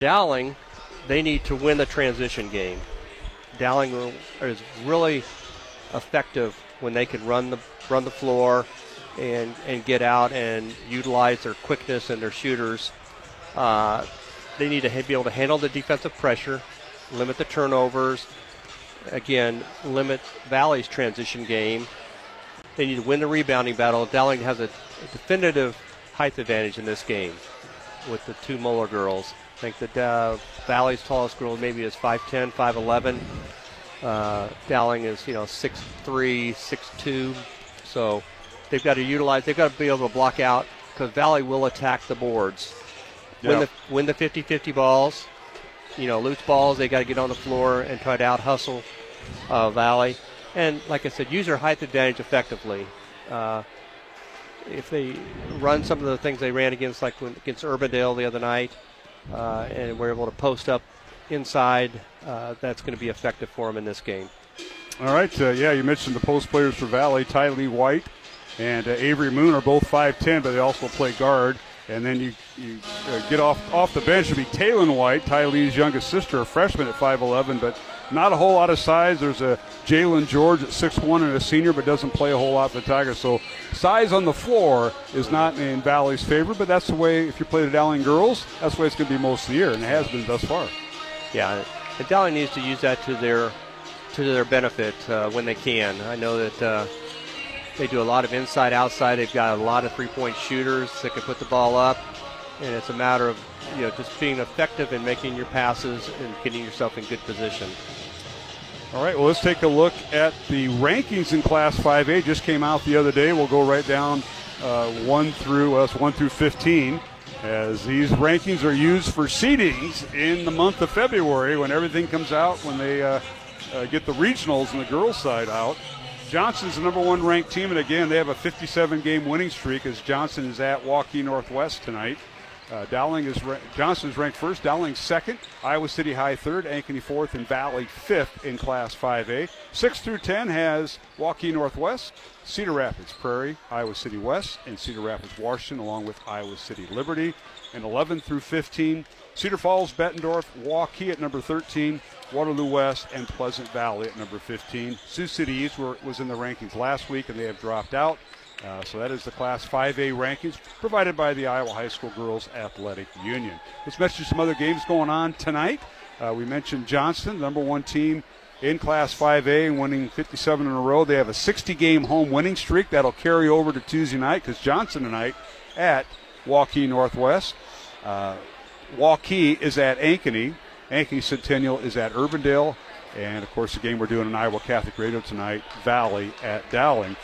Dowling, they need to win the transition game. Dowling is really effective when they can run the floor and get out and utilize their quickness and their shooters. They need to be able to handle the defensive pressure, limit the turnovers, again, limit Valley's transition game. They need to win the rebounding battle. Dowling has a definitive height advantage in this game with the two Moeller girls. I think that Valley's tallest girl maybe is 5'10", 5'11". Dowling is, 6'3", 6'2". So they've got to be able to block out because Valley will attack the boards. Yep. Win the 50-50 balls. Loose balls, they got to get on the floor and try to out-hustle Valley. And like I said, use their height advantage effectively. If they run some of the things they ran against, like against Urbandale the other night, and we're able to post up inside, that's going to be effective for them in this game. All right, you mentioned the post players for Valley. Ty Lee White and Avery Moon are both 5'10", but they also play guard. And then you get off the bench would be Taylon White, Ty Lee's youngest sister, a freshman at 5'11", but not a whole lot of size. There's a Jalen George at 6'1" and a senior, but doesn't play a whole lot for the Tigers. So size on the floor is not in Valley's favor, but that's the way, if you play the Dowling girls, that's the way it's going to be most of the year, and it has been thus far. Yeah, and Dowling needs to use that to their benefit when they can. I know that they do a lot of inside-outside. They've got a lot of three-point shooters that can put the ball up, and it's a matter of just being effective in making your passes and getting yourself in good position. All right, well, let's take a look at the rankings in Class 5A. Just came out the other day. We'll go right down 1 through 15, as these rankings are used for seedings in the month of February when everything comes out, when they get the regionals and the girls' side out. Johnson's the number 1 ranked team, and again, they have a 57-game winning streak as Johnson is at Waukee Northwest tonight. Johnson is ranked first, Dowling second, Iowa City High third, Ankeny fourth, and Valley fifth in Class 5A. 6 through 10 has Waukee Northwest, Cedar Rapids Prairie, Iowa City West, and Cedar Rapids Washington, along with Iowa City Liberty. And 11 through 15, Cedar Falls, Bettendorf, Waukee at number 13, Waterloo West, and Pleasant Valley at number 15. Sioux City East was in the rankings last week, and they have dropped out. So that is the Class 5A rankings provided by the Iowa High School Girls Athletic Union. Let's mention some other games going on tonight. We mentioned Johnston, number 1 team in Class 5A and winning 57 in a row. They have a 60-game home winning streak. That'll carry over to Tuesday night because Johnston tonight at Waukee Northwest. Waukee is at Ankeny. Ankeny Centennial is at Urbandale. And, of course, the game we're doing on Iowa Catholic Radio tonight, Valley at Dowling.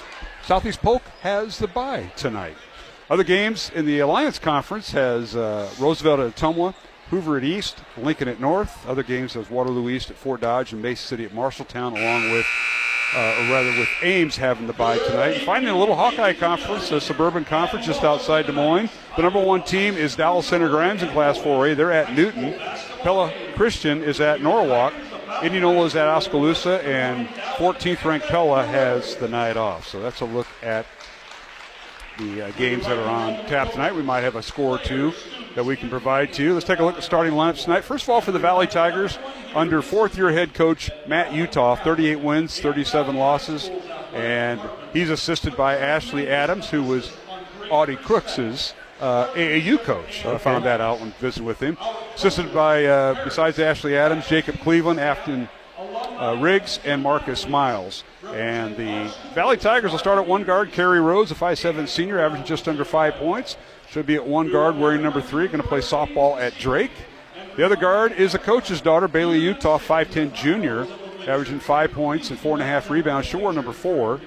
Southeast Polk has the bye tonight. Other games in the Alliance Conference has Roosevelt at Ottumwa, Hoover at East, Lincoln at North. Other games has Waterloo East at Fort Dodge and Mason City at Marshalltown, along with, with Ames having the bye tonight. And finally, a little Hawkeye Conference, a suburban conference just outside Des Moines. The number 1 team is Dallas Center Grimes in Class 4A. They're at Newton. Pella Christian is at Norwalk. Indianola is at Oskaloosa, and 14th ranked Pella has the night off. So that's a look at the games that are on tap tonight. We might have a score or two that we can provide to you. Let's take a look at the starting lineups tonight. First of all, for the Valley Tigers, under 4th-year head coach Matt Uthoff, 38 wins, 37 losses, and he's assisted by Ashley Adams, who was Audie Crooks's AAU coach. I found that out when visiting with him. Assisted by, besides Ashley Adams, Jacob Cleveland, Afton Riggs, and Marcus Miles. And the Valley Tigers will start at 1 guard. Carrie Rhodes, a 5'7" senior, averaging just under 5 points. Should be at 1 guard, wearing number 3, going to play softball at Drake. The other guard is a coach's daughter, Bailey Uthoff, 5'10" junior, averaging 5 points and 4.5 rebounds. She'll wear number 4.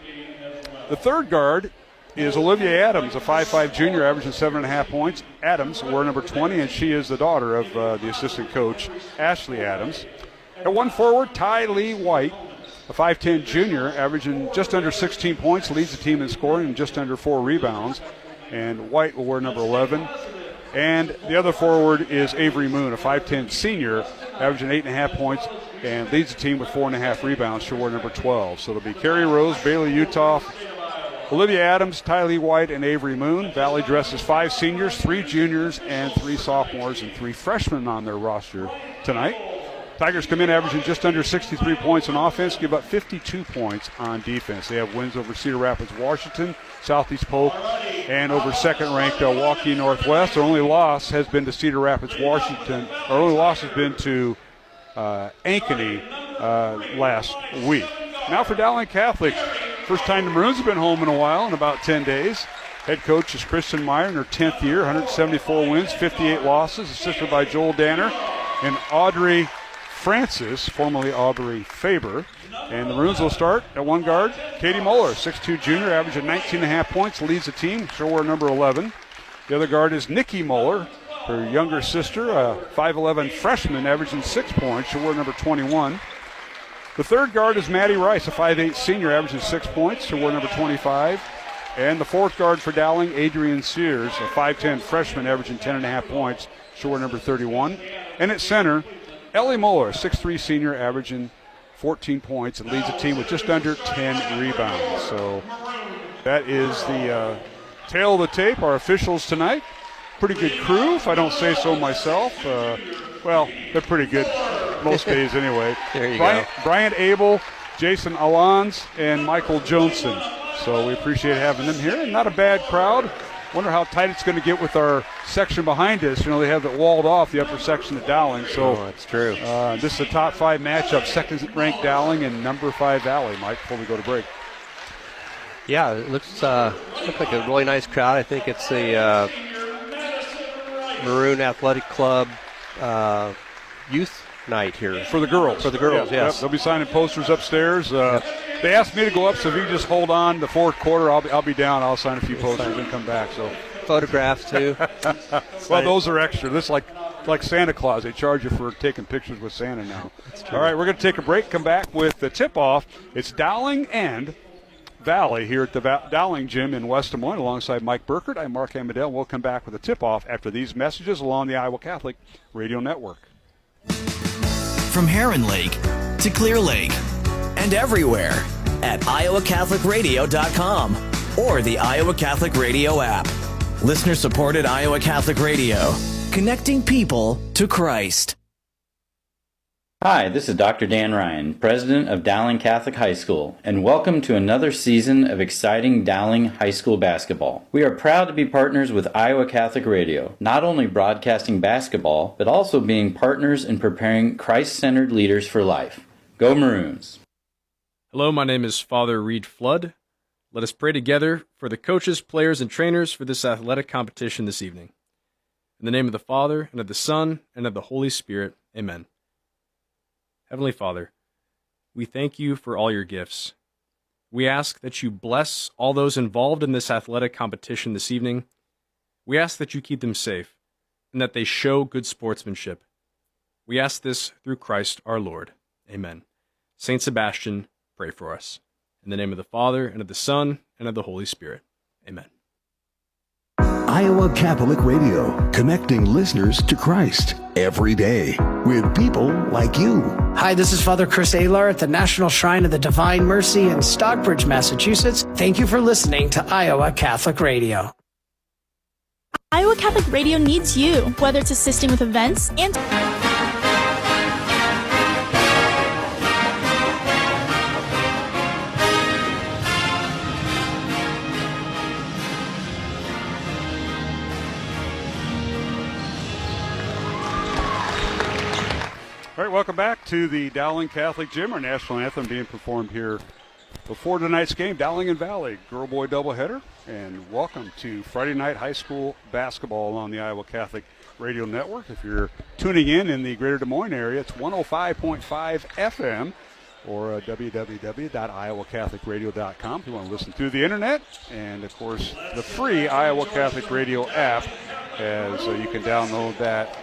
The third guard is Olivia Adams, a 5'5" junior, averaging 7.5 points. Adams will wear number 20, and she is the daughter of the assistant coach, Ashley Adams. At 1 forward, Ty Lee White, a 5'10" junior, averaging just under 16 points, leads the team in scoring and just under 4 rebounds. And White will wear number 11. And the other forward is Avery Moon, a 5'10" senior, averaging 8.5 points and leads the team with 4.5 rebounds. She'll wear number 12. So it'll be Carrie Rose, Bailey Uthoff, Olivia Adams, Tylee White, and Avery Moon. Valley dresses 5 seniors, 3 juniors, and 3 sophomores, and 3 freshmen on their roster tonight. Tigers come in averaging just under 63 points on offense, give up 52 points on defense. They have wins over Cedar Rapids, Washington, Southeast Polk, and over second-ranked Waukee Northwest. Their only loss has been to Cedar Rapids, Washington. Their only loss has been to Ankeny last week. Now for Dowling Catholic. First time the Maroons have been home in a while, in about 10 days. Head coach is Kristen Meyer in her 10th year, 174 wins, 58 losses, assisted by Joel Danner and Audrey Francis, formerly Aubrey Faber. And the Maroons will start at one guard. Katie Moeller, 6'2 junior, averaging 19.5 points, leads the team. She'll wear number 11. The other guard is Nikki Moeller, her younger sister, a 5'11 freshman, averaging 6 points. She'll wear number 21. The third guard is Maddie Rice, a 5'8 senior, averaging 6 points. She'll wear number 25. And the fourth guard for Dowling, Adrian Sears, a 5'10 freshman, averaging 10.5 points. She'll wear number 31. And at center, Ellie Moeller, 6'3 senior, averaging 14 points, and leads the team with just under 10 rebounds. So that is the tail of the tape, our officials tonight. Pretty good crew, if I don't say so myself. Well, they're pretty good most days anyway. There you go. Brian Abel, Jason Alons, and Michael Johnson. So we appreciate having them here. And not a bad crowd. Wonder how tight it's going to get with our section behind us. You know, they have it walled off, the upper section of Dowling. So that's true. This is a top 5 matchup, second-ranked Dowling and number 5 Valley, Mike, before we go to break. Yeah, it looks like a really nice crowd. I think it's the Maroon Athletic Club youth night here. For the girls. For the girls, yes. Yep. They'll be signing posters upstairs. They asked me to go up, so if you just hold on the fourth quarter, I'll be down. I'll sign a few posters and come back. So photographs too. Well, those are extra. This is like Santa Claus. They charge you for taking pictures with Santa now. All right, we're going to take a break. Come back with the tip-off. It's Dowling and Valley here at the Dowling Gym in West Des Moines, alongside Mike Burkert. I'm Mark Amadell. We'll come back with a tip-off after these messages along the Iowa Catholic Radio Network. From Heron Lake to Clear Lake and everywhere at iowacatholicradio.com or the Iowa Catholic Radio app. Listener-supported Iowa Catholic Radio, connecting people to Christ. Hi, this is Dr. Dan Ryan, president of Dowling Catholic High School, and welcome to another season of exciting Dowling High School basketball. We are proud to be partners with Iowa Catholic Radio, not only broadcasting basketball, but also being partners in preparing Christ-centered leaders for life. Go Maroons! Hello, my name is Father Reed Flood. Let us pray together for the coaches, players, and trainers for this athletic competition this evening. In the name of the Father, and of the Son, and of the Holy Spirit, amen. Heavenly Father, we thank you for all your gifts. We ask that you bless all those involved in this athletic competition this evening. We ask that you keep them safe, and that they show good sportsmanship. We ask this through Christ our Lord. Amen. Saint Sebastian, pray for us. In the name of the Father, and of the Son, and of the Holy Spirit. Amen. Iowa Catholic Radio, connecting listeners to Christ every day with people like you. Hi, this is Father Chris Aylar at the National Shrine of the Divine Mercy in Stockbridge, Massachusetts. Thank you for listening to Iowa Catholic Radio. Iowa Catholic Radio needs you, whether it's assisting with events and... All right, welcome back to the Dowling Catholic Gym. Our national anthem being performed here before tonight's game, Dowling and Valley, girl-boy doubleheader. And welcome to Friday night high school basketball on the Iowa Catholic Radio Network. If you're tuning in the greater Des Moines area, it's 105.5 FM or www.iowacatholicradio.com if you want to listen through the internet. And, of course, the free Iowa Catholic Radio app, as you can download that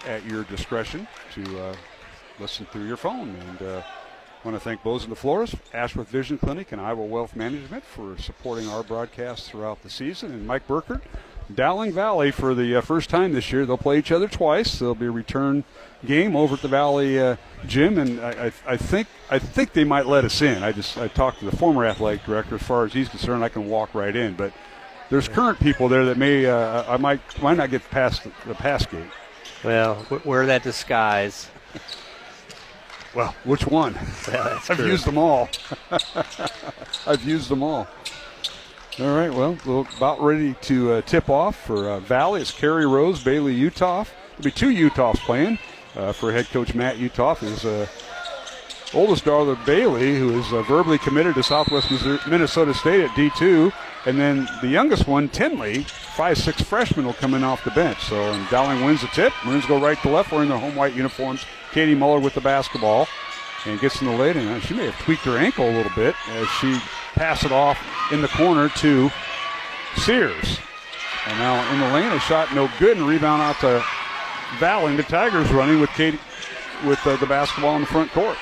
at your discretion to listen through your phone. And I want to thank Bozen DeFlores, Ashworth Vision Clinic, and Iowa Wealth Management for supporting our broadcast throughout the season. And Mike Burkert, Dowling Valley, for the first time this year, they'll play each other twice. There'll be a return game over at the Valley gym, and I think they might let us in. I talked to the former athletic director. As far as he's concerned, I can walk right in, but there's current people there that may I might not get past the pass gate. Well, wear that disguise. Well, which one? Well, I've used them all. I've used them all. All right, well, we're about ready to tip off for Valley. It's Kerry Rose, Bailey Utoff. There'll be 2 Utoffs playing for head coach Matt Utoff. His oldest daughter, Bailey, who is verbally committed to Southwest Minnesota State at D2. And then the youngest one, Tinley, 5'6" freshman, will come in off the bench. So Dowling wins the tip. Maroons go right to left wearing their home white uniforms. Katie Muller with the basketball and gets in the lane. And she may have tweaked her ankle a little bit as she passed it off in the corner to Sears. And now in the lane, a shot no good, and rebound out to Valley. The Tigers running with Katie with the basketball in the front court.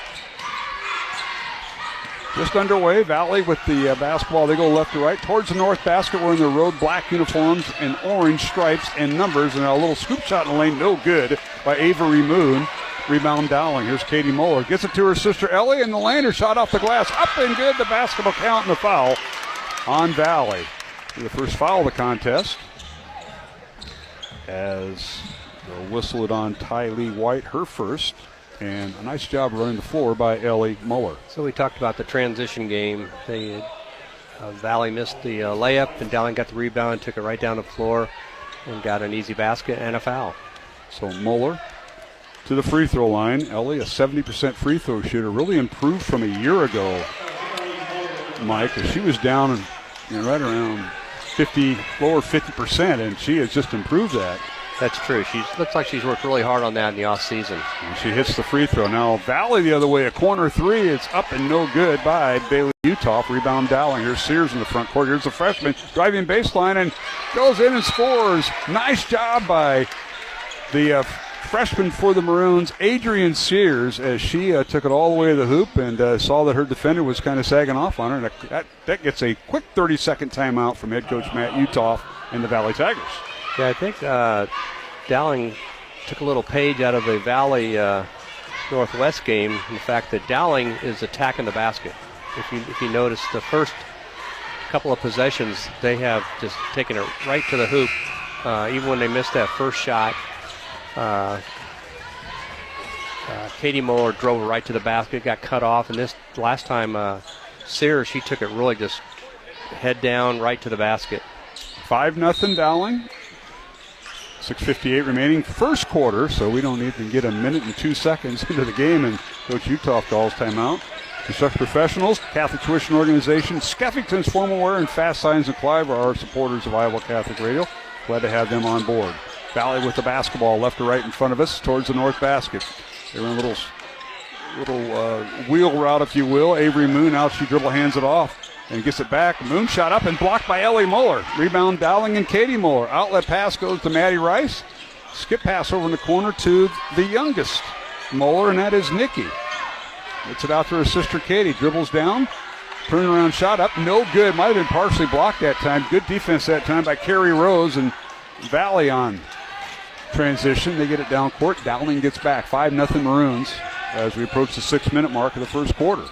Just underway, Valley with the basketball. They go left to right towards the north basket. We're in their road black uniforms and orange stripes and numbers. And a little scoop shot in the lane, no good by Avery Moon. Rebound Dowling. Here's Katie Muller. Gets it to her sister Ellie in the lane. Her shot off the glass. Up and good. The basketball count and the foul on Valley. The first foul of the contest. As they'll whistle it on Ty Lee White, her first. And a nice job running the floor by Ellie Muller. So we talked about the transition game. They Valley missed the layup, and Dowling got the rebound, took it right down the floor, and got an easy basket and a foul. So Muller to the free throw line. Ellie, a 70% free throw shooter, really improved from a year ago, Mike, as she was down right around 50, lower 50%, and she has just improved that. That's true. She looks like she's worked really hard on that in the offseason. And she hits the free throw. Now Valley the other way, a corner three. It's up and no good by Bailey Utoff. Rebound Dowling. Here's Sears in the front court. Here's the freshman driving baseline and goes in and scores. Nice job by the freshman for the Maroons, Adrian Sears, as she took it all the way to the hoop and saw that her defender was kind of sagging off on her. And that gets a quick 30-second timeout from head coach Matt Utoff and the Valley Tigers. Yeah, I think Dowling took a little page out of the Valley Northwest game, in the fact that Dowling is attacking the basket. If you notice, the first couple of possessions, they have just taken it right to the hoop. Even when they missed that first shot, Katie Muller drove it right to the basket, got cut off, and this last time, Sears, she took it really just head down right to the basket. 5-0 Dowling. 6:58 remaining first quarter, so we don't even get a minute and 2 seconds into the game, and Coach Utoff calls timeout. Construction Professionals, Catholic Tuition Organization, Skeffington's Formal Wear, and Fast Signs and Clive are our supporters of Iowa Catholic Radio. Glad to have them on board. Valley with the basketball left to right in front of us towards the north basket. They're in a little wheel route, if you will. Avery Moon out, she dribble hands it off and gets it back. Moon shot up and blocked by Ellie Muller. Rebound Dowling and Katie Muller. Outlet pass goes to Maddie Rice. Skip pass over in the corner to the youngest Muller, and that is Nikki. Gets it out to her sister Katie. Dribbles down. Turnaround shot up. No good. Might have been partially blocked that time. Good defense that time by Kerry Rose, and Valley on transition. They get it down court. Dowling gets back. 5-0 Maroons as we approach the 6-minute mark of the first quarter.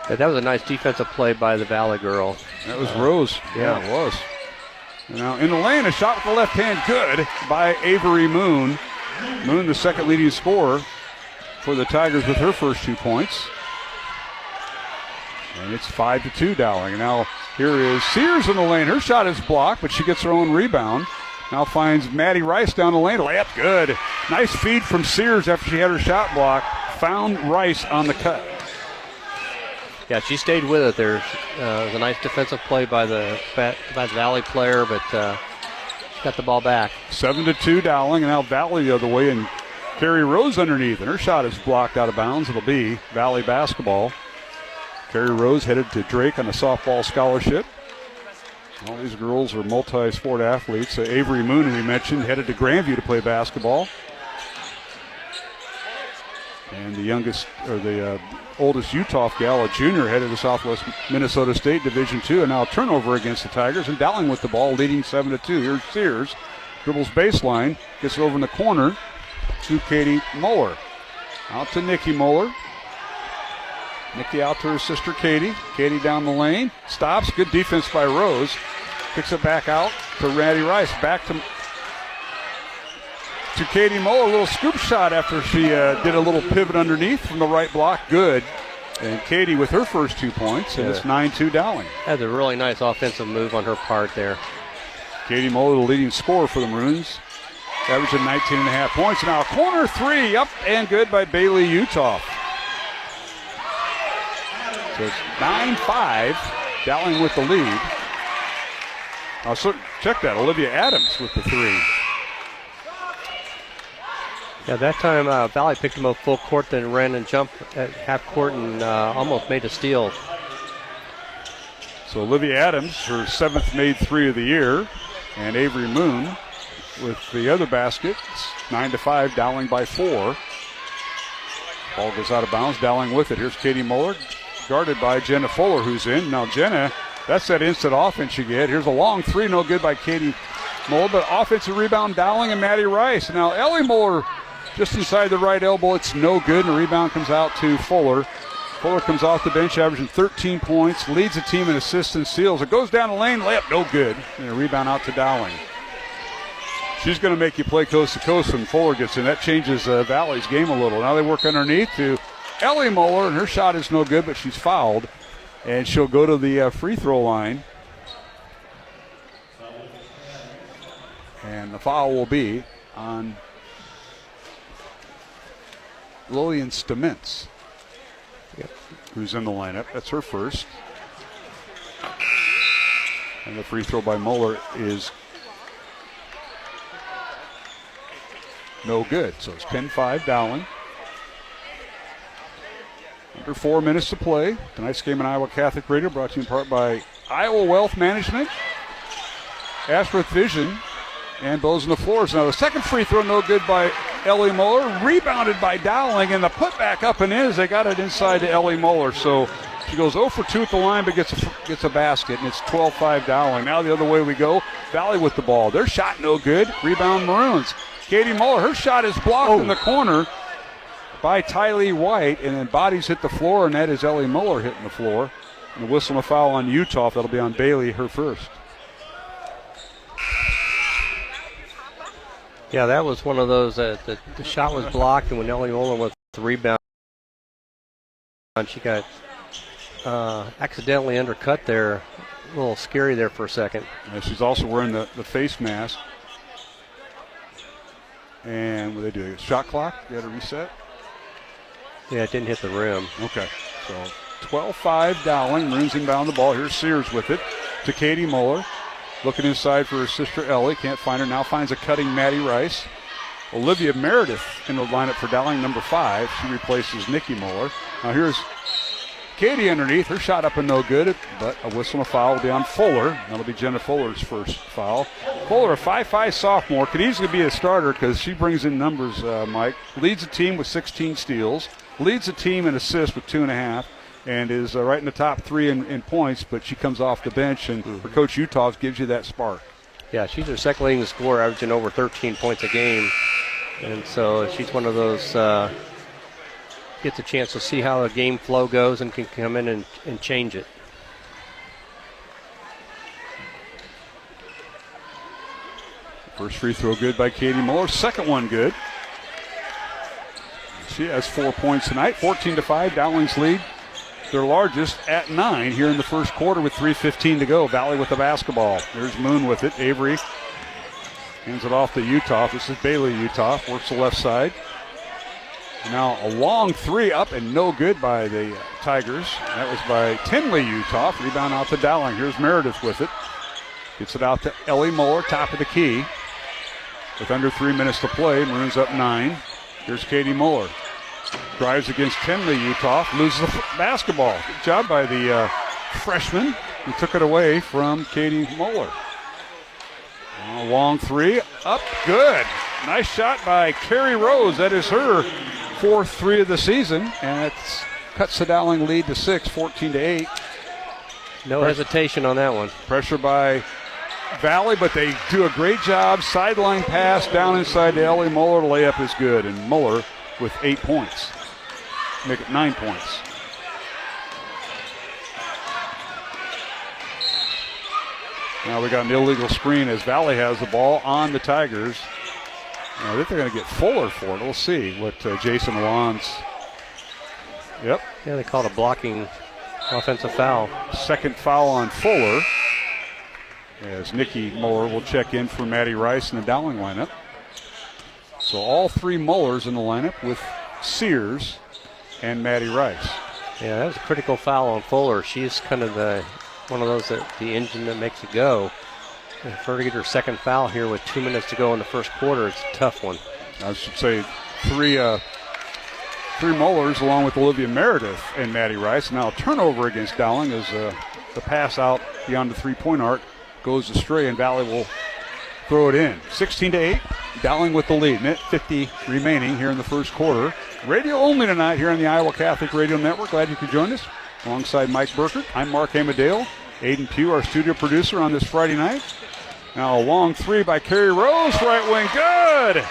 Yeah, that was a nice defensive play by the Valley girl. That was Rose. Yeah, it was. Now in the lane, a shot with the left hand, good by Avery Moon. Moon, the second leading scorer for the Tigers with her first 2 points. And it's 5-2 Dowling. Now here is Sears in the lane. Her shot is blocked, but she gets her own rebound. Now finds Maddie Rice down the lane. Layup good. Nice feed from Sears after she had her shot blocked. Found Rice on the cut. Yeah, she stayed with it. There was a nice defensive play by the Valley player, but she got the ball back. 7-2 Dowling, and now Valley the other way, and Kerry Rose underneath, and her shot is blocked out of bounds. It'll be Valley basketball. Kerry Rose headed to Drake on a softball scholarship. All these girls are multi-sport athletes. Avery Moon, we mentioned, headed to Grandview to play basketball. And the oldest Utah gal, a junior, headed to Southwest Minnesota State Division II, and now a turnover against the Tigers. And Dowling with the ball, leading 7-2. Here's Sears, dribbles baseline, gets it over in the corner to Katie Moeller. Out to Nikki Moeller. Nikki out to her sister Katie. Katie down the lane, stops. Good defense by Rose. Kicks it back out to Randy Rice. Back to Katie Moeller. A little scoop shot after she did a little pivot underneath from the right block. Good. And Katie with her first 2 points, and it's 9-2 Dowling. That's a really nice offensive move on her part there. Katie Moeller, the leading scorer for the Maroons, averaging 19.5 points. Now a corner three, up and good by Bailey Utah. So it's 9-5, Dowling with the lead. So check that, Olivia Adams with the three. Yeah, that time Valley picked him up full court, then ran and jumped at half court and almost made a steal. So Olivia Adams, her 7th made three of the year, and Avery Moon with the other basket. It's 9-5, Dowling by 4. Ball goes out of bounds, Dowling with it. Here's Katie Moeller, guarded by Jenna Fuller, who's in. Now Jenna, that's that instant offense you get. Here's a long three, no good by Katie Moeller, but offensive rebound, Dowling and Maddie Rice. Now Ellie Moeller just inside the right elbow, it's no good, and the rebound comes out to Fuller. Fuller comes off the bench, averaging 13 points, leads the team in assists and steals. It goes down the lane, layup, no good, and a rebound out to Dowling. She's going to make you play coast to coast when Fuller gets in. That changes Valley's game a little. Now they work underneath to Ellie Moeller, and her shot is no good, but she's fouled, and she'll go to the free throw line. And the foul will be on Lillian Staments, who's in the lineup. That's her first. And the free throw by Moeller is no good. So it's 10-5 Dowling. Under 4 minutes to play. Tonight's game on Iowa Catholic Radio brought to you in part by Iowa Wealth Management, Ashworth Vision, and Bows on the Floors. Now the second free throw no good by Ellie Moeller, rebounded by Dowling, and the putback up and in as they got it inside to Ellie Moeller. So she goes 0 for 2 at the line, but gets a basket, and it's 12-5 Dowling. Now the other way we go. Valley with the ball. Their shot no good. Rebound Maroons. Katie Moeller, her shot is blocked in the corner by Tylee White, and then bodies hit the floor, and that is Ellie Moeller hitting the floor. And the whistle and a foul on Utah. That'll be on Bailey, her first. Yeah, that was one of those the shot was blocked, and when Ellie Moeller with the rebound, she got accidentally undercut there. A little scary there for a second. And she's also wearing the face mask. And what do they do? Shot clock? You got to reset? Yeah, it didn't hit the rim. Okay. So 12-5 Dowling. Maroons inbound the ball. Here's Sears with it to Katie Moeller. Looking inside for her sister Ellie. Can't find her. Now finds a cutting Maddie Rice. Olivia Meredith in the lineup for Dowling, number 5. She replaces Nikki Moeller. Now here's Katie underneath. Her shot up and no good, but a whistle and a foul will be on Fuller. That'll be Jenna Fuller's first foul. Fuller, a 5'5 sophomore, could easily be a starter because she brings in numbers, Mike. Leads the team with 16 steals. Leads the team in assists with 2.5. And is right in the top 3 in points, but she comes off the bench, and for Coach Utah gives you that spark. Yeah, she's their second leading scorer, averaging over 13 points a game. And so she's one of those, gets a chance to see how the game flow goes and can come in and change it. First free throw good by Katie Moeller. Second one good. She has 4 points tonight, 14-5, Dowling's lead. Their largest at 9 here in the first quarter with 3:15 to go. Valley with the basketball. There's Moon with it. Avery hands it off to Utah. This is Bailey Utah. Works the left side. Now a long three up and no good by the Tigers. That was by Tinley Utah. Rebound out to Dowling. Here's Meredith with it. Gets it out to Ellie Moeller, top of the key. With under 3 minutes to play, Maroons up 9. Here's Katie Moeller. Drives against Tinley Utah, loses the basketball. Good job by the freshman who took it away from Katie Moeller. A long three, up, good. Nice shot by Carrie Rose. That is her fourth three of the season, and it cuts the Dowling lead to 6, 14-8. No hesitation on that one. Pressure by Valley, but they do a great job. Sideline pass down inside to Ellie Muller. Layup is good, and Muller with 8 points. Make it 9 points. Now we got an illegal screen as Valley has the ball on the Tigers. I think they're going to get Fuller for it. We'll see what Jason Alon's. Yep. Yeah, they called a blocking offensive foul. Second foul on Fuller. As Nikki Muller will check in for Maddie Rice in the Dowling lineup. So all three Mullers in the lineup with Sears and Maddie Rice. Yeah, that was a critical foul on Fuller. She's kind of one of those that the engine that makes it go. And for her to get her second foul here with 2 minutes to go in the first quarter, it's a tough one. I should say three Mullers along with Olivia Meredith and Maddie Rice. Now a turnover against Dowling as the pass out beyond the three-point arc goes astray, and Valley will throw it in. 16-8, Dowling with the lead. Minute 50 remaining here in the first quarter. Radio only tonight here on the Iowa Catholic Radio Network. Glad you could join us. Alongside Mike Burkert, I'm Mark Amadale. Aiden Pugh, our studio producer on this Friday night. Now a long three by Carrie Rose, right wing, good!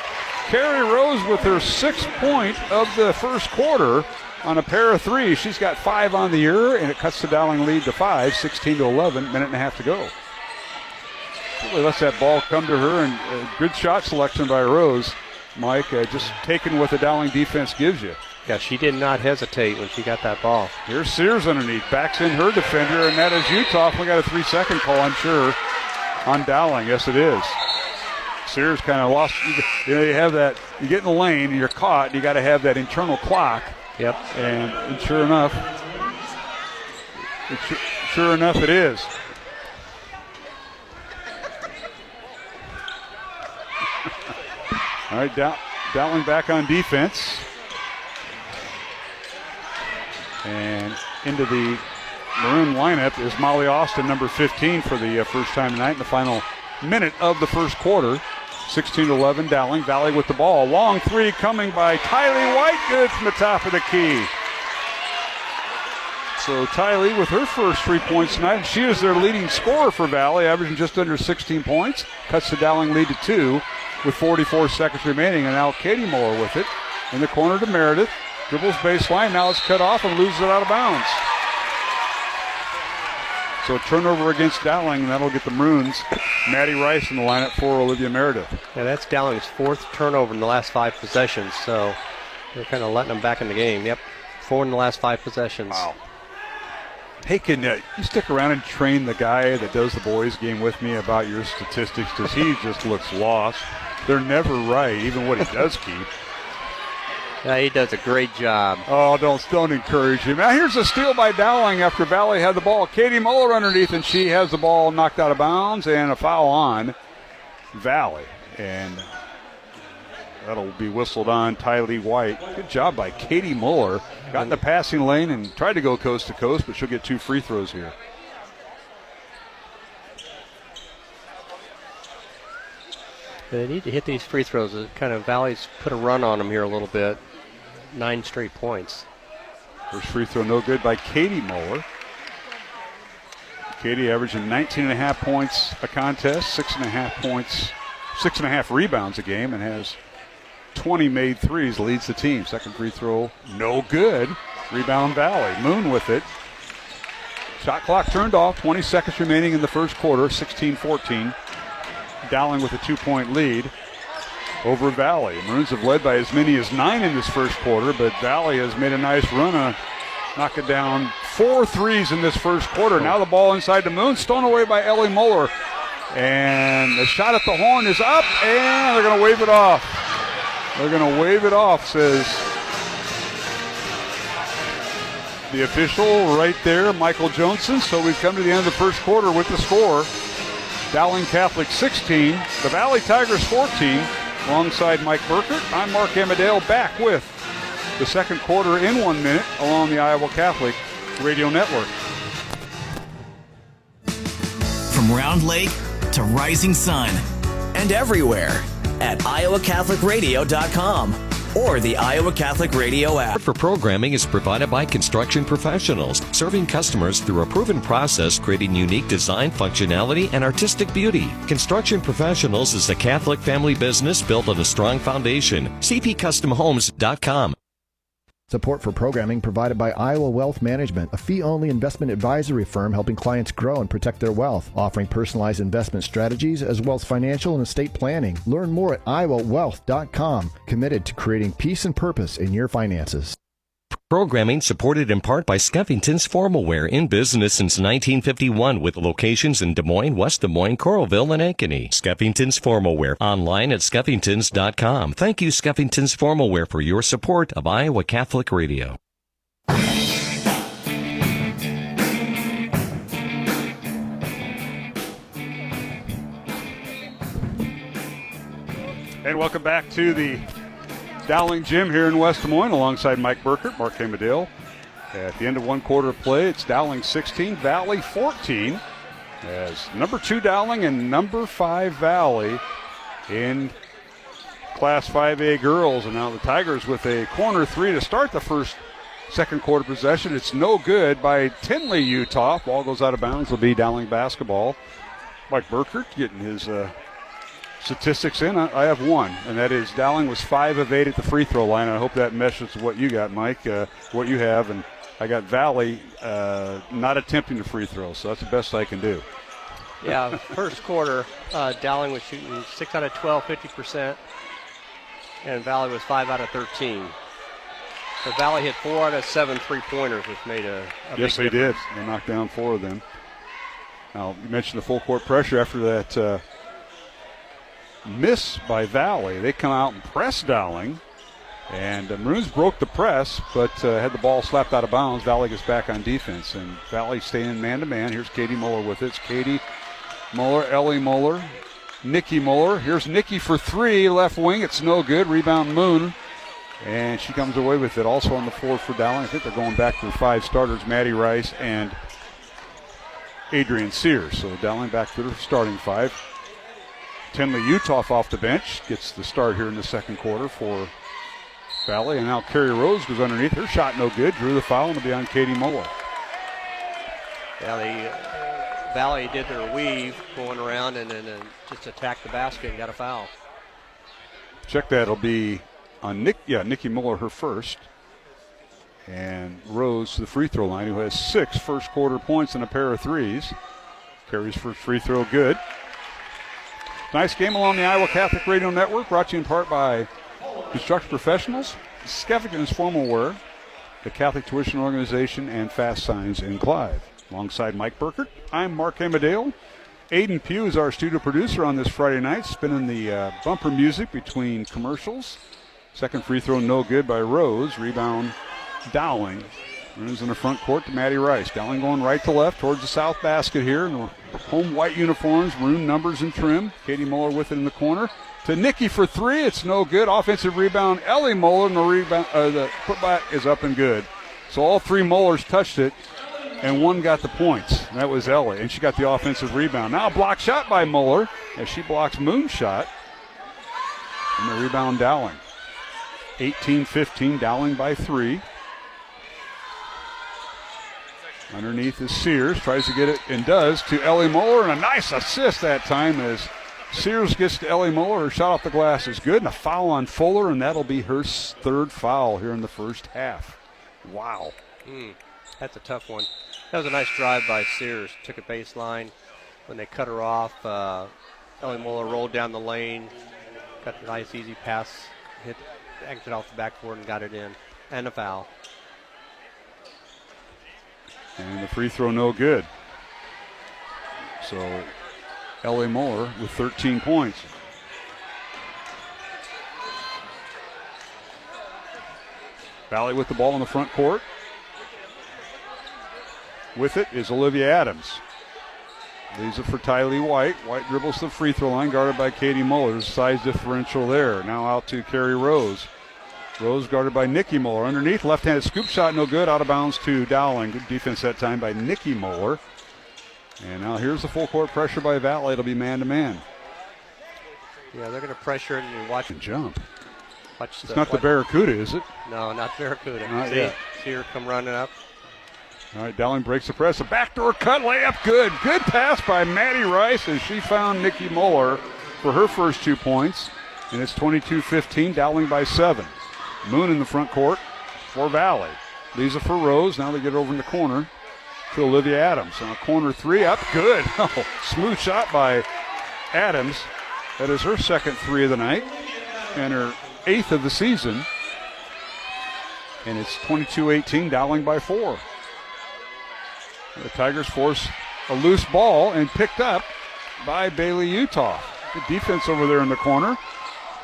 Carrie Rose with her 6th point of the first quarter on a pair of threes. She's got 5 on the year, and it cuts the Dowling lead to 5, 16-11, minute and a half to go. Really lets that ball come to her, and good shot selection by Rose. Mike, just taking what the Dowling defense gives you. Yeah, she did not hesitate when she got that ball. Here's Sears underneath, backs in her defender, and that is Utah. We got a 3-second call, I'm sure, on Dowling. Yes, it is. Sears kind of lost. You have that. You get in the lane, and you're caught. And you got to have that internal clock. Yep. And sure enough, it is. All right, Dowling back on defense. And into the maroon lineup is Molly Austin, number 15, for the first time tonight in the final minute of the first quarter. 16-11, Dowling. Valley with the ball. Long three coming by Tylee White. Good from the top of the key. So Tylee with her first 3 points tonight. She is their leading scorer for Valley, averaging just under 16 points. Cuts the Dowling lead to 2 with 44 seconds remaining. And now Katie Moore with it. In the corner to Meredith. Dribbles baseline. Now it's cut off and loses it out of bounds. So turnover against Dowling, and that'll get the Maroons. Maddie Rice in the lineup for Olivia Meredith. Yeah, that's Dowling's 4th turnover in the last 5 possessions, so they're kind of letting them back in the game. Yep, 4 in the last 5 possessions. Wow. Hey, can you stick around and train the guy that does the boys game with me about your statistics, because he just looks lost. They're never right, even what he does keep. Yeah, he does a great job. Oh, don't encourage him. Now here's a steal by Dowling after Valley had the ball. Katie Muller underneath, and she has the ball knocked out of bounds, and a foul on Valley. And that'll be whistled on Tylee White. Good job by Katie Muller. Got in the passing lane and tried to go coast to coast, but she'll get 2 free throws here. They need to hit these free throws. Kind of Valley's put a run on them here a little bit. 9 straight points. First free throw no good by Katie Muller. Katie averaging 19.5 points a contest, 6.5 points, 6.5 rebounds a game, and has 20 made threes, leads the team. Second free throw no good. Rebound Valley. Moon with it. Shot clock turned off, 20 seconds remaining in the first quarter, 16-14. Dowling with a 2-point lead over Valley. Maroons have led by as many as 9 in this first quarter, but Valley has made a nice run, knocking down 4 threes in this first quarter. Now the ball inside the Moon, stolen away by Ellie Muller. And the shot at the horn is up, and they're going to wave it off. They're going to wave it off, says the official right there, Michael Johnson. So we've come to the end of the first quarter with the score. Dowling Catholic 16, the Valley Tigers 14. Alongside Mike Burkert, I'm Mark Amadale, back with the second quarter in 1 minute along the Iowa Catholic Radio Network. From Round Lake to Rising Sun and everywhere at iowacatholicradio.com or the Iowa Catholic Radio app. Support for programming is provided by Construction Professionals, serving customers through a proven process, creating unique design, functionality, and artistic beauty. Construction Professionals is a Catholic family business built on a strong foundation. cpcustomhomes.com. Support for programming provided by Iowa Wealth Management, a fee-only investment advisory firm helping clients grow and protect their wealth, offering personalized investment strategies as well as financial and estate planning. Learn more at iowawealth.com, committed to creating peace and purpose in your finances. Programming supported in part by Skeffington's Formal Wear, in business since 1951 with locations in Des Moines, West Des Moines, Coralville, and Ankeny. Skeffington's Formal Wear, online at skeffingtons.com. Thank you, Skeffington's Formal Wear, for your support of Iowa Catholic Radio. And welcome back to the Dowling Gym here in West Des Moines alongside Mike Burkert, Mark Hamadale. At the end of one quarter of play, it's Dowling 16, Valley 14. As number 2 Dowling and number 5 Valley in Class 5A girls. And now the Tigers with a corner 3 to start the second quarter possession. It's no good by Tinley, Utah. Ball goes out of bounds. It'll be Dowling basketball. Mike Burkert getting his statistics in. I have one, and that is Dowling was 5 of 8 at the free throw line. I hope that meshes with what you got, Mike, what you have. And I got Valley not attempting the free throw, so that's the best I can do. Yeah, first quarter, Dowling was shooting 6 out of 12, 50%, and Valley was 5 out of 13. So Valley hit 4 out of 7 three-pointers, which made a yes, big they difference. did. They knocked down 4 of them. Now, you mentioned the full court pressure after that miss by Valley. They come out and press Dowling, and Maroons broke the press, but had the ball slapped out of bounds. Valley gets back on defense, and Valley staying man-to-man. Here's Katie Muller with it. It's Katie Muller, Ellie Muller, Nikki Muller. Here's Nikki for 3, left wing. It's no good. Rebound Moon, and she comes away with it. Also on the floor for Dowling, I think they're going back to the 5 starters, Maddie Rice and Adrian Sears. So Dowling back to the starting 5. Tinley Uthoff off the bench gets the start here in the second quarter for Valley. And now Carrie Rose goes underneath. Her shot no good. Drew the foul, and it'll be on Katie Muller. Yeah, the Valley did their weave going around and then just attacked the basket and got a foul. Check that. It'll be on Nikki Muller, her first. And Rose to the free throw line, who has 6 first quarter points and a pair of threes. Carrie's first free throw good. Nice game along the Iowa Catholic Radio Network, brought to you in part by Construction Professionals, Skeffington's Formal Wear, the Catholic Tuition Organization, and Fast Signs in Clive. Alongside Mike Burkert, I'm Mark Hamadale. Aiden Pugh is our studio producer on this Friday night, spinning the bumper music between commercials. Second free throw no good by Rose. Rebound Dowling. Runs in the front court to Maddie Rice. Dowling going right to left towards the south basket here in the home white uniforms, maroon numbers and trim. Katie Muller with it in the corner. To Nikki for 3. It's no good. Offensive rebound, Ellie Muller, and the putback is up and good. So all 3 Mullers touched it, and one got the points. And that was Ellie, and she got the offensive rebound. Now a block shot by Muller as she blocks Moon's shot. And the rebound Dowling. 18-15, Dowling by 3. Underneath is Sears, tries to get it and does to Ellie Muller, and a nice assist that time as Sears gets to Ellie Muller. Her shot off the glass is good, and a foul on Fuller, and that'll be her 3rd foul here in the first half. Wow. That's a tough one. That was a nice drive by Sears. Took a baseline. When they cut her off, Ellie Muller rolled down the lane, got the nice easy pass, hit exit off the backboard and got it in, and a foul. And the free throw no good. So Ellie Muller with 13 points. Valley with the ball in the front court. With it is Olivia Adams. Leaves it for Tylee White. White dribbles to the free throw line, guarded by Katie Muller. Size differential there. Now out to Carrie Rose. Rose guarded by Nikki Muller. Underneath, left-handed scoop shot, no good. Out of bounds to Dowling. Good defense that time by Nikki Muller. And now here's the full court pressure by Valley. It'll be man-to-man. Yeah, they're going to pressure it and you watch it jump. Watch It's not the Barracuda, is it? No, not Barracuda. Not yet. See her come running up. All right, Dowling breaks the press. A backdoor cut layup, good. Good pass by Maddie Rice as she found Nikki Muller for her first 2 points. And it's 22-15, Dowling by 7. Moon in the front court for Valley. Lisa for Rose. Now they get over in the corner to Olivia Adams. On a corner three up, good. Oh, smooth shot by Adams. That is her second three of the night and her 8th of the season. And it's 22-18, Dowling by 4. The Tigers force a loose ball and picked up by Bailey Utah. Good defense over there in the corner.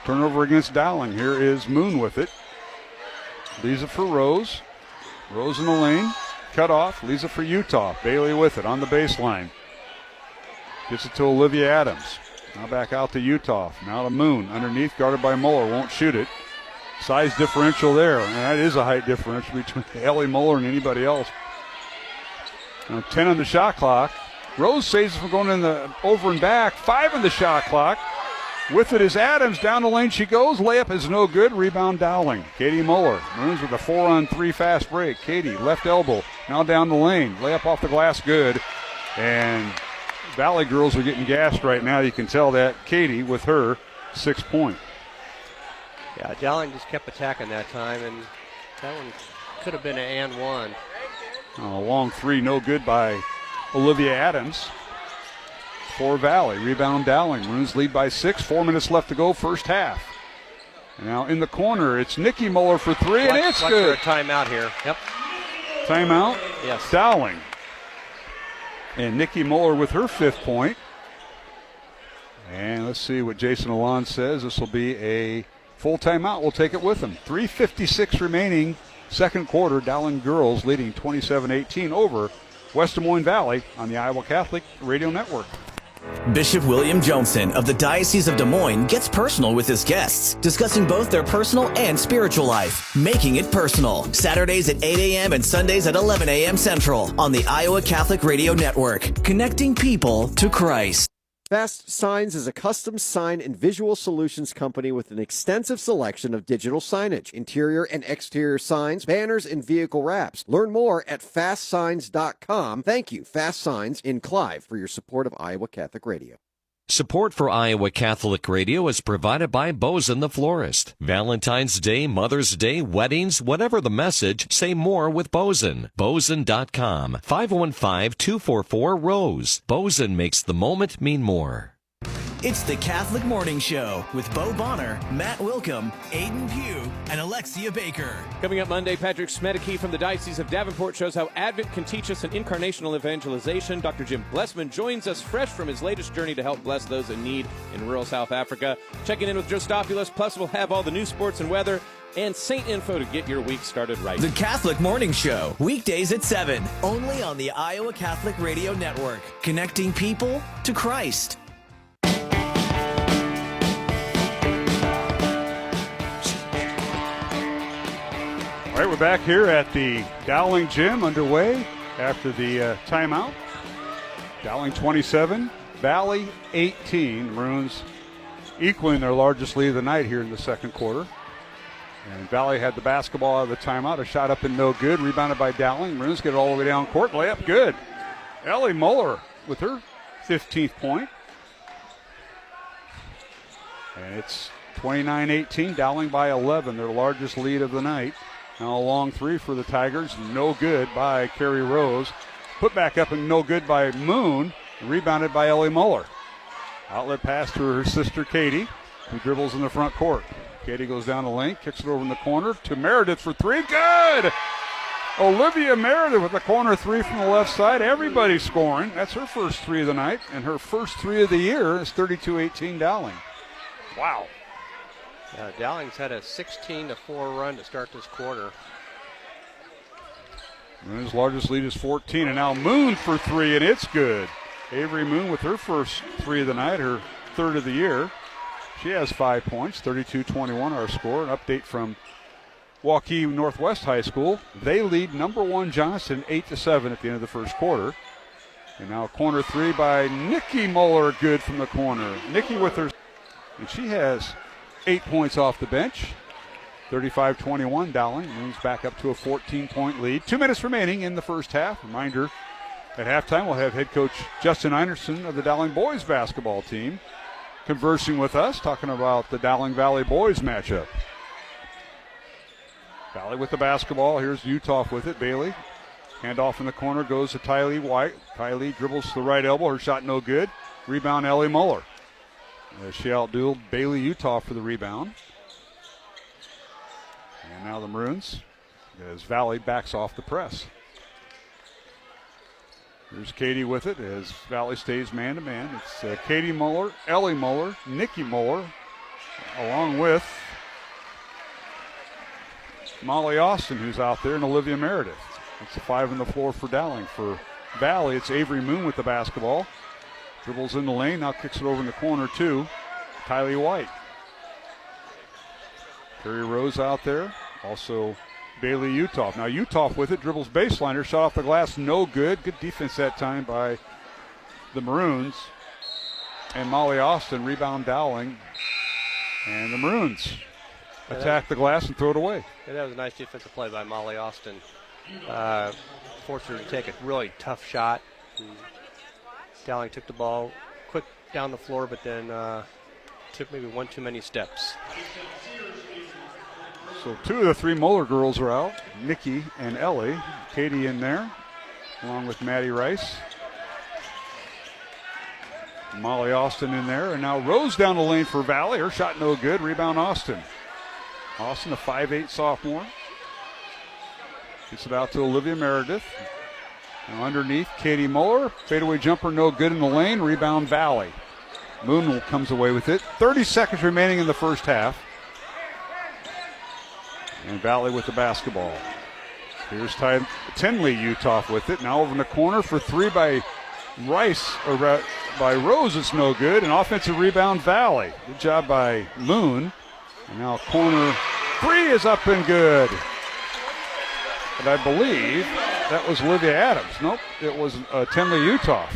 Turnover against Dowling. Here is Moon with it. Lisa for Rose. Rose in the lane. Cut off. Lisa for Utah. Bailey with it on the baseline. Gets it to Olivia Adams. Now back out to Utah. Now to Moon. Underneath, guarded by Muller. Won't shoot it. Size differential there. And that is a height differential between Ellie Muller and anybody else. Now 10 on the shot clock. Rose saves it from going in the over and back. 5 on the shot clock. With it is Adams. Down the lane she goes. Layup is no good. Rebound Dowling. Katie Muller moves with a 4-on-3 fast break. Katie, left elbow. Now down the lane. Layup off the glass, good. And Valley girls are getting gassed right now. You can tell that. Katie with her 6-point. Yeah, Dowling just kept attacking that time, and that one could have been an and one. A long three, no good by Olivia Adams. For Valley. Rebound Dowling. Maroons lead by 6. 4 minutes left to go, first half. And now in the corner, it's Nikki Muller for 3, and it's good. For a timeout here. Yep. Timeout? Yes. Dowling. And Nikki Muller with her 5th point. And let's see what Jason Alon says. This will be a full timeout. We'll take it with him. 3:56 remaining, second quarter. Dowling girls leading 27-18 over West Des Moines Valley on the Iowa Catholic Radio Network. Bishop William Johnson of the Diocese of Des Moines gets personal with his guests, discussing both their personal and spiritual life. Making It Personal, Saturdays at 8 a.m. and Sundays at 11 a.m. Central on the Iowa Catholic Radio Network, connecting people to Christ. Fast Signs is a custom sign and visual solutions company with an extensive selection of digital signage, interior and exterior signs, banners, and vehicle wraps. Learn more at fastsigns.com. Thank you, Fast Signs in Clive, for your support of Iowa Catholic Radio. Support for Iowa Catholic Radio is provided by Bozen the Florist. Valentine's Day, Mother's Day, weddings, whatever the message, say more with Bozen. Bozen.com. 515-244-ROSE. Bozen makes the moment mean more. It's the Catholic Morning Show with Bo Bonner, Matt Wilkham, Aiden Pugh, and Alexia Baker. Coming up Monday, Patrick Smedeke from the Diocese of Davenport shows how Advent can teach us an incarnational evangelization. Dr. Jim Blessman joins us fresh from his latest journey to help bless those in need in rural South Africa. Checking in with Jostopoulos, plus we'll have all the news, sports, and weather, and Saint info to get your week started right. The Catholic Morning Show, weekdays at 7, only on the Iowa Catholic Radio Network, connecting people to Christ. All right, we're back here at the Dowling Gym, underway after the timeout. Dowling 27, Valley 18. Maroons equaling their largest lead of the night here in the second quarter. And Valley had the basketball out of the timeout. A shot up and no good. Rebounded by Dowling. Maroons get it all the way down court. Layup good. Ellie Muller with her 15th point. And it's 29-18. Dowling by 11, their largest lead of the night. Now a long three for the Tigers. No good by Carrie Rose. Put back up and no good by Moon. Rebounded by Ellie Muller. Outlet pass to her sister Katie, who dribbles in the front court. Katie goes down the lane, kicks it over in the corner to Meredith for 3. Good! Olivia Meredith with the corner 3 from the left side. Everybody scoring. That's her first 3 of the night, and her first 3 of the year is 32-18 Dowling. Wow. Dowling's had a 16-4 run to start this quarter. Moon's largest lead is 14, and now Moon for 3, and it's good. Avery Moon with her first 3 of the night, her 3rd of the year. She has 5 points, 32-21 our score. An update from Waukee Northwest High School. They lead number 1 Johnston 8-7 at the end of the first quarter. And now corner 3 by Nikki Muller, good from the corner. Nikki with her, and she has 8 points off the bench. 35-21 Dowling moves back up to a 14-point lead. 2 minutes remaining in the first half. Reminder, at halftime we'll have head coach Justin Einerson of the Dowling boys basketball team conversing with us, talking about the Dowling Valley boys matchup. Valley with the basketball. Here's Uthoff with it. Bailey. Handoff in the corner goes to Tylee White. Tylee dribbles to the right elbow. Her shot no good. Rebound Ellie Muller. As she outdueled Bailey Uthoff for the rebound. And now the Maroons, as Valley backs off the press. Here's Katie with it as Valley stays man-to-man. It's Katie Muller, Ellie Muller, Nikki Muller, along with Molly Austin, who's out there, and Olivia Meredith. That's the 5 on the floor for Dowling. For Valley, it's Avery Moon with the basketball. Dribbles in the lane, now kicks it over in the corner to Tylee White. Terry Rose out there, also Bailey Uthoff. Now Uthoff with it, dribbles baseliner, shot off the glass, no good. Good defense that time by the Maroons. And Molly Austin, rebound Dowling. And the Maroons attack the glass and throw it away. Yeah, that was a nice defensive play by Molly Austin. Forced her to take a really tough shot. Dowling took the ball quick down the floor, but then took maybe one too many steps. So 2 of the 3 Muller girls are out. Nikki and Ellie. Katie in there, along with Maddie Rice. Molly Austin in there. And now Rose down the lane for Valley. Her shot no good. Rebound Austin. Austin, a 5'8 sophomore. Gets it out to Olivia Meredith. Now underneath, Katie Muller. Fadeaway jumper no good in the lane. Rebound Valley. Moon comes away with it. 30 seconds remaining in the first half. And Valley with the basketball. Here's Tinley Uthoff with it. Now over in the corner for 3 by Rice, or by Rose. It's no good. An offensive rebound, Valley. Good job by Moon. And now corner 3 is up and good. And I believe that was Olivia Adams. Nope, it was Tinley Uthoff.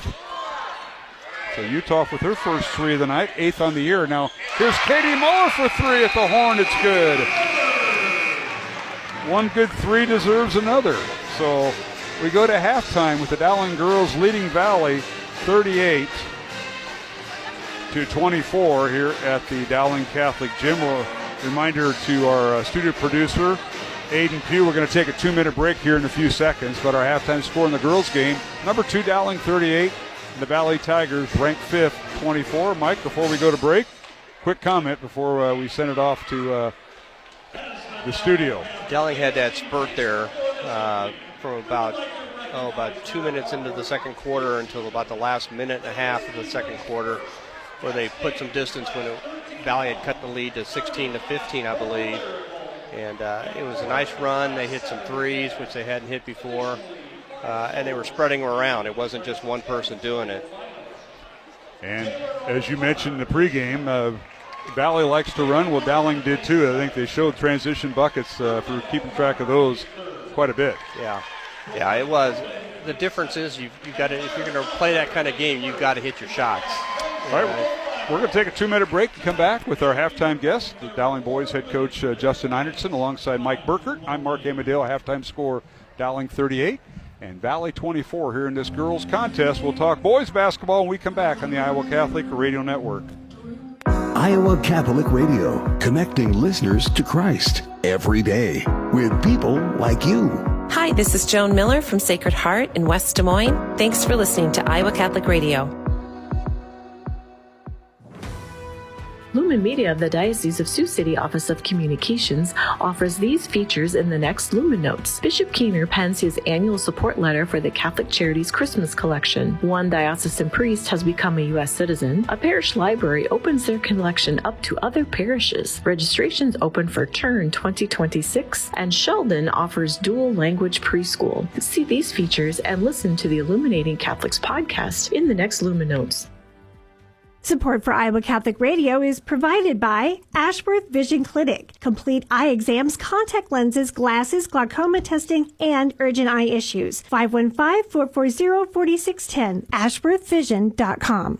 So Uthoff with her first 3 of the night, 8th on the year. Now here's Katie Muller for 3 at the horn. It's good. One good 3 deserves another. So we go to halftime with the Dowling girls leading Valley 38-24 here at the Dowling Catholic Gym. A reminder to our studio producer, Aiden Pugh, we're going to take a 2-minute break here in a few seconds, but our halftime score in the girls' game, number 2 Dowling 38, and the Valley Tigers ranked 5th 24. Mike, before we go to break, quick comment before we send it off to the studio. Dowling had that spurt there from about 2 minutes into the second quarter until about the last minute and a half of the second quarter, where they put some distance when Valley had cut the lead to 16-15, I believe. And it was a nice run. They hit some threes, which they hadn't hit before. And they were spreading them around. It wasn't just one person doing it. And as you mentioned in the pregame, Valley likes to run. Well, Dowling did too. I think they showed transition buckets for keeping track of those quite a bit. Yeah, it was. The difference is you've got to, if you're going to play that kind of game, you've got to hit your shots. All right. We're going to take a 2-minute break and come back with our halftime guest, the Dowling boys head coach Justin Einertson, alongside Mike Burkert. I'm Mark Amadale. Halftime score, Dowling 38 and Valley 24 here in this girls contest. We'll talk boys basketball when we come back on the Iowa Catholic Radio Network. Iowa Catholic Radio, connecting listeners to Christ every day with people like you. Hi, this is Joan Miller from Sacred Heart in West Des Moines. Thanks for listening to Iowa Catholic Radio. Lumen Media of the Diocese of Sioux City Office of Communications offers these features in the next Lumen Notes. Bishop Keener pens his annual support letter for the Catholic Charities Christmas collection. One diocesan priest has become a U.S. citizen. A parish library opens their collection up to other parishes. Registrations open for Turn 2026, and Sheldon offers dual language preschool. See these features and listen to the Illuminating Catholics podcast in the next Lumen Notes. Support for Iowa Catholic Radio is provided by Ashworth Vision Clinic. Complete eye exams, contact lenses, glasses, glaucoma testing, and urgent eye issues. 515-440-4610. AshworthVision.com.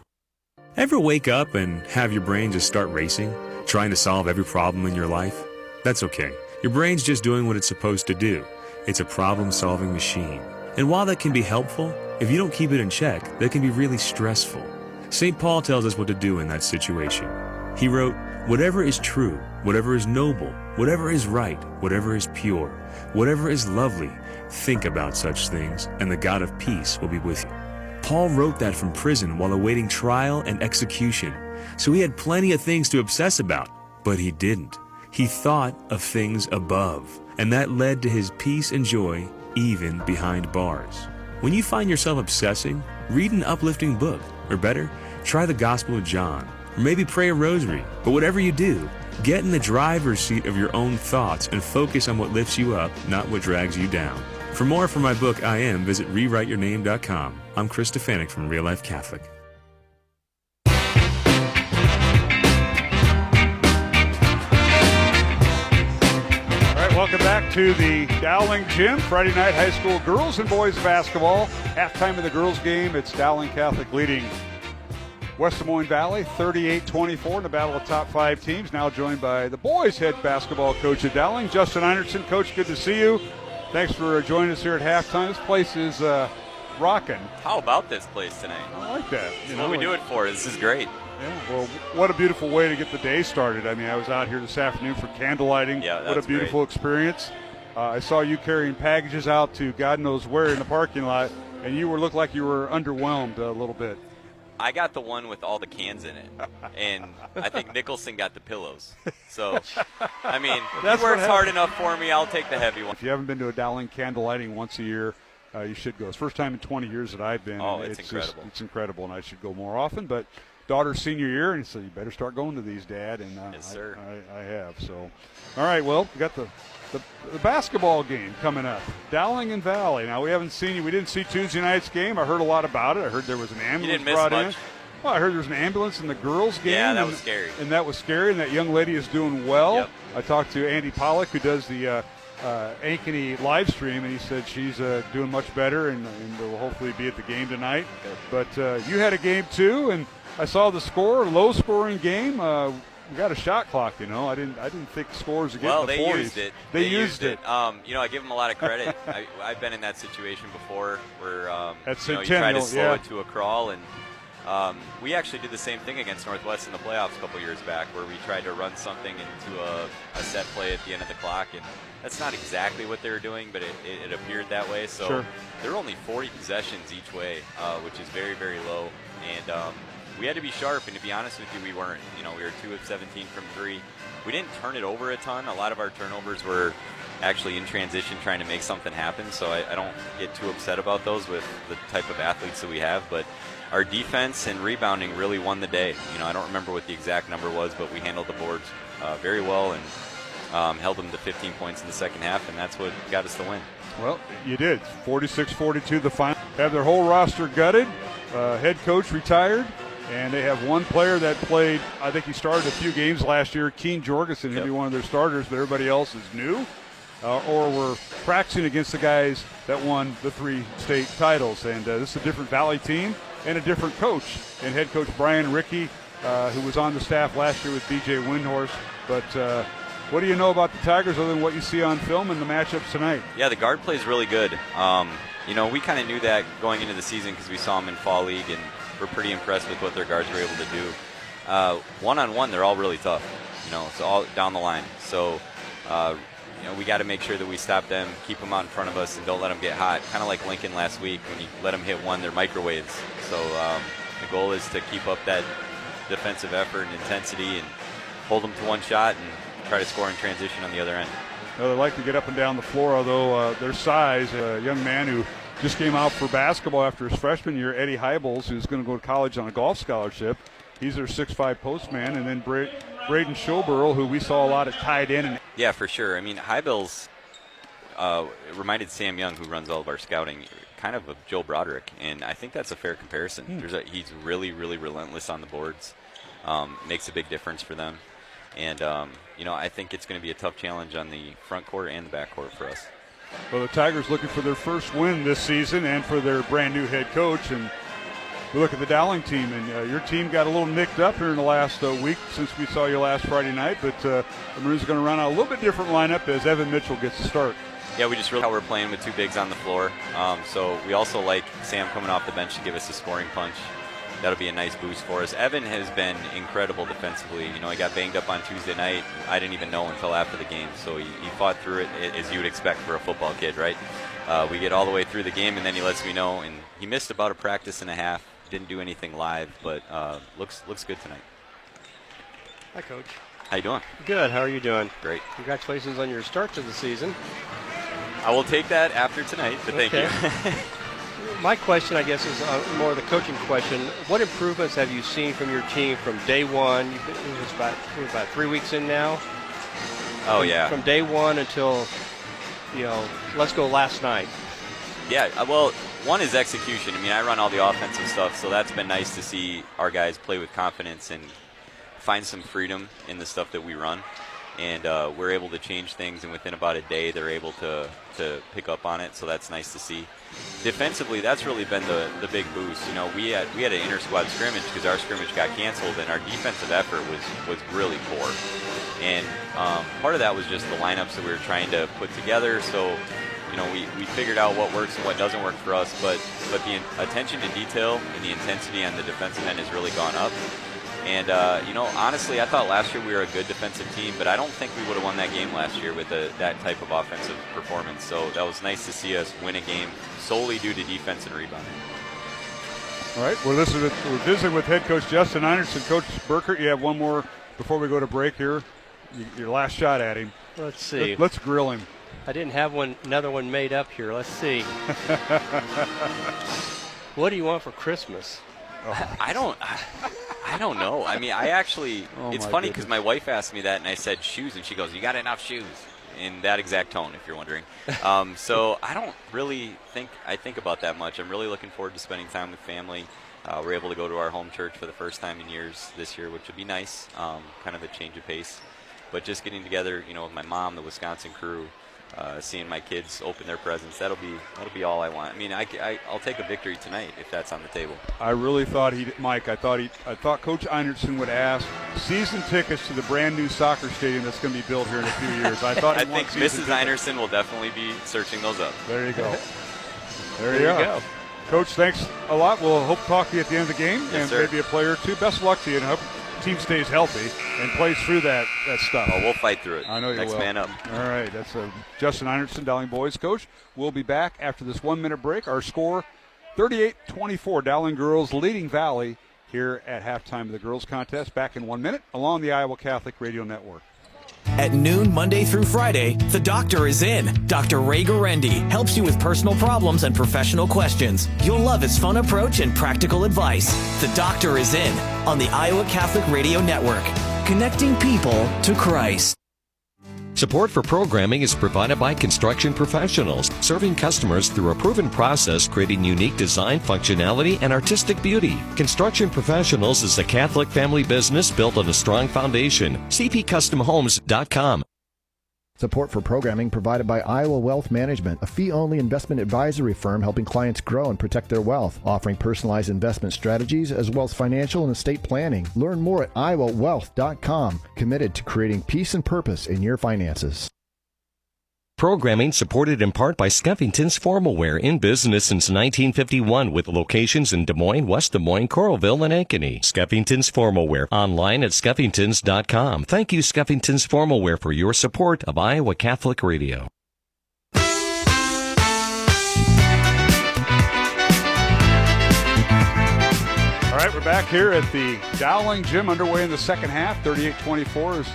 Ever wake up and have your brain just start racing, trying to solve every problem in your life? That's okay. Your brain's just doing what it's supposed to do. It's a problem-solving machine. And while that can be helpful, if you don't keep it in check, that can be really stressful. St. Paul tells us what to do in that situation. He wrote, "Whatever is true, whatever is noble, whatever is right, whatever is pure, whatever is lovely, think about such things, and the God of peace will be with you." Paul wrote that from prison while awaiting trial and execution. So he had plenty of things to obsess about, but he didn't. He thought of things above, and that led to his peace and joy even behind bars. When you find yourself obsessing, read an uplifting book, or better, try the Gospel of John, or maybe pray a rosary. But whatever you do, get in the driver's seat of your own thoughts and focus on what lifts you up, not what drags you down. For more from my book, I Am, visit rewriteyourname.com. I'm Chris Stefanik from Real Life Catholic. Welcome back to the Dowling Gym. Friday night high school girls and boys basketball. Halftime of the girls game. It's Dowling Catholic leading West Des Moines Valley 38-24 in the battle of top 5 teams. Now joined by the boys head basketball coach at Dowling, Justin Einertson. Coach, good to see you. Thanks for joining us here at halftime. This place is rocking. How about this place tonight? I like that. That's what we do it for. This is great. Yeah, well, what a beautiful way to get the day started. I mean, I was out here this afternoon for candlelighting. Yeah, that's what a beautiful experience. I saw you carrying packages out to God knows where in the parking lot, and you looked like you were underwhelmed a little bit. I got the one with all the cans in it, and I think Nicholson got the pillows. So, I mean, if he works hard enough for me, I'll take the heavy one. If you haven't been to a Dowling candlelighting once a year, you should go. It's the first time in 20 years that I've been. Oh, it's incredible. It's incredible, and I should go more often, but daughter's senior year, and so you better start going to these, Dad. And yes, sir. I have. So, all right. Well, we got the basketball game coming up. Dowling and Valley. Now we haven't seen you. We didn't see Tuesday night's game. I heard a lot about it. I heard there was an ambulance brought in. Well, I heard there was an ambulance in the girls' game. Yeah, that was scary. And that was scary. And that young lady is doing well. Yep. I talked to Andy Pollock, who does the Ankeny live stream, and he said she's doing much better and will hopefully be at the game tonight. But you had a game too, and I saw the score, low-scoring game. We got a shot clock, you know. I didn't think scores would get in the 40s. Well, they used it. They used it. You know, I give them a lot of credit. I've been in that situation before where you try to slow it to a crawl, and we actually did the same thing against Northwest in the playoffs a couple years back, where we tried to run something into a set play at the end of the clock, and that's not exactly what they were doing, but it appeared that way. So sure. There were only 40 possessions each way, which is very, very low, and we had to be sharp, and to be honest with you, we weren't. You know, we were 2 of 17 from 3. We didn't turn it over a ton. A lot of our turnovers were actually in transition trying to make something happen, so I don't get too upset about those with the type of athletes that we have. But our defense and rebounding really won the day. You know, I don't remember what the exact number was, but we handled the boards very well and held them to 15 points in the second half, and that's what got us the win. Well, you did. 46-42 the final. Have their whole roster gutted. Head coach retired. And they have one player that played, I think he started a few games last year, Keen Jorgensen, he'll be one of their starters, but everybody else is new. Or we're practicing against the guys that won the 3 state titles. And this is a different Valley team and a different coach. And head coach Brian Rickey, who was on the staff last year with B.J. Windhorst. But what do you know about the Tigers other than what you see on film and the matchups tonight? Yeah, the guard play is really good. You know, we kind of knew that going into the season because we saw them in Fall League, and we're pretty impressed with what their guards were able to do. One-on-one, they're all really tough. You know, it's all down the line. So, you know, we got to make sure that we stop them, keep them out in front of us, and don't let them get hot. Kind of like Lincoln last week. When you let them hit one, they're microwaves. So the goal is to keep up that defensive effort and intensity and hold them to one shot and try to score in transition on the other end. Well, they like to get up and down the floor, although their size, a young man who just came out for basketball after his freshman year, Eddie Heibels, who's going to go to college on a golf scholarship. He's their 6'5" postman. And then Braden Schoberl, who we saw a lot at tight end. Yeah, for sure. I mean, Heibels reminded Sam Young, who runs all of our scouting, kind of Joe Broderick. And I think that's a fair comparison. He's really, really relentless on the boards. Makes a big difference for them. And, you know, I think it's going to be a tough challenge on the front court and the back court for us. Well, the Tigers looking for their first win this season and for their brand new head coach. And We look at the Dowling team, and your team got a little nicked up here in the last week since we saw you last Friday night, but the Maroons are going to run out a little bit different lineup as Evan Mitchell gets the start. Yeah, we just really how we're playing with two bigs on the floor. So we also like Sam coming off the bench to give us a scoring punch. That'll be a nice boost for us. Evan has been incredible defensively. You know, he got banged up on Tuesday night. I didn't even know until after the game. So he fought through it as you would expect for a football kid, right? We get all the way through the game, and then he lets me know. And he missed about a practice and a half. Didn't do anything live, but looks good tonight. Hi, Coach. How you doing? Good. How are you doing? Great. Congratulations on your start to the season. I will take that after tonight, but thank you. My question, I guess, is more the coaching question. What improvements have you seen from your team from day one? It was about 3 weeks in now. Oh, yeah. From day one until, let's go last night. Yeah, well, one is execution. I mean, I run all the offensive stuff, so that's been nice to see our guys play with confidence and find some freedom in the stuff that we run. And we're able to change things, and within about a day, they're able to pick up on it, so that's nice to see. Defensively, that's really been the big boost. You know, we had an inter-squad scrimmage because our scrimmage got canceled, and our defensive effort was really poor. And part of that was just the lineups that we were trying to put together, so we figured out what works and what doesn't work for us, but the attention to detail and the intensity on the defensive end has really gone up. And, honestly, I thought last year we were a good defensive team, but I don't think we would have won that game last year with that type of offensive performance. So that was nice to see us win a game solely due to defense and rebounding. All right, we're visiting with head coach Justin Einertson. Coach Burkert, you have one more before we go to break here. Your last shot at him. Let's see. Let's grill him. I didn't have another one made up here. Let's see. What do you want for Christmas? I don't know. I mean, it's funny because my wife asked me that, and I said shoes, and she goes, "You got enough shoes?" In that exact tone, if you're wondering. So I don't really think about that much. I'm really looking forward to spending time with family. We're able to go to our home church for the first time in years this year, which would be nice, kind of a change of pace. But just getting together, with my mom, the Wisconsin crew, seeing my kids open their presents, that'll be all I want. I mean, I'll take a victory tonight if that's on the table. I really thought I thought Coach Einertson would ask season tickets to the brand new soccer stadium that's going to be built here in a few years. I think Mrs. Einerson will definitely be searching those up. There you go. There you go. Coach, thanks a lot. We'll hope to talk to you at the end of the game, and maybe a player or two. Best of luck to you, and hope the team stays healthy and plays through that stuff. Oh, we'll fight through it. I know you will. Next man up. All right, that's Justin Einertson, Dowling boys coach. We'll be back after this 1 minute break. Our score, 38-24, Dowling girls leading Valley here at halftime of the girls contest. Back in 1 minute along the Iowa Catholic Radio Network. At noon, Monday through Friday, the doctor is in. Dr. Ray Garendi helps you with personal problems and professional questions. You'll love his fun approach and practical advice. The doctor is in on the Iowa Catholic Radio Network, connecting people to Christ. Support for programming is provided by Construction Professionals, serving customers through a proven process, creating unique design, functionality, and artistic beauty. Construction Professionals is a Catholic family business built on a strong foundation. CPCustomHomes.com. Support for programming provided by Iowa Wealth Management, a fee-only investment advisory firm helping clients grow and protect their wealth, offering personalized investment strategies as well as financial and estate planning. Learn more at iowawealth.com, committed to creating peace and purpose in your finances. Programming supported in part by Skeffington's Formal Wear, in business since 1951 with locations in Des Moines, West Des Moines, Coralville, and Ankeny. Skeffington's Formal Wear, online at skeffingtons.com. Thank you, Skeffington's Formal Wear, for your support of Iowa Catholic Radio. All right, we're back here at the Dowling Gym, underway in the second half. 38-24 is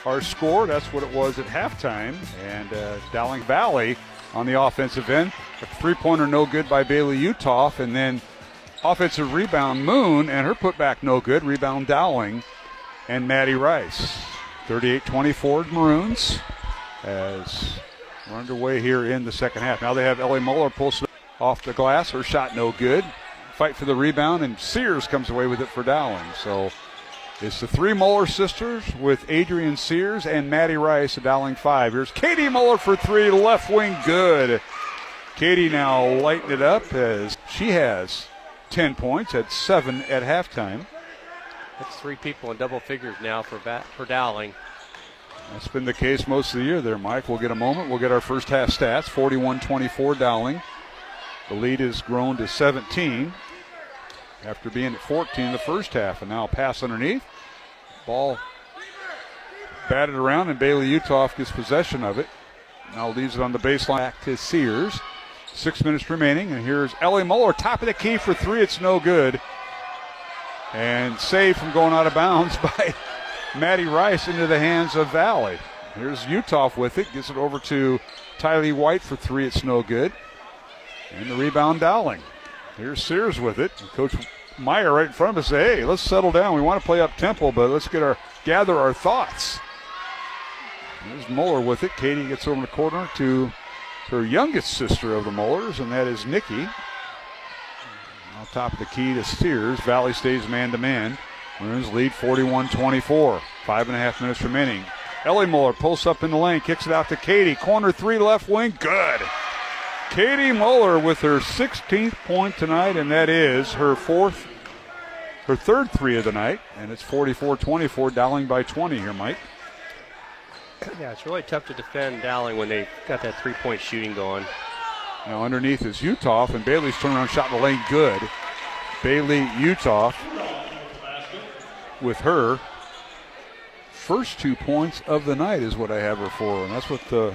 our score. That's what it was at halftime. And Dowling Valley on the offensive end. A three-pointer no good by Bailey Uthoff. And then offensive rebound Moon, and her putback no good. Rebound Dowling and Maddie Rice. 38-24 Maroons as we're underway here in the second half. Now they have Ellie Muller posted off the glass. Her shot no good. Fight for the rebound, and Sears comes away with it for Dowling. So it's the three Muller sisters with Adrian Sears and Maddie Rice at Dowling 5. Here's Katie Muller for three, left wing, good. Katie now lighting it up as she has 10 points, had 7 at halftime. That's 3 people in double figures now for Dowling. That's been the case most of the year there, Mike. We'll get a moment. We'll get our first half stats. 41-24 Dowling. The lead has grown to 17 after being at 14 in the first half. And now a pass underneath. Ball batted around, and Bailey Utoff gets possession of it. Now leaves it on the baseline back to Sears. 6 minutes remaining, and here's Ellie Muller, top of the key for 3. It's no good. And saved from going out of bounds by Maddie Rice into the hands of Valley. Here's Utoff with it, gets it over to Tylee White for 3. It's no good. And the rebound, Dowling. Here's Sears with it. And Coach Meyer right in front of us say, hey, let's settle down. We want to play up tempo, but let's gather our thoughts. There's Muller with it. Katie gets over in the corner to her youngest sister of the Mullers, and that is Nikki. On top of the key to Sears. Valley stays man-to-man. Maroons lead 41-24. 5.5 minutes remaining. Ellie Muller pulls up in the lane, kicks it out to Katie. Corner 3, left wing, good. Katie Muller with her 16th point tonight, and that is her third 3 of the night, and it's 44-24, Dowling by 20 here, Mike. Yeah, it's really tough to defend Dowling when they got that 3-point shooting going. Now underneath is Utoff, and Bailey's turnaround shot in the lane, good. Bailey Utoff with her first 2 points of the night is what I have her for, and that's what the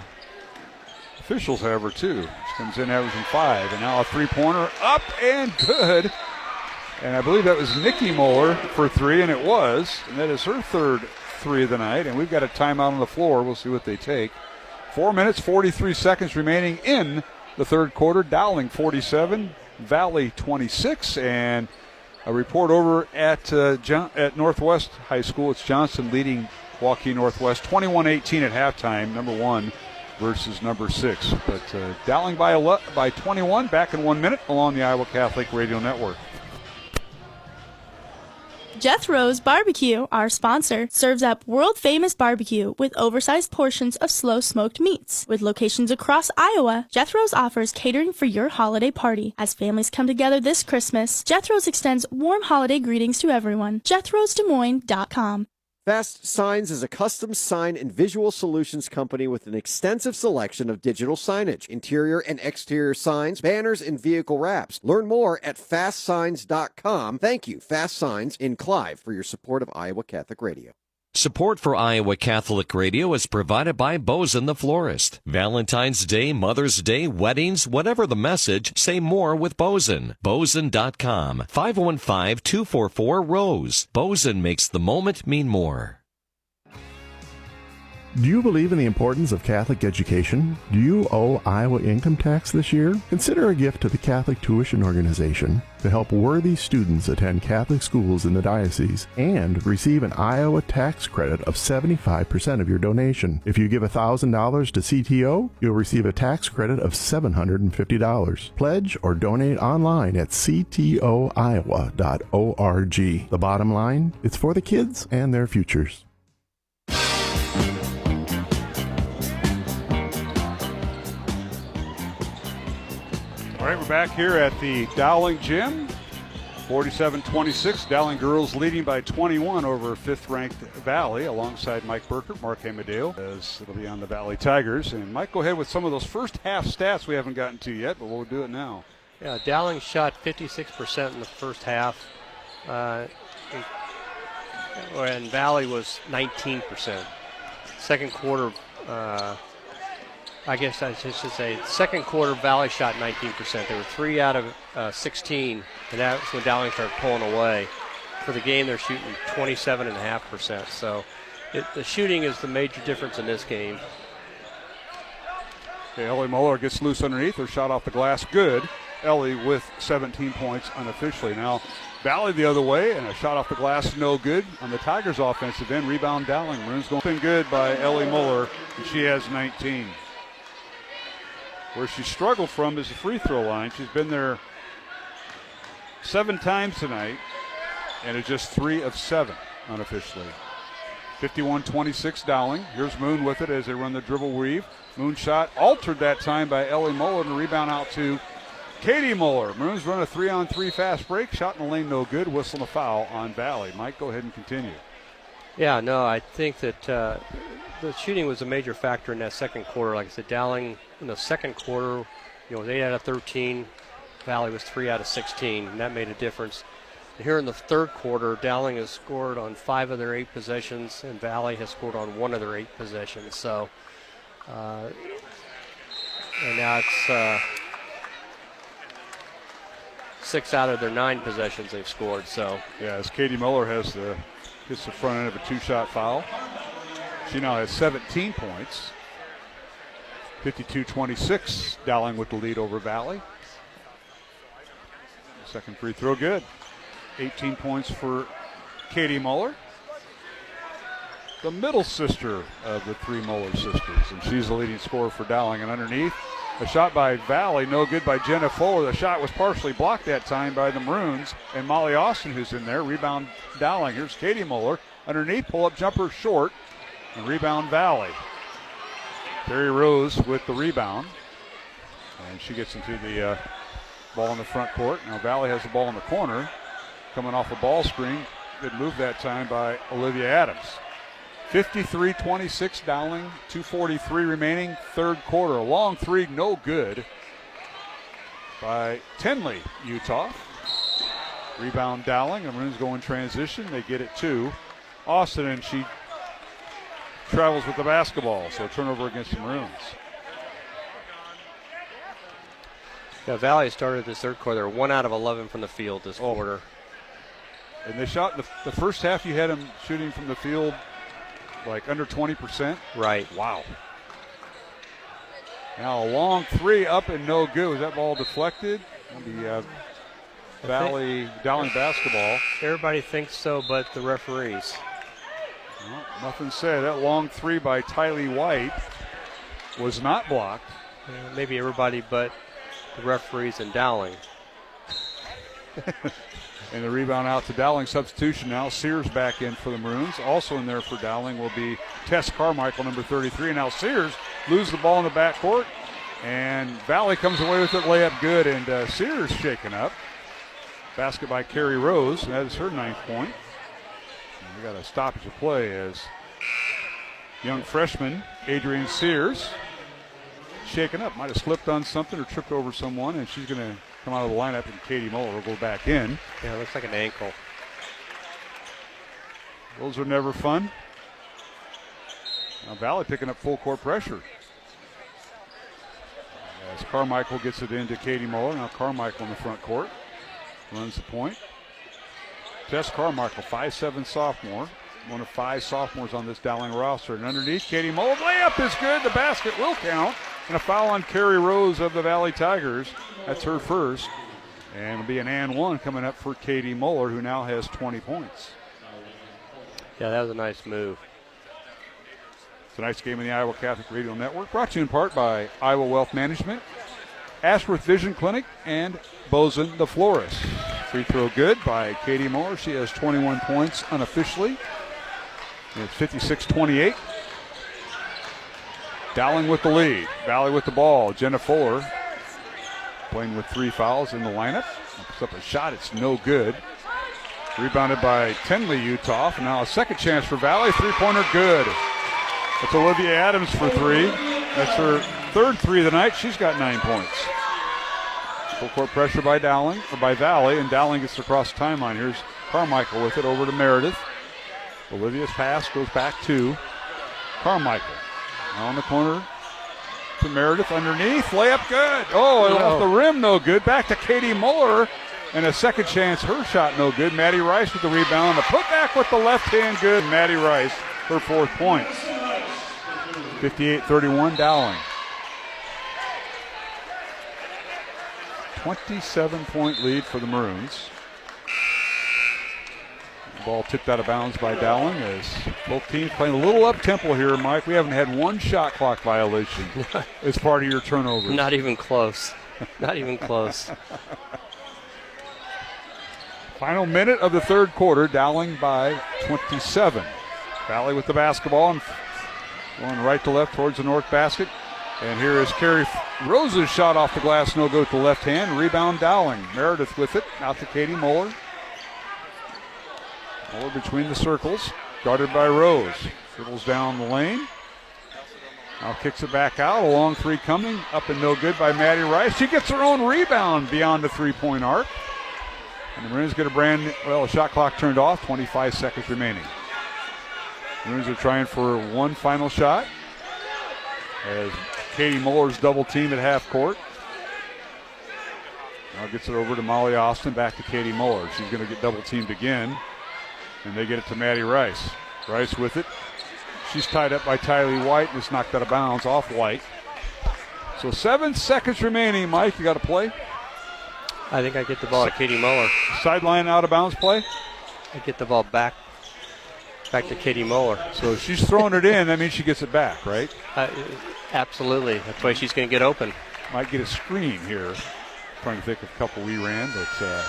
officials have her too. She comes in averaging 5, and now a 3-pointer up and good. And I believe that was Nikki Muller for 3, and it was, and that is her third 3 of the night, and we've got a timeout on the floor. We'll see what they take. 4 minutes, 43 seconds remaining in the third quarter. Dowling 47, Valley 26, and a report over at Northwest High School. It's Johnson leading Waukee Northwest 21-18 at halftime, number 1 versus number 6. But Dowling by 21, back in 1 minute along the Iowa Catholic Radio Network. Jethro's Barbecue, our sponsor, serves up world-famous barbecue with oversized portions of slow-smoked meats. With locations across Iowa, Jethro's offers catering for your holiday party. As families come together this Christmas, Jethro's extends warm holiday greetings to everyone. Jethro'sDesMoines.com. Fast Signs is a custom sign and visual solutions company with an extensive selection of digital signage, interior and exterior signs, banners, and vehicle wraps. Learn more at fastsigns.com. Thank you, Fast Signs in Clive, for your support of Iowa Catholic Radio. Support for Iowa Catholic Radio is provided by Bozen the Florist. Valentine's Day, Mother's Day, weddings, whatever the message, say more with Bozen. Bozen.com. 515-244-ROSE. Bozen makes the moment mean more. Do you believe in the importance of Catholic education? Do you owe Iowa income tax this year? Consider a gift to the Catholic Tuition Organization to help worthy students attend Catholic schools in the diocese and receive an Iowa tax credit of 75% of your donation. If you give $1,000 to CTO, you'll receive a tax credit of $750. Pledge or donate online at ctoiowa.org. The bottom line, it's for the kids and their futures. All right, we're back here at the Dowling Gym. 47-26, Dowling girls leading by 21 over 5th-ranked Valley, alongside Mike Burkert, Mark Amadeo, as it'll be on the Valley Tigers. And Mike, go ahead with some of those first half stats we haven't gotten to yet, but we'll do it now. Yeah, Dowling shot 56% in the first half, and Valley was 19%. Second quarter, I guess I should say, second quarter, Valley shot 19%. They were 3 out of 16, and that's when Dowling started pulling away. For the game, they're shooting 27.5%. So the shooting is the major difference in this game. Okay, Ellie Muller gets loose underneath. Her shot off the glass, good. Ellie with 17 points unofficially. Now, Valley the other way, and a shot off the glass, no good. On the Tigers' offensive end, rebound Dowling. Maroons going good by Ellie Muller, and she has 19. Where she struggled from is the free throw line. She's been there 7 times tonight, and it's just 3 of 7 unofficially. 51-26 Dowling. Here's Moon with it as they run the dribble weave. Moon shot altered that time by Ellie Muller, and a rebound out to Katie Muller. Maroons run a 3-on-3 fast break. Shot in the lane, no good. Whistle and a foul on Valley. Mike, go ahead and continue. Yeah, no, I think that the shooting was a major factor in that second quarter. Like I said, Dowling in the second quarter, was 8 out of 13. Valley was 3 out of 16, and that made a difference. And here in the third quarter, Dowling has scored on 5 of their 8 possessions, and Valley has scored on 1 of their 8 possessions. So, and now it's 6 out of their 9 possessions they've scored. So, yeah, as Katie Muller hits the front end of a 2-shot foul. She now has 17 points. 52-26. Dowling with the lead over Valley. Second free throw good. 18 points for Katie Muller, the middle sister of the 3 Muller sisters, and she's the leading scorer for Dowling. And underneath, a shot by Valley, no good by Jenna Fuller. The shot was partially blocked that time by the Maroons, and Molly Austin, who's in there. Rebound Dowling. Here's Katie Muller. Underneath, pull-up jumper short, and rebound Valley. Terry Rose with the rebound, and she gets into the ball in the front court. Now Valley has the ball in the corner, coming off a ball screen. Good move that time by Olivia Adams. 53-26 Dowling, 2:43 remaining, third quarter. A long 3, no good by Tenley, Utah. Rebound Dowling. The Maroons go in transition. They get it to Austin, and she travels with the basketball. So a turnover against the Maroons. Yeah, Valley started this third quarter 1 out of 11 from the field this quarter. And they shot the first half. You had them shooting from the field like under 20%. Right. Wow. Now a long 3 up and no good. Was that ball deflected? The Valley Dowling basketball. Everybody thinks so, but the referees. Well, nothing said. That long 3 by Tylee White was not blocked. Maybe everybody but the referees and Dowling. And the rebound out to Dowling. Substitution now. Sears back in for the Maroons. Also in there for Dowling will be Tess Carmichael, number 33. And now Sears loses the ball in the backcourt. And Valley comes away with it. Layup good. And Sears shaken up. Basket by Carrie Rose. And that is her 9th point. And we got a stoppage of play as young freshman Adrian Sears shaken up. Might have slipped on something or tripped over someone. And she's going to come out of the lineup, and Katie Muller will go back in. Yeah, it looks like an ankle. Those are never fun. Now Valley picking up full court pressure. As Carmichael gets it into Katie Muller. Now Carmichael in the front court. Runs the point. Tess Carmichael, 5'7" sophomore. One of 5 sophomores on this Dowling roster. And underneath, Katie Muller. Layup is good. The basket will count. And a foul on Carrie Rose of the Valley Tigers. That's her first. And it'll be an and 1 coming up for Katie Muller, who now has 20 points. Yeah, that was a nice move. Tonight's game in the Iowa Catholic Radio Network brought to you in part by Iowa Wealth Management, Ashworth Vision Clinic, and Bozen the Florist. Free throw good by Katie Muller. She has 21 points unofficially. It's 56-28. Dowling with the lead. Valley with the ball. Jenna Fuller playing with 3 fouls in the lineup. Puts up a shot. It's no good. Rebounded by Tenley, Utah. And now a second chance for Valley. 3-pointer good. It's Olivia Adams for 3. That's her 3rd 3 of the night. She's got 9 points. Full court pressure by Dowling, or by Valley, and Dowling gets across the timeline. Here's Carmichael with it over to Meredith. Olivia's pass goes back to Carmichael. Now on the corner to Meredith underneath. Layup good. Oh, and off the rim, no good. Back to Katie Muller. And a second chance, her shot no good. Maddie Rice with the rebound. The putback with the left hand good. Maddie Rice, her 4th point. 58-31 Dowling. 27-point lead for the Maroons. The ball tipped out of bounds by Dowling as both teams playing a little up-tempo here, Mike. We haven't had one shot clock violation as part of your turnovers. Not even close. Not even close. Final minute of the third quarter, Dowling by 27. Valley with the basketball and going right to left towards the north basket. And here is Carrie Rose's shot off the glass, no go to the left hand. Rebound Dowling. Meredith with it, out to Katie Moeller. Moeller between the circles, guarded by Rose. Dribbles down the lane. Now kicks it back out. A long three coming. Up and no good by Maddie Rice. She gets her own rebound beyond the three-point arc. And the Maroons get a shot clock turned off. 25 seconds remaining. Maroons are trying for one final shot as Katie Muller's double team at half court. Now gets it over to Molly Austin. Back to Katie Muller. She's going to get double teamed again. And they get it to Maddie Rice. Rice with it. She's tied up by Tylee White and it's knocked out of bounds off White. So 7 seconds remaining. Mike, you got to play? I think I get the ball to Katie Muller. Sideline out of bounds play? I get the ball back to Katie Muller. So she's throwing it in. That means she gets it back, right? Absolutely. That's why she's going to get open. Might get a screen here. Trying to think of a couple we ran that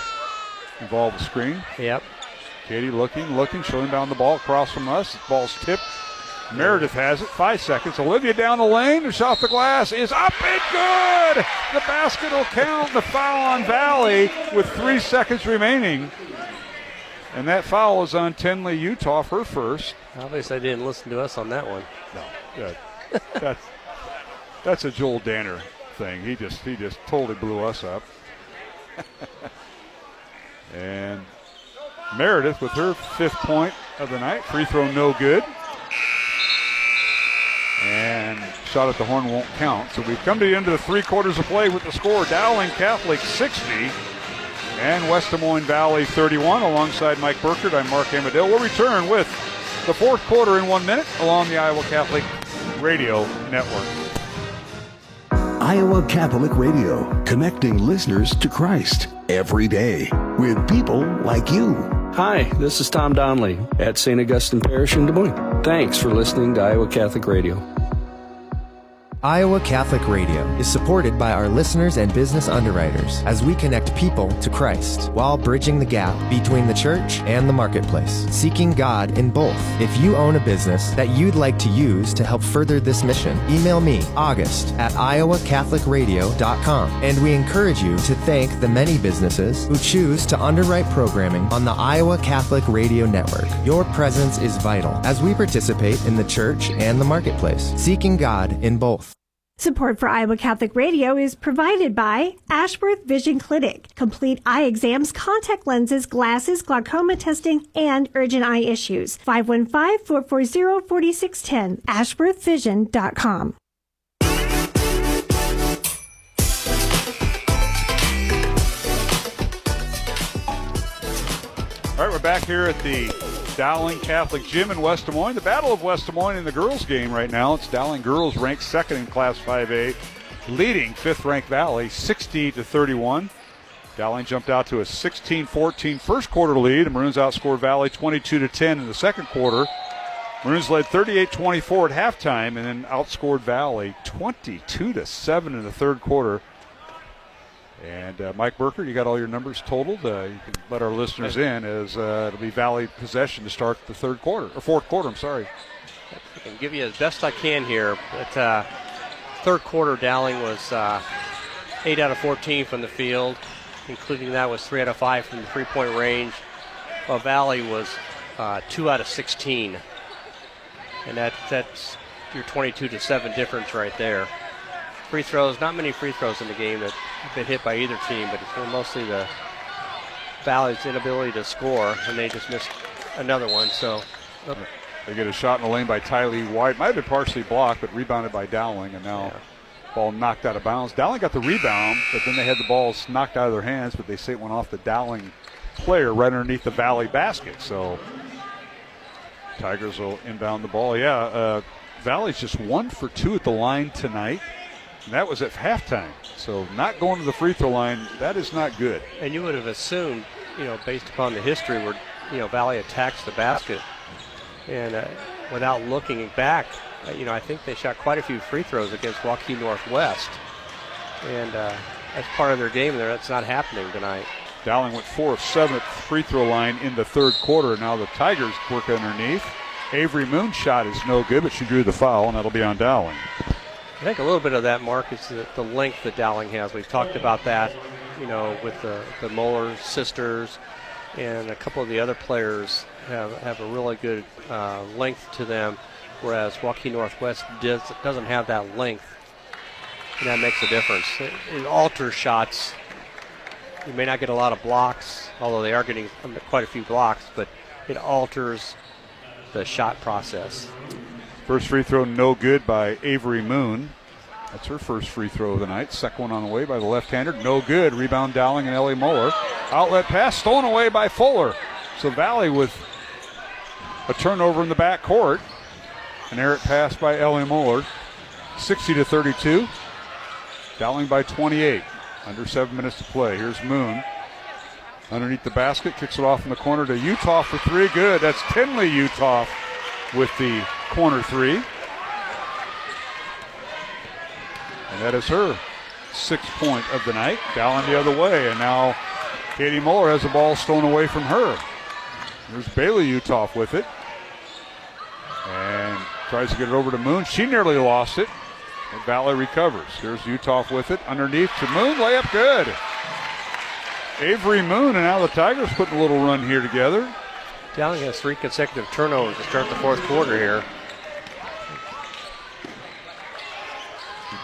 involve a screen. Yep. Katie looking, showing down the ball across from us. The ball's tipped. Meredith has it. 5 seconds. Olivia down the lane. The shot off the glass is up and good. The basket will count. The foul on Valley with 3 seconds remaining. And that foul is on Tenley Utah, her first. Obviously, I didn't listen to us on that one. No, that's a Joel Danner thing. He just totally blew us up. And Meredith with her 5th point of the night. Free throw no good. And shot at the horn won't count. So we've come to the end of the 3 quarters of play with the score. Dowling Catholic 60 and West Des Moines Valley 31. Alongside Mike Burkert, I'm Mark Amadale. We'll return with the 4th quarter in 1 minute along the Iowa Catholic Radio Network. Iowa Catholic Radio, connecting listeners to Christ every day with people like you. Hi, this is Tom Donnelly at St. Augustine Parish in Des Moines. Thanks for listening to Iowa Catholic Radio. Iowa Catholic Radio is supported by our listeners and business underwriters as we connect people to Christ while bridging the gap between the church and the marketplace, seeking God in both. If you own a business that you'd like to use to help further this mission, email me, August, at iowacatholicradio.com, and we encourage you to thank the many businesses who choose to underwrite programming on the Iowa Catholic Radio Network. Your presence is vital as we participate in the church and the marketplace, seeking God in both. Support for Iowa Catholic Radio is provided by Ashworth Vision Clinic. Complete eye exams, contact lenses, glasses, glaucoma testing, and urgent eye issues. 515-440-4610. AshworthVision.com. All right, we're back here at the Dowling Catholic Gym in West Des Moines. The Battle of West Des Moines in the girls' game right now. It's Dowling girls ranked 2nd in Class 5A, leading 5th-ranked Valley 60-31. Dowling jumped out to a 16-14 first quarter lead, and Maroons outscored Valley 22-10 in the second quarter. Maroons led 38-24 at halftime, and then outscored Valley 22-7 in the third quarter. And Mike Burkert, you got all your numbers totaled. You can let our listeners in as it'll be Valley possession to start the fourth quarter. I'm sorry. I can give you as best I can here. But third quarter, Dowling was 8 out of 14 from the field, including that was 3 out of 5 from the three-point range, while Valley was 2 out of 16. And that's your 22-7 difference right there. Free throws, not many free throws in the game that have been hit by either team, but it's mostly the Valley's inability to score, and they just missed another one. So they get a shot in the lane by Tylee White. Might have been partially blocked, but rebounded by Dowling, and now ball knocked out of bounds. Dowling got the rebound, but then they had the balls knocked out of their hands, but they say it went off the Dowling player right underneath the Valley basket. So Tigers will inbound the ball. Valley's just 1 for 2 at the line tonight. And that was at halftime. So not going to the free throw line, that is not good. And you would have assumed, based upon the history where, Valley attacks the basket. And without looking back, I think they shot quite a few free throws against Waukee Northwest. And that's part of their game there. That's not happening tonight. Dowling went 4 of 7 at the free throw line in the third quarter. Now the Tigers work underneath. Avery Moon's shot is no good, but she drew the foul, and that'll be on Dowling. I think a little bit of that, Mark, is the length that Dowling has. We've talked about that, with the Moeller sisters, and a couple of the other players have a really good length to them, whereas Waukee Northwest doesn't have that length, and that makes a difference. It alters shots. You may not get a lot of blocks, although they are getting quite a few blocks, but it alters the shot process. First free throw no good by Avery Moon. That's her first free throw of the night. Second one on the way by the left-hander. No good. Rebound Dowling and Ellie Moeller. Outlet pass stolen away by Fuller. So Valley with a turnover in the back court. An errant pass by Ellie Moeller. 60-32. Dowling by 28. Under 7 minutes to play. Here's Moon. Underneath the basket. Kicks it off in the corner to Utah for three. Good. That's Tinley Utah with the corner three. And that is her 6th point of the night. Dowling the other way. And now Katie Moeller has the ball stolen away from her. There's Bailey Utah with it. And tries to get it over to Moon. She nearly lost it. And Valley recovers. Here's Utah with it. Underneath to Moon. Layup good. Avery Moon, and now the Tigers putting a little run here together. Dowling has 3 consecutive turnovers to start the 4th quarter here.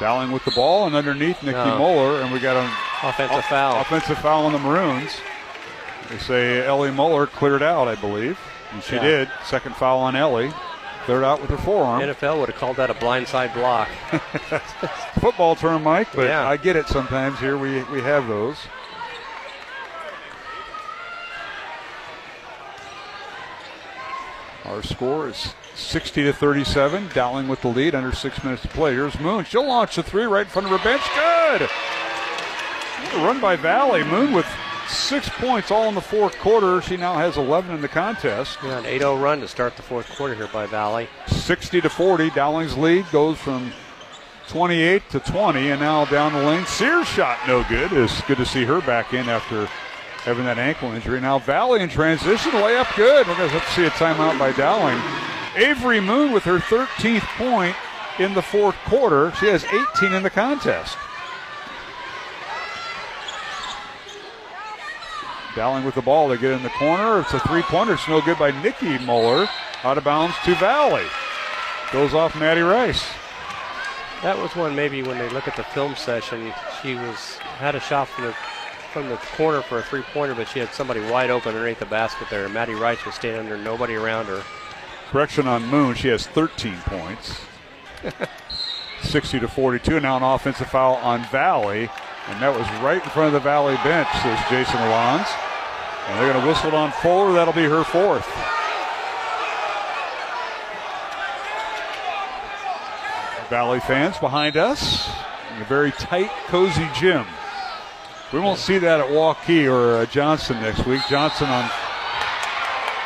Dowling with the ball, and underneath Nikki Moeller, and we got an offensive foul. Offensive foul on the Maroons. They say Ellie Moeller cleared out, I believe. And she did. Second foul on Ellie. Cleared out with her forearm. NFL would have called that a blindside block. Football term, Mike, but yeah. I get it sometimes. Here we have those. Our score is 60-37. Dowling with the lead, under 6 minutes to play. Here's Moon. She'll launch the three right in front of her bench. Good! What a run by Valley. Moon with 6 points all in the 4th quarter. She now has 11 in the contest. Yeah, an 8-0 run to start the 4th quarter here by Valley. 60-40. Dowling's lead goes from 28 to 20, and now down the lane. Sears shot no good. It's good to see her back in after having that ankle injury. Now Valley in transition, layup good. We're going to have to see a timeout by Dowling. Avery Moon with her 13th point in the 4th quarter. She has 18 in the contest. Dowling with the ball. They get in the corner. It's a three-pointer. It's no good by Nikki Moeller. Out of bounds to Valley. Goes off Maddie Rice. That was one maybe when they look at the film session, she had a shot from the corner for a three-pointer, but she had somebody wide open underneath the basket there. Maddie Rice was standing there, nobody around her. Correction on Moon, she has 13 points. 60-42. Now an offensive foul on Valley, and that was right in front of the Valley bench, says Jason Alons. And they're going to whistle it on Fuller. That'll be her 4th. Valley fans behind us in a very tight, cozy gym. We won't see that at Waukee or Johnson next week. Johnson on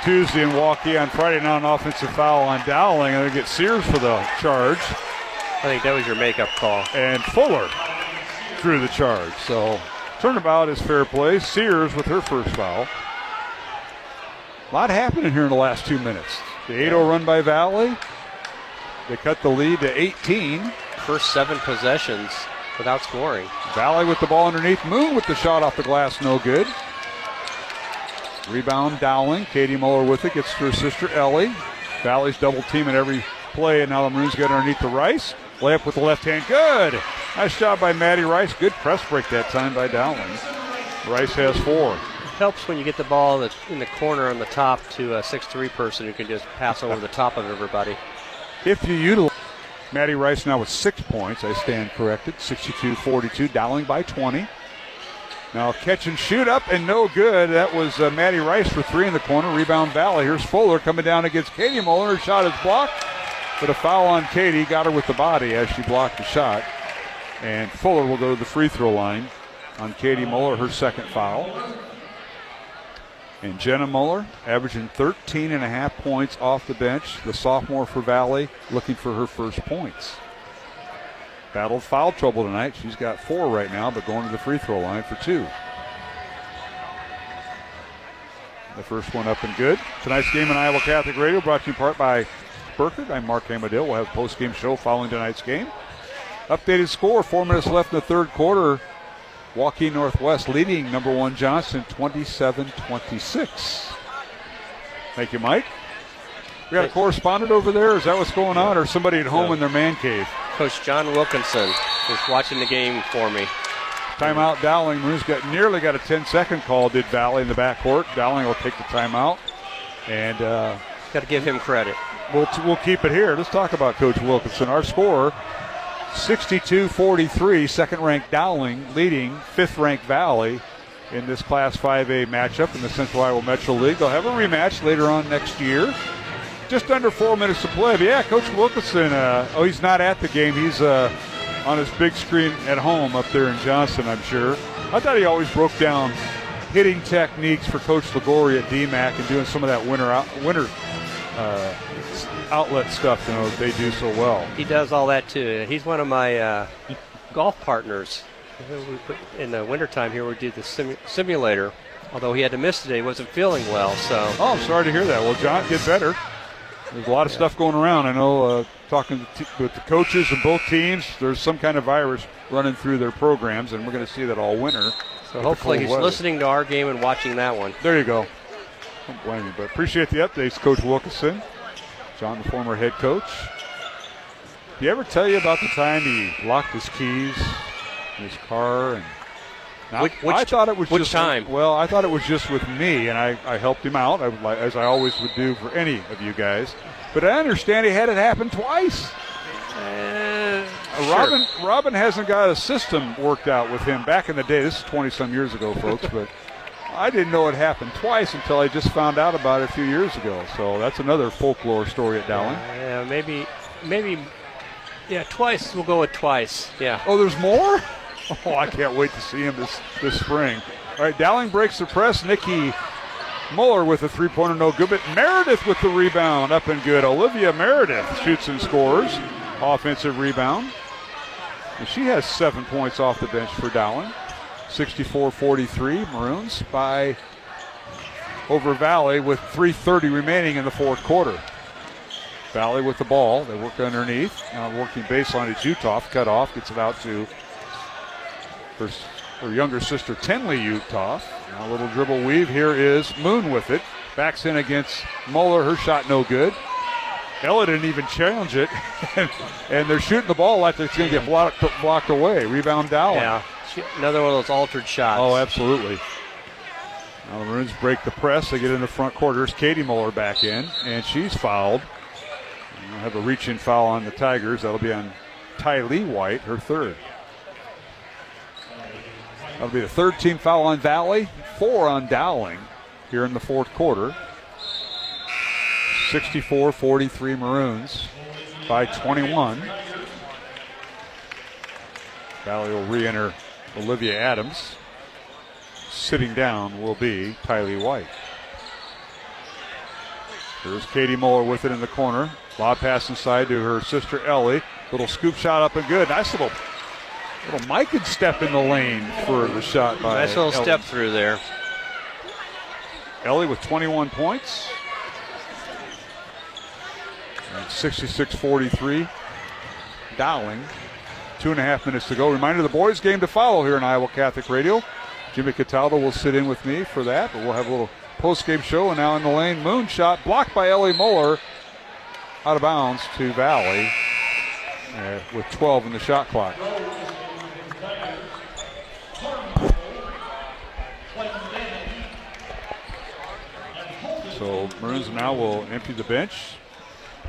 Tuesday and Waukee on Friday. Now an offensive foul on Dowling, and they get Sears for the charge. I think that was your makeup call. And Fuller drew the charge. So turnabout is fair play. Sears with her first foul. A lot happening here in the last 2 minutes. The 8-0 run by Valley. They cut the lead to 18. First 7 possessions without scoring. Valley with the ball underneath. Moon with the shot off the glass, no good. Rebound Dowling. Katie Moeller with it, gets to her sister Ellie. Valley's double teaming every play, and now the Maroons get underneath the Rice. Layup with the left hand, good. Nice job by Maddie Rice. Good press break that time by Dowling. Rice has 4. It helps when you get the ball that's in the corner on the top to a 6'3" person who can just pass over the top of everybody. If you utilize Maddie Rice now with 6 points, I stand corrected. 62-42, Dowling by 20. Now catch and shoot up and no good. That was Maddie Rice for 3 in the corner. Rebound Valley. Here's Fuller coming down against Katie Moeller. Her shot is blocked, but a foul on Katie. Got her with the body as she blocked the shot. And Fuller will go to the free throw line on Katie Moeller, her 2nd foul. And Jenna Moeller averaging 13.5 points off the bench. The sophomore for Valley looking for her first points. Battled foul trouble tonight. She's got 4 right now, but going to the free throw line for 2. The first one up and good. Tonight's game on Iowa Catholic Radio brought to you in part by Burkert. I'm Mark Amadale. We'll have a post-game show following tonight's game. Updated score, 4 minutes left in the third quarter. Waukee Northwest leading number 1 Johnson 27-26. Thank you, Mike. We got a correspondent over there. Is that what's going on, or somebody at home in their man cave? Coach John Wilkinson is watching the game for me. Timeout, Dowling. Maroons nearly got a 10-second call, did Valley in the backcourt. Dowling will take the timeout. And got to give him credit. We'll keep it here. Let's talk about Coach Wilkinson. Our score, 62-43, second-ranked Dowling leading fifth-ranked Valley in this Class 5A matchup in the Central Iowa Metro League. They'll have a rematch later on next year. Just under 4 minutes to play. But yeah, Coach Wilkinson, he's not at the game. He's on his big screen at home up there in Johnson, I'm sure. I thought he always broke down hitting techniques for Coach Ligori at DMAC and doing some of that winter outlet stuff, they do so well. He does all that too. He's one of my golf partners. In the wintertime here, we do the simulator. Although he had to miss today, he wasn't feeling well. So. Oh, I'm sorry to hear that. Well, John, get better. There's a lot of stuff going around. I know talking with the coaches of both teams, there's some kind of virus running through their programs, and we're going to see that all winter. So hopefully he's listening to our game and watching that one. There you go. Don't blame you, but appreciate the updates, Coach Wilkinson. John, the former head coach. Did he ever tell you about the time he locked his keys in his car? And I thought it was which time? Well, I thought it was just with me, and I helped him out, as I always would do for any of you guys. But I understand he had it happen twice. Sure. Robin hasn't got a system worked out with him. Back in the day, this is 20-some years ago, folks, but I didn't know it happened twice until I just found out about it a few years ago. So that's another folklore story at Dowling. Yeah, maybe, twice. We'll go with twice. Yeah. Oh, there's more? Oh, I can't wait to see him this spring. All right, Dowling breaks the press. Nikki Muller with a three-pointer, no good, but Meredith with the rebound, up and good. Olivia Meredith shoots and scores. Offensive rebound. And she has 7 points off the bench for Dowling. 64-43, Maroons by over Valley with 3:30 remaining in the fourth quarter. Valley with the ball. They work underneath. Now working baseline is Uthoff. Cut off. Gets it out to her younger sister, Tenley Uthoff. Now a little dribble weave. Here is Moon with it. Backs in against Muller. Her shot no good. Ella didn't even challenge it. and they're shooting the ball like it's going to get blocked away. Rebound Dowling. Yeah, another one of those altered shots. Oh, absolutely. Now the Maroons break the press. They get in the front court. There's Katie Muller back in, and she's fouled. We'll have a reach-in foul on the Tigers. That'll be on Tylee White, her third. That'll be the third team foul on Valley, 4 on Dowling here in the fourth quarter. 64-43 Maroons by 21. Valley will re-enter Olivia Adams. Sitting down will be Tylee White. Here's Katie Muller with it in the corner. Lob pass inside to her sister Ellie. Little scoop shot up and good. Nice little Micah step in the lane for the shot by nice little Ellie. step through there. Ellie with 21 points. 66-43. Dowling. 2.5 minutes to go. Reminder, the boys' game to follow here on Iowa Catholic Radio. Jimmy Cataldo will sit in with me for that, but we'll have a little post-game show. And now in the lane, Moon shot blocked by Ellie Muller. Out of bounds to Valley with 12 in the shot clock. So Maroons now will empty the bench.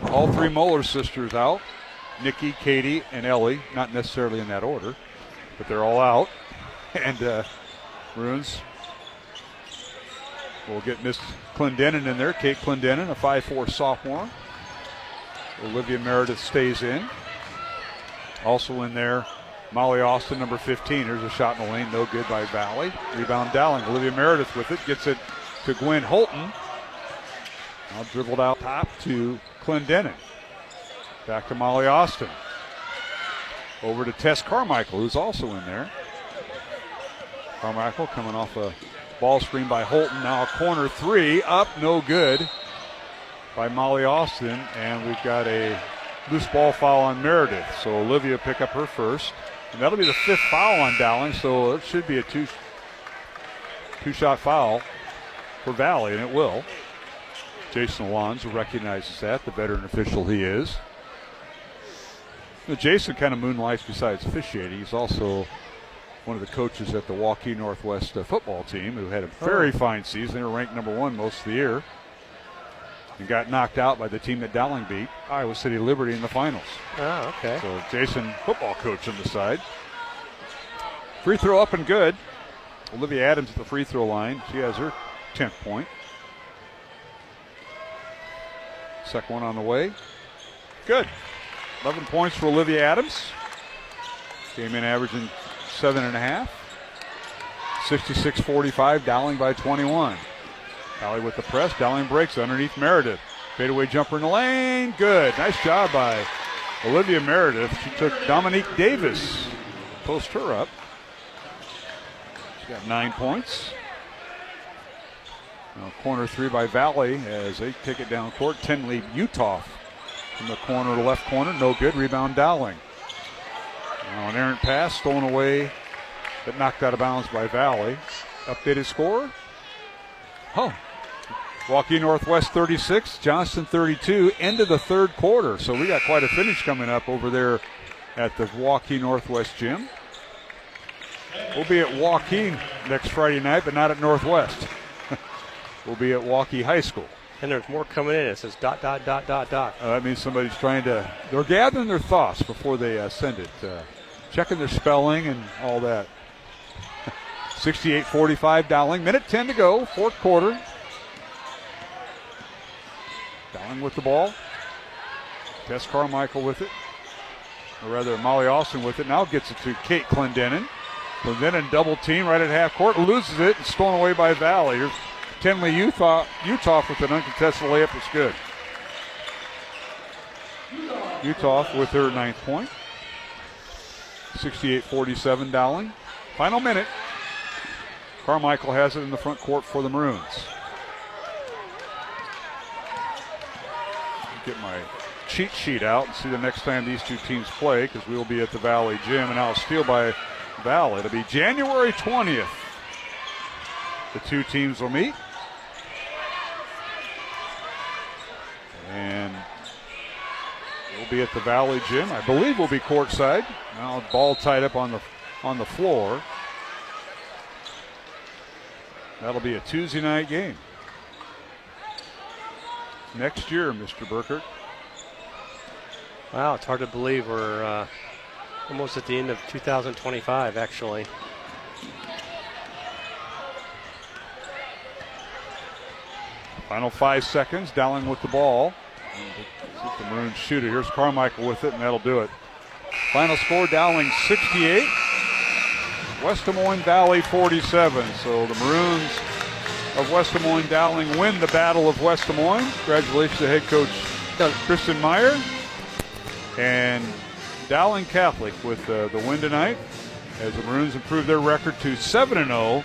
All three Muller sisters out. Nikki, Katie, and Ellie. Not necessarily in that order, but they're all out. And Maroons will get Miss Clendenin in there. Kate Clendenin, a 5'4 sophomore. Olivia Meredith stays in. Also in there, Molly Austin, number 15. There's a shot in the lane, no good by Valley. Rebound Dowling. Olivia Meredith with it, gets it to Gwen Holton. Now dribbled out top to Clendenin. Back to Molly Austin. Over to Tess Carmichael, who's also in there. Carmichael coming off a ball screen by Holton. Now a corner three, up, no good by Molly Austin. And we've got a loose ball foul on Meredith. So Olivia pick up her first. And that'll be the 5th foul on Dowling, so it should be a two-shot foul for Valley, and it will. Jason Alonzo recognizes that, the veteran official he is. Jason kind of moonlights besides officiating. He's also one of the coaches at the Waukee Northwest football team who had a very fine season. They were ranked number 1 most of the year and got knocked out by the team that Dowling beat, Iowa City Liberty, in the finals. Oh, okay. So Jason, football coach on the side. Free throw up and good. Olivia Adams at the free throw line. She has her 10th point. Second one on the way. Good. 11 points for Olivia Adams. Came in averaging 7.5. 66-45, Dowling by 21. Valley with the press. Dowling breaks underneath Meredith. Fadeaway jumper in the lane. Good. Nice job by Olivia Meredith. She took Dominique Davis. Post her up. She's got 9 points. Now, corner 3 by Valley as they take it down court. Tenley Utah from the corner to left corner. No good. Rebound Dowling. Now an errant pass stolen away but knocked out of bounds by Valley. Updated score. Waukee Northwest 36, Johnston 32. End of the third quarter. So we got quite a finish coming up over there at the Waukee Northwest gym. We'll be at Waukee next Friday night, but not at Northwest. We'll be at Waukee High School. And there's more coming in. It says ... That means somebody's they're gathering their thoughts before they send it. Checking their spelling and all that. 68-45 Dowling. Minute 10 to go, fourth quarter. Dowling with the ball. Tess Carmichael with it. Or rather, Molly Austin with it. Now gets it to Kate Clendenin. Clendenin double team right at half court. Loses it and stolen away by Valley. Here's Tenley Utah with an uncontested layup. It's good. Utah with her 9th point. 68-47 Dowling. Final minute. Carmichael has it in the front court for the Maroons. Get my cheat sheet out and see the next time these two teams play, because we will be at the Valley Gym. And now a steal by Valley. It'll be January 20th. The two teams will meet. And we'll be at the Valley Gym. I believe we'll be courtside. Now ball tied up on the floor. That'll be a Tuesday night game. Next year, Mr. Burkert. Wow, it's hard to believe we're almost at the end of 2025, actually. Final 5 seconds. Dowling with the ball. See if the Maroons shoot it. Here's Carmichael with it, and that'll do it. Final score, Dowling 68. West Des Moines Valley 47. So the Maroons of West Des Moines Dowling win the Battle of West Des Moines. Congratulations to head coach Kristen Meyer. And Dowling Catholic with the win tonight as the Maroons improve their record to 7-0,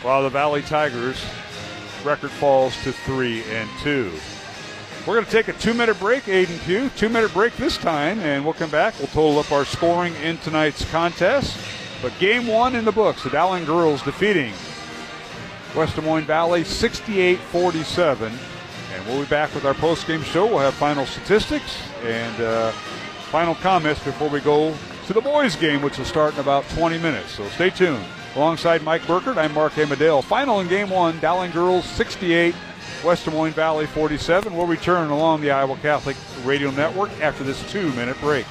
while the Valley Tigers record falls to 3-2. We're going to take a 2-minute break, Aiden Pugh. 2-minute break this time, and we'll come back. We'll total up our scoring in tonight's contest. But game 1 in the books, the Dowling girls defeating West Des Moines Valley 68-47. And we'll be back with our post-game show. We'll have final statistics and final comments before we go to the boys' game, which will start in about 20 minutes. So stay tuned. Alongside Mike Burkert, I'm Mark Amadale. Final in game 1, Dowling girls 68, West Des Moines Valley 47. We'll return along the Iowa Catholic Radio Network after this 2-minute break.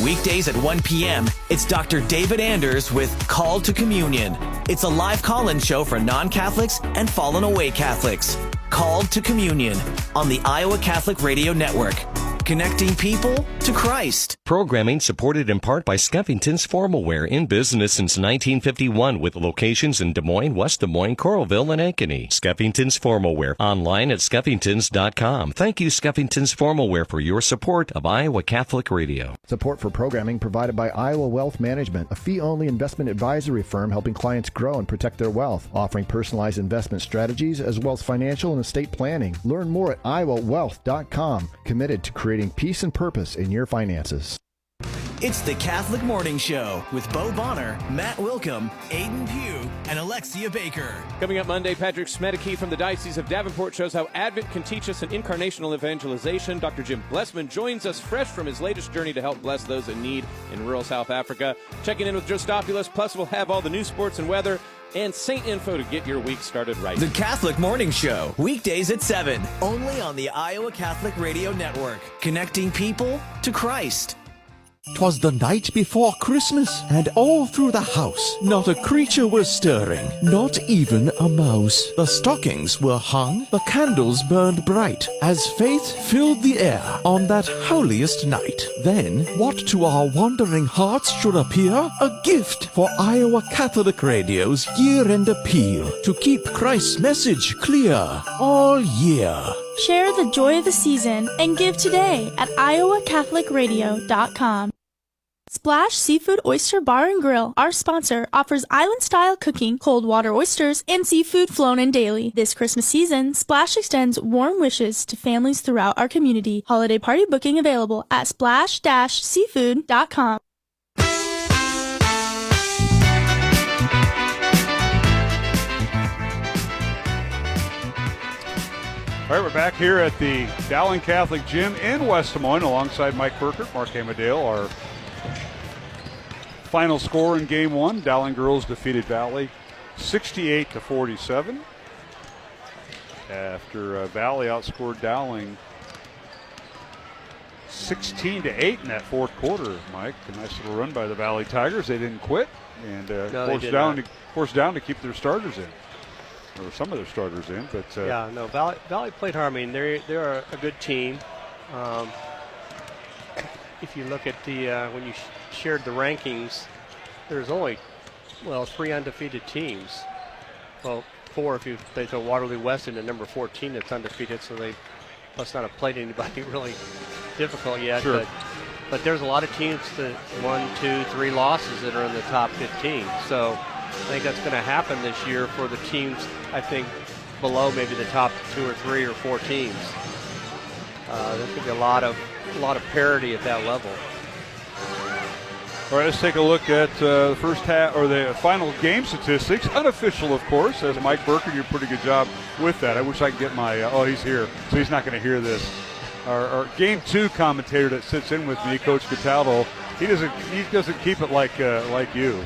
Weekdays at 1 p.m., it's Dr. David Anders with Call to Communion. It's a live call-in show for non-Catholics and fallen away Catholics. Called to Communion on the Iowa Catholic Radio Network. Connecting people to Christ. Programming supported in part by Skeffington's Formal Wear, in business since 1951 with locations in Des Moines, West Des Moines, Coralville, and Ankeny. Skeffington's Formal Wear, online at skeffingtons.com. Thank you, Skeffington's Formal Wear, for your support of Iowa Catholic Radio. Support for programming provided by Iowa Wealth Management, a fee-only investment advisory firm helping clients grow and protect their wealth, offering personalized investment strategies as well as financial and estate planning. Learn more at iowawealth.com. Committed to creating creating peace and purpose in your finances. It's the Catholic Morning Show with Bo Bonner, Matt Wilkham, Aiden Pugh, and Alexia Baker. Coming up Monday, Patrick Smedeke from the Diocese of Davenport shows how Advent can teach us an incarnational evangelization. Dr. Jim Blessman joins us fresh from his latest journey to help bless those in need in rural South Africa. Checking in with Jostopoulos, plus we'll have all the news, sports, and weather, and Saint info to get your week started right. The Catholic Morning Show, weekdays at 7, only on the Iowa Catholic Radio Network, connecting people to Christ. 'Twas the night before Christmas, and all through the house not a creature was stirring, not even a mouse. The stockings were hung, the candles burned bright, as faith filled the air on that holiest night. Then, what to our wondering hearts should appear? A gift for Iowa Catholic Radio's year-end appeal to keep Christ's message clear all year. Share the joy of the season and give today at iowacatholicradio.com. Splash Seafood Oyster Bar and Grill, our sponsor, offers island-style cooking, cold water oysters, and seafood flown in daily. This Christmas season, Splash extends warm wishes to families throughout our community. Holiday party booking available at splash-seafood.com. All right, we're back here at the Dowling Catholic Gym in West Des Moines alongside Mike Burkert, Mark Amadale. Our final score in Game 1, Dowling girls defeated Valley 68-47. After Valley outscored Dowling 16-8 in that fourth quarter, Mike. A nice little run by the Valley Tigers. They didn't quit and forced down to keep their starters in. Or some of their starters in, but Valley played hard. I mean, they're a good team. If you look at the when you shared the rankings, there's only 3 undefeated teams. Well, 4 if they throw Waterloo West into number 14 that's undefeated, so they must not have played anybody really difficult yet. Sure. But there's a lot of teams that 1, 2, 3 losses that are in the top 15. So I think that's going to happen this year for the teams, I think, below maybe the top 2 or 3 or 4 teams. There's going to be a lot of parity at that level. All right, let's take a look at the first half or the final game statistics. Unofficial, of course, as Mike Burkert. You did a pretty good job with that. I wish I could get my. He's here, so he's not going to hear this. Our Game 2 commentator that sits in with me, Coach Cataldo. He doesn't keep it like you.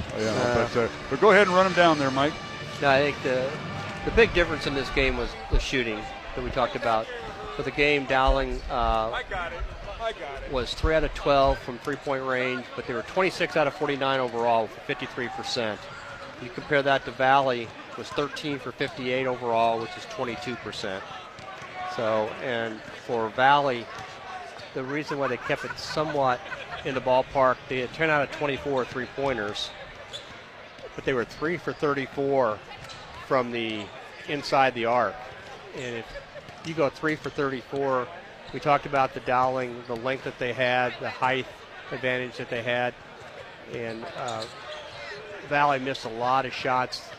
But go ahead and run him down there, Mike. No, I think the big difference in this game was the shooting that we talked about. For the game, Dowling was 3 out of 12 from three-point range, but they were 26 out of 49 overall for 53%. You compare that to Valley, was 13 for 58 overall, which is 22%. So, and for Valley, the reason why they kept it somewhat in the ballpark, they had 10 out of 24 three-pointers, but they were 3 for 34 from the inside the arc. And if you go 3 for 34, we talked about the Dowling, the length that they had, the height advantage that they had, and Valley missed a lot of shots,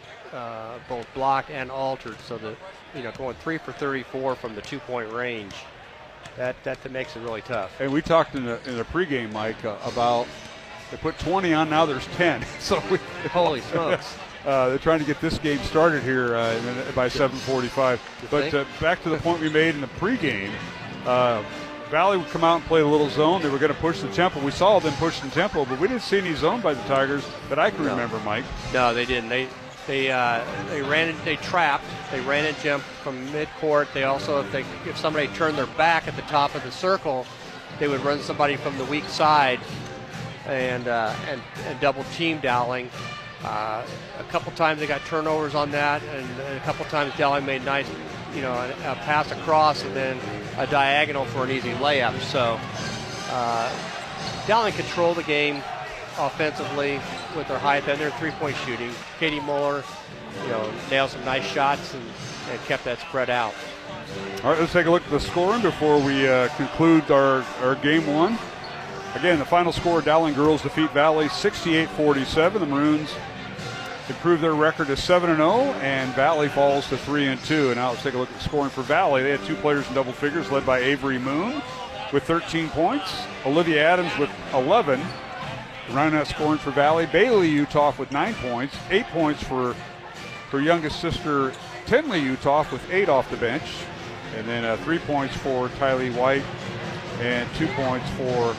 both blocked and altered, so that, going 3 for 34 from the 2-point range, that makes it really tough. And we talked in the pregame, Mike, about they put 20 on, now there's 10. So holy smokes. They're trying to get this game started here by 7:45. But back to the point we made in the pregame, Valley would come out and play a little zone. They were going to push the tempo. We saw them push the tempo, but we didn't see any zone by the Tigers that I can remember, Mike. No, they didn't. They ran. They trapped. They ran and jumped from midcourt. They also, if somebody turned their back at the top of the circle, they would run somebody from the weak side and double team Dowling. A couple times they got turnovers on that, and a couple times Dowling made nice, a pass across and then a diagonal for an easy layup. So Dowling controlled the game offensively with their height and their three-point shooting. Katie Muller, nailed some nice shots and kept that spread out. All right, let's take a look at the scoring before we conclude our Game 1. Again, the final score, Dowling girls defeat Valley 68-47. The Maroons improve their record to 7-0, and Valley falls to 3-2. And now let's take a look at the scoring for Valley. They had 2 players in double figures, led by Avery Moon. with 13 points. Olivia Adams with 11. Rounding out scoring for Valley, Bailey Utoff with 9 points. 8 points for her youngest sister, Tinley Utoff, with 8 off the bench. And then 3 points for Tylee White and 2 points for,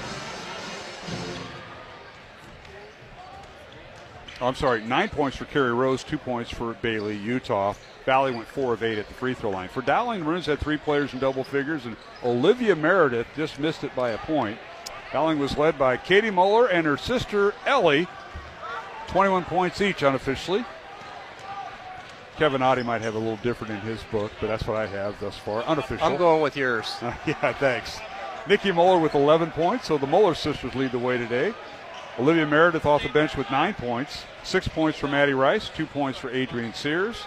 9 points for Carrie Rose, 2 points for Bailey Utoff. Valley went 4 of 8 at the free throw line. For Dowling, Maroons had 3 players in double figures, and Olivia Meredith just missed it by a point. Dowling was led by Katie Muller and her sister Ellie, 21 points each unofficially. Kevin Oddie might have a little different in his book, but that's what I have thus far, unofficial. I'm going with yours. Yeah, thanks. Nikki Muller with 11 points, so the Muller sisters lead the way today. Olivia Meredith off the bench with 9 points. 6 points for Maddie Rice, 2 points for Adrienne Sears.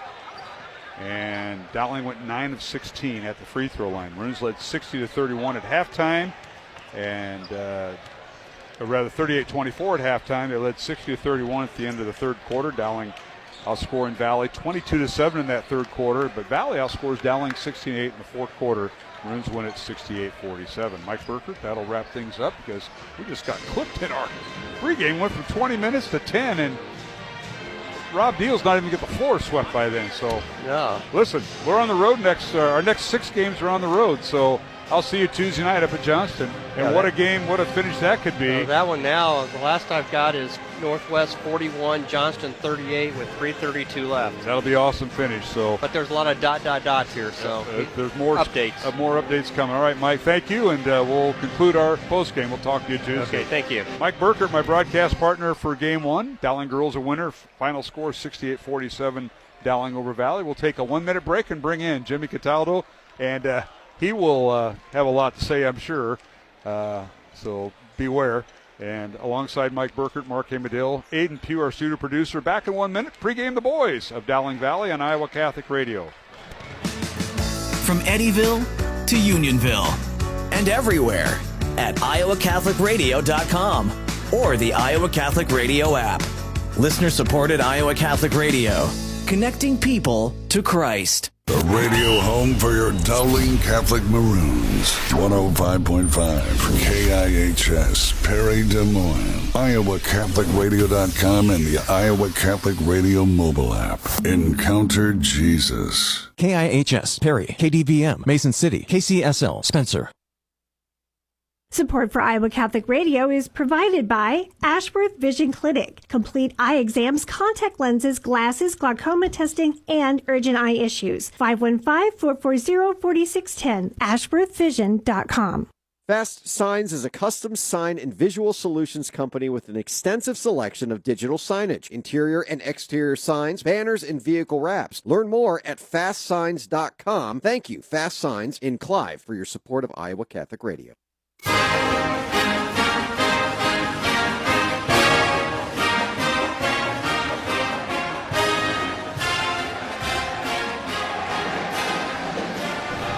And Dowling went 9 of 16 at the free throw line. Maroons led 60-31 at halftime, and or rather 38-24 at halftime. They led 60-31 at the end of the third quarter. Dowling outscoring Valley 22-7 in that third quarter, but Valley outscores Dowling 16-8 in the fourth quarter. Maroons win at 68-47. Mike Burkert, that'll wrap things up because we just got clipped in our pregame. Went from 20 minutes to 10, and Rob Deal's not even get the floor swept by then. So, yeah. Listen, we're on the road next. Our next 6 games are on the road. So I'll see you Tuesday night up at Johnston. And Yeah, what a game, what a finish that could be. That one now, the last I've got is Northwest 41, Johnston 38 with 3:32 left. That'll be an awesome finish. So, but there's a lot of dots here. So there's more updates. More updates coming. All right, Mike. Thank you, and we'll conclude our post game. We'll talk to you Tuesday. Okay, thank you. Mike Burkert, my broadcast partner for Game 1. Dowling girls a winner. Final score 68-47. Dowling over Valley. We'll take a 1-minute break and bring in Jimmy Cataldo, and he will have a lot to say, I'm sure. So beware. And alongside Mike Burkert, Mark Amadil, Aiden Pugh, our studio producer. Back in 1 minute, pregame the boys of Dowling Valley on Iowa Catholic Radio. From Eddyville to Unionville and everywhere at iowacatholicradio.com or the Iowa Catholic Radio app. Listener-supported Iowa Catholic Radio, connecting people to Christ. The radio home for your Dowling Catholic Maroons. 105.5 KIHS, Perry, Des Moines. IowaCatholicRadio.com and the Iowa Catholic Radio mobile app. Encounter Jesus. KIHS, Perry, KDVM, Mason City, KCSL, Spencer. Support for Iowa Catholic Radio is provided by Ashworth Vision Clinic. Complete eye exams, contact lenses, glasses, glaucoma testing, and urgent eye issues. 515-440-4610. AshworthVision.com. Fast Signs is a custom sign and visual solutions company with an extensive selection of digital signage, interior and exterior signs, banners, and vehicle wraps. Learn more at fastsigns.com. Thank you, Fast Signs in Clive, for your support of Iowa Catholic Radio.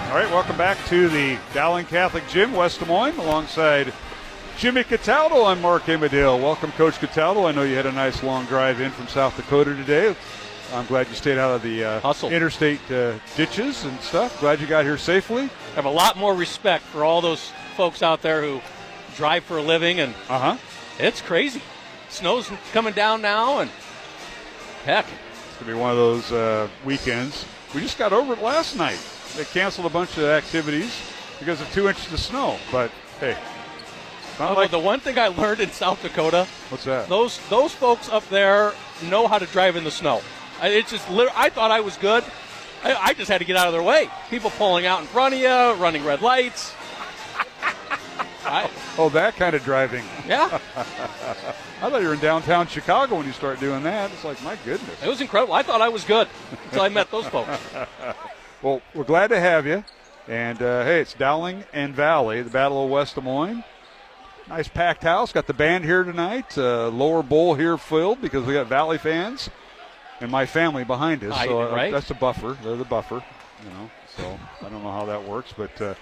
All right, welcome back to the Dowling Catholic Gym, West Des Moines, alongside Jimmy Cataldo. I'm Mark Amadil. Welcome, Coach Cataldo. I know you had a nice long drive in from South Dakota today. I'm glad you stayed out of the interstate ditches and stuff. Glad you got here safely. I have a lot more respect for all those folks out there who drive for a living, and it's crazy. Snow's coming down now, and heck. It's going to be one of those weekends. We just got over it last night. They canceled a bunch of activities because of 2 inches of snow. But, hey. The one thing I learned in South Dakota. What's that? Those folks up there know how to drive in the snow. It's just I thought I was good. I just had to get out of their way. People pulling out in front of you, running red lights. That kind of driving. Yeah. I thought you were in downtown Chicago when you start doing that. It's like, my goodness. It was incredible. I thought I was good until I met those folks. Well, we're glad to have you. And, hey, it's Dowling and Valley, the Battle of West Des Moines. Nice packed house. Got the band here tonight. Lower bowl here filled because we got Valley fans and my family behind us. So right? That's the buffer. They're the buffer. So I don't know how that works. But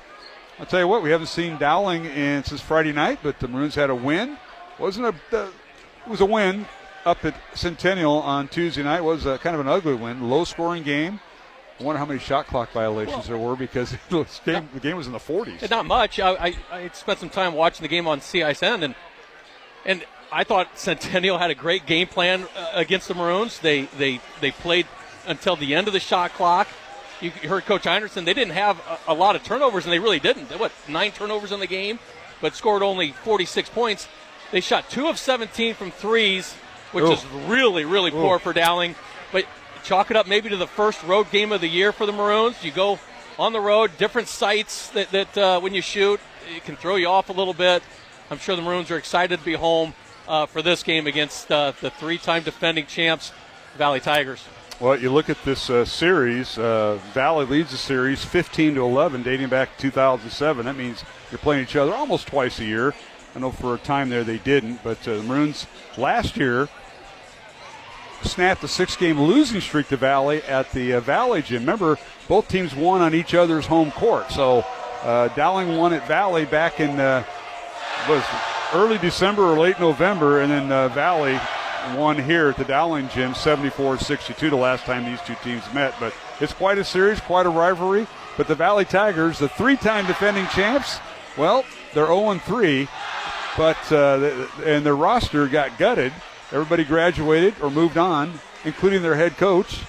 I'll tell you what, we haven't seen Dowling since Friday night, but the Maroons had a win. It was a win up at Centennial on Tuesday night. It was kind of an ugly win, low-scoring game. I wonder how many shot clock violations there were because the game was in the 40s. Not much. I spent some time watching the game on CIML, and I thought Centennial had a great game plan against the Maroons. They played until the end of the shot clock. You heard Coach Heinerson. They didn't have a lot of turnovers, and they really didn't. They 9 turnovers in the game, but scored only 46 points. They shot 2 of 17 from threes, which is really, really poor for Dowling. But chalk it up maybe to the first road game of the year for the Maroons. You go on the road, different sites that when you shoot, it can throw you off a little bit. I'm sure the Maroons are excited to be home for this game against the 3-time defending champs, Valley Tigers. Well, you look at this series, Valley leads the series 15-11, dating back to 2007. That means you're playing each other almost twice a year. I know for a time there they didn't, but the Maroons last year snapped a 6-game losing streak to Valley at the Valley Gym. Remember, both teams won on each other's home court. So Dowling won at Valley back in was early December or late November, and then Valley won here at the Dowling Gym 74-62 the last time these two teams met. But it's quite a series, quite a rivalry. But the Valley Tigers, the 3-time defending champs, well, they're 0-3, but and their roster got gutted. Everybody graduated or moved on, including their head coach,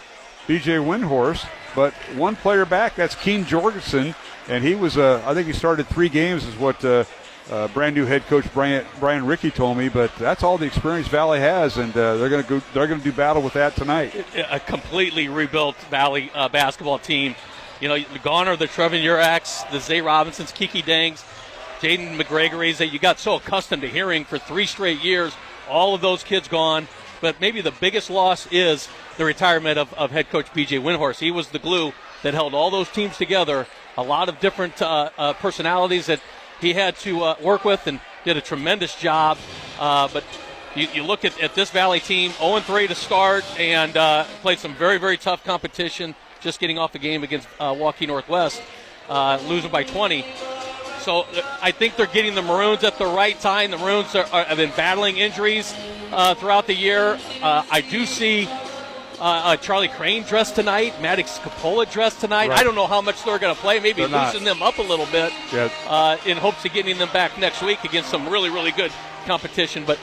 B.J. Windhorst. But one player back, that's Keen Jorgensen, and he was, I think he started 3 games is what brand new head coach Brian Rickey told me, but that's all the experience Valley has, and they're going to do battle with that tonight. A completely rebuilt Valley basketball team. You know, gone are the Trevin Uraks, the Zay Robinsons, Kiki Dangs, Jaden McGregory's that you got so accustomed to hearing for 3 straight years. All of those kids gone, but maybe the biggest loss is the retirement of head coach B.J. Windhorst. He was the glue that held all those teams together. A lot of different personalities that he had to work with and did a tremendous job. But you look at this Valley team, 0-3 to start, and played some very, very tough competition, just getting off the game against Waukee Northwest, losing by 20. So I think they're getting the Maroons at the right time. The Maroons have been battling injuries throughout the year. I do see Charlie Crane dressed tonight, Maddox Capola dressed tonight. Right. I don't know how much they're going to play. Maybe loosen them up a little bit in hopes of getting them back next week against some really, really good competition. But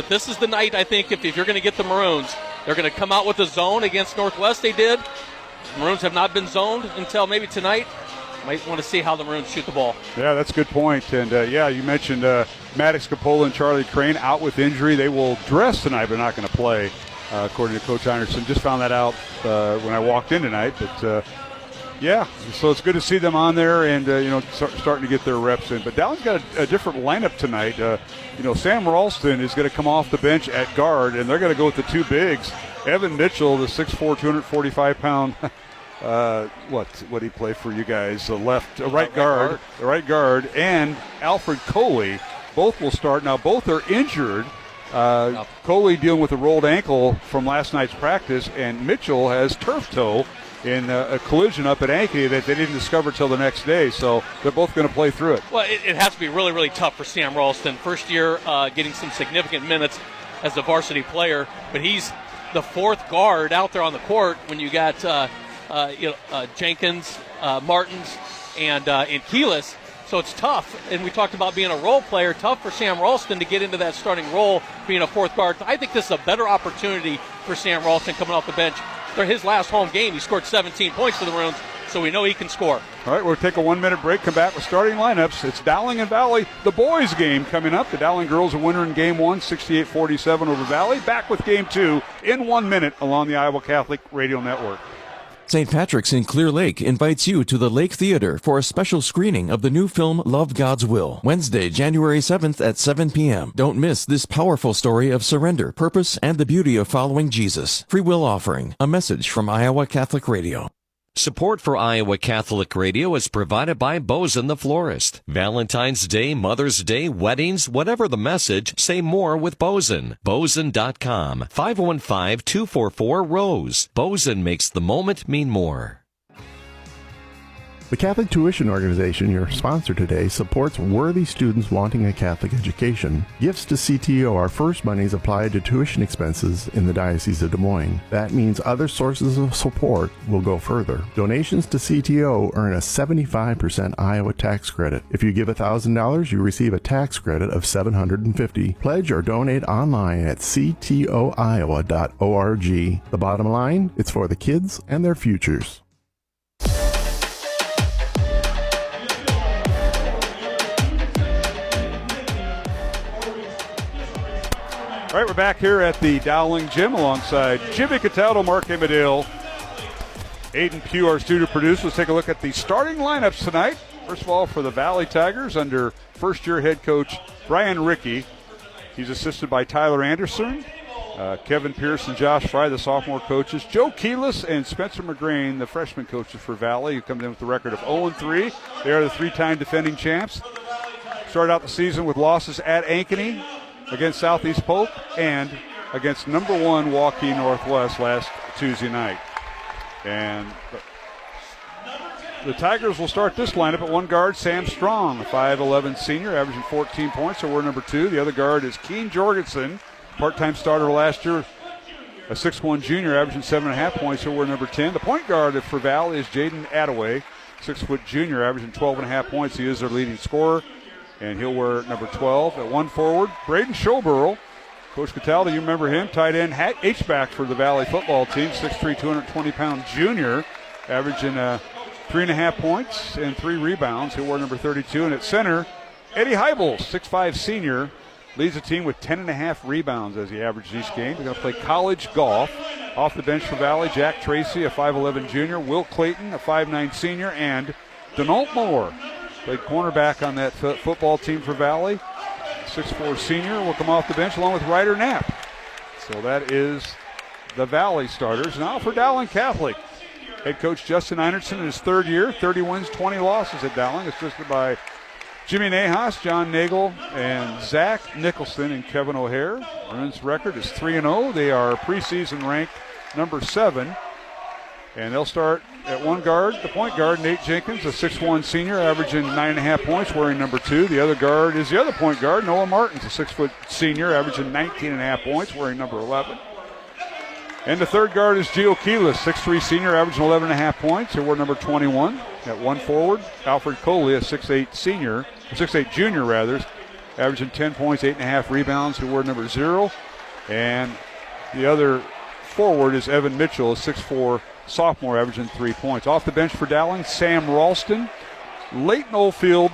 this is the night, I think, if you're going to get the Maroons, they're going to come out with a zone against Northwest. They did. The Maroons have not been zoned until maybe tonight. Might want to see how the Maroons shoot the ball. Yeah, that's a good point. And, you mentioned Maddox Capola and Charlie Crane out with injury. They will dress tonight but not going to play, according to Coach Heinerson. Just found that out when I walked in tonight. But, so it's good to see them on there and, starting to get their reps in. But Dowling's got a different lineup tonight. Sam Ralston is going to come off the bench at guard, and they're going to go with the 2 bigs. Evan Mitchell, the 6'4", 245-pound what did he play for you guys? The right guard, and Alfred Coley. Both will start. Now, both are injured. Coley dealing with a rolled ankle from last night's practice, and Mitchell has turf toe in a collision up at Ankeny that they didn't discover till the next day. So they're both going to play through it. Well, it has to be really, really tough for Sam Ralston. First year getting some significant minutes as a varsity player, but he's the 4th guard out there on the court when you got Jenkins, Martins, and Keelis. So it's tough. And we talked about being a role player. Tough for Sam Ralston to get into that starting role, being a 4th guard. I think this is a better opportunity for Sam Ralston coming off the bench. For his last home game, he scored 17 points for the Maroons, so we know he can score. All right, we'll take a 1-minute break, come back with starting lineups. It's Dowling and Valley, the boys game coming up. The Dowling girls are winner in game 1, 68-47 over Valley. Back with game 2 in 1 minute along the Iowa Catholic Radio Network. St. Patrick's in Clear Lake invites you to the Lake Theater for a special screening of the new film Love God's Will, Wednesday, January 7th at 7 p.m. Don't miss this powerful story of surrender, purpose, and the beauty of following Jesus. Free will offering, a message from Iowa Catholic Radio. Support for Iowa Catholic Radio is provided by Bozen the Florist. Valentine's Day, Mother's Day, weddings, whatever the message, say more with Bozen. Bozen.com, 515-244-ROSE. Bozen makes the moment mean more. The Catholic Tuition Organization, your sponsor today, supports worthy students wanting a Catholic education. Gifts to CTO are first monies applied to tuition expenses in the Diocese of Des Moines. That means other sources of support will go further. Donations to CTO earn a 75% Iowa tax credit. If you give $1,000, you receive a tax credit of $750. Pledge or donate online at ctoiowa.org. The bottom line, it's for the kids and their futures. All right, we're back here at the Dowling Gym alongside Jimmy Cataldo, Mark Amadale, Aiden Pugh, our studio producer. Let's take a look at the starting lineups tonight. First of all, for the Valley Tigers under first-year head coach Brian Rickey. He's assisted by Tyler Anderson, Kevin Pierce and Josh Fry, the sophomore coaches, Joe Keelis and Spencer McGrain, the freshman coaches for Valley, who comes in with the record of 0-3. They are the three-time defending champs. Started out the season with losses at Ankeny, against Southeast Polk, and against number 1 Waukee Northwest last Tuesday night. And the Tigers will start this lineup at one guard, Sam Strong, a 5'11 senior, averaging 14 points, so we're number 2. The other guard is Keen Jorgensen, part-time starter last year, a 6'1 junior, averaging 7.5 points, so we're number 10. The point guard for Valley is Jaden Attaway, 6' junior, averaging 12.5 points. He is their leading scorer, and he'll wear number 12. At one forward, Braden Schoberl. Coach Cataldo, you remember him, tight end, H-back for the Valley football team, 6'3", 220-pound junior, averaging 3.5 points and 3 rebounds. He'll wear number 32. And at center, Eddie Heibel, 6'5 senior, leads the team with 10.5 rebounds as he averages each game. They're going to play college golf. Off the bench for Valley, Jack Tracy, a 5'11 junior, Will Clayton, a 5'9 senior, and Denault Moore. Played cornerback on that football team for Valley. 6'4 senior will come off the bench along with Ryder Knapp. So that is the Valley starters. Now for Dowling Catholic. Head coach Justin Einertson in his third year, 30 wins, 20 losses at Dowling, assisted by Jimmy Nahas, John Nagel, and Zach Nicholson and Kevin O'Hare. Maroons' record is 3-0. They are preseason ranked number 7. And they'll start at one guard, the point guard, Nate Jenkins, a 6'1 senior, averaging 9.5 points, wearing number 2. The other guard is the other point guard, Noah Martins, a 6' senior, averaging 19.5 points, wearing number 11. And the third guard is Gio Keelis, 6'3 senior, averaging 11.5 points. He'll wear number 21. At one forward, Alfred Coley, a 6'8 senior, 6'8 junior rather, averaging 10 points, 8.5 rebounds. He'll wear number 0. And the other forward is Evan Mitchell, a 6'4 sophomore, averaging 3 points. Off the bench for Dowling, Sam Ralston, Leighton Oldfield,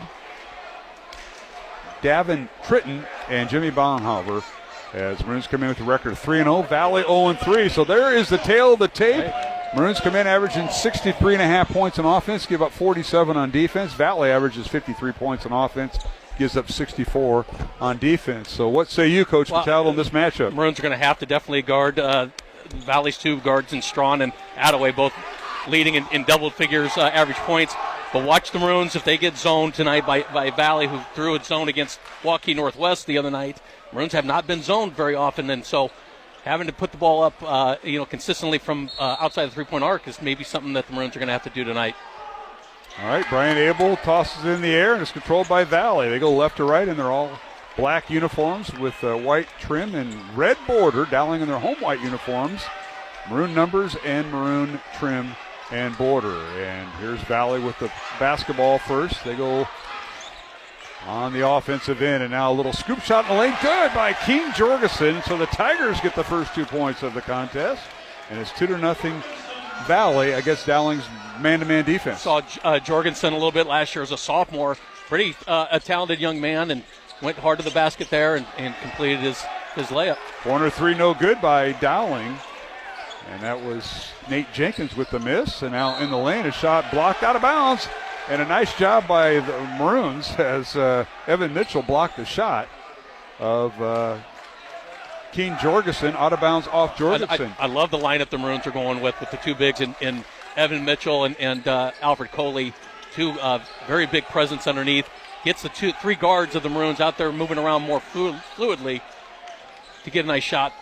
Davin Tritton, and Jimmy Bonhoeffer. As Maroons come in with a record of 3-0, Valley 0-3. So there is the tail of the tape. Maroons come in averaging 63.5 points on offense, give up 47 on defense. Valley averages 53 points on offense, gives up 64 on defense. So what say you, Coach Patel, on this matchup? Maroons are going to have to definitely guard Valley's 2 guards in Strawn and Attaway, both leading in double figures average points. But watch the Maroons if they get zoned tonight by Valley, who threw its zone against Waukee Northwest the other night. Maroons have not been zoned very often, and so having to put the ball up consistently from outside the three-point arc is maybe something that the Maroons are going to have to do tonight. All right, Brian Abel tosses it in the air, and it's controlled by Valley. They go left to right, and they're all black uniforms with white trim and red border. Dowling in their home white uniforms, maroon numbers and maroon trim and border. And here's Valley with the basketball first. They go on the offensive end, and now a little scoop shot in the lane. Good by Keen Jorgensen. So the Tigers get the first 2 points of the contest, and it's 2-0 Valley against Dowling's man-to-man defense. Saw Jorgensen a little bit last year as a sophomore. Pretty a talented young man, and went hard to the basket there and completed his layup. Corner 3 no good by Dowling. And that was Nate Jenkins with the miss. And now in the lane, a shot blocked out of bounds. And a nice job by the Maroons as Evan Mitchell blocked the shot of Keen Jorgensen, out of bounds off Jorgensen. I love the lineup the Maroons are going with the 2 bigs in Evan Mitchell and Alfred Coley. 2 very big presence underneath. Gets the 3 guards of the Maroons out there moving around more fluidly to get a nice shot.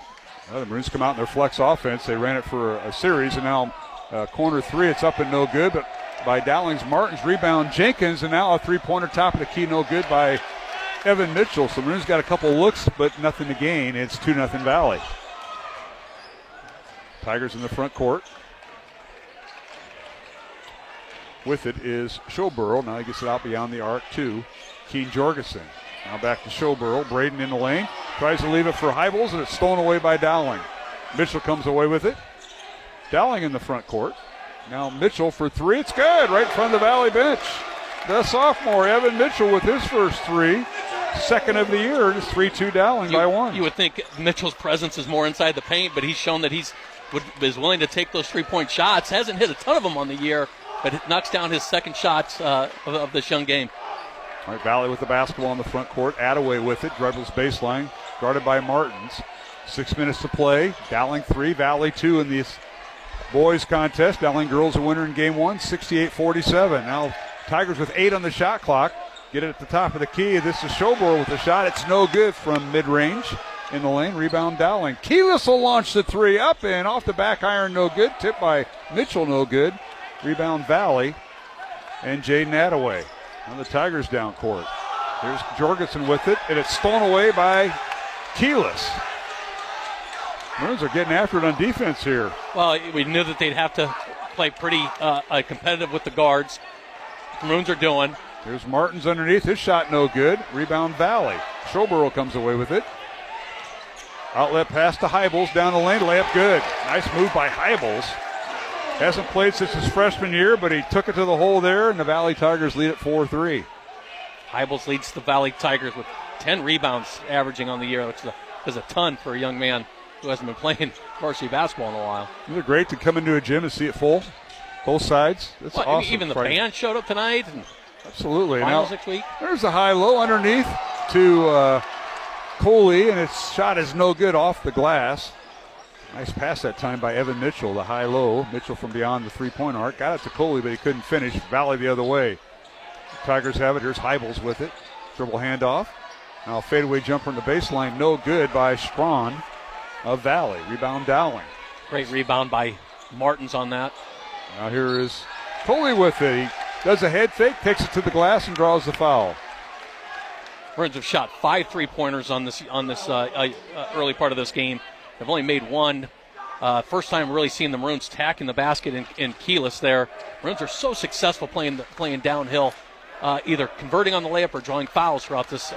Well, the Maroons come out in their flex offense. They ran it for a series, and now corner 3, it's up and no good. But by Dowling's Martins. Rebound Jenkins, and now a three-pointer top of the key, no good by Evan Mitchell. So Maroon's got a couple looks, but nothing to gain. It's 2-0 Valley. Tigers in the front court. With it is Schoborough. Now he gets it out beyond the arc to Keen Jorgensen. Now back to Schoborough. Braden in the lane. Tries to leave it for Heibels, and it's stolen away by Dowling. Mitchell comes away with it. Dowling in the front court. Now Mitchell for three. It's good. Right in front of the Valley bench. The sophomore, Evan Mitchell, with his first three. Second of the year. It's 3-2 Dowling by one. You would think Mitchell's presence is more inside the paint, but he's shown that is willing to take those three-point shots. Hasn't hit a ton of them on the year, but it knocks down his second shots of this young game. All right, Valley with the basketball in the front court. Attaway with it. Dribbles baseline. Guarded by Martins. 6 minutes to play. Dowling 3, Valley 2 in this boys contest. Dowling girls a winner in game one, 68-47. Now Tigers with 8 on the shot clock. Get it at the top of the key. This is Schoborough with the shot. It's no good from mid-range in the lane. Rebound Dowling. Keyless will launch the three up and off the back iron, no good. Tipped by Mitchell, no good. Rebound Valley and Jaden Attaway on the Tigers down court. Here's Jorgensen with it, and it's stolen away by Keyless. Maroons are getting after it on defense here. Well, we knew that they'd have to play pretty competitive with the guards. The Maroons are doing. Here's Martins underneath. His shot no good. Rebound Valley. Schoborough comes away with it. Outlet pass to Heibels down the lane. Layup good. Nice move by Heibels. Hasn't played since his freshman year, but he took it to the hole there, and the Valley Tigers lead at 4-3. Heibels leads the Valley Tigers with 10 rebounds averaging on the year, which is a ton for a young man who hasn't been playing varsity basketball in a while. Isn't it great to come into a gym and see it full? Both sides. That's awesome. Even the band showed up tonight. And absolutely. Finals now, next week. There's a high-low underneath to Coley, and its shot is no good off the glass. Nice pass that time by Evan Mitchell, the high-low. Mitchell from beyond the three-point arc. Got it to Coley, but he couldn't finish. Valley the other way. Tigers have it. Here's Heibels with it. Dribble handoff. Now a fadeaway jumper in the baseline. No good by Strawn of Valley. Rebound Dowling. Great rebound by Martins on that. Now here is Coley with it. He does a head fake, takes it to the glass, and draws the foul. Maroons have shot 5 3-pointers on this early part of this game. They've only made one. First time really seeing the Maroons tacking the basket in Keyless there. Maroons are so successful playing downhill, either converting on the layup or drawing fouls throughout this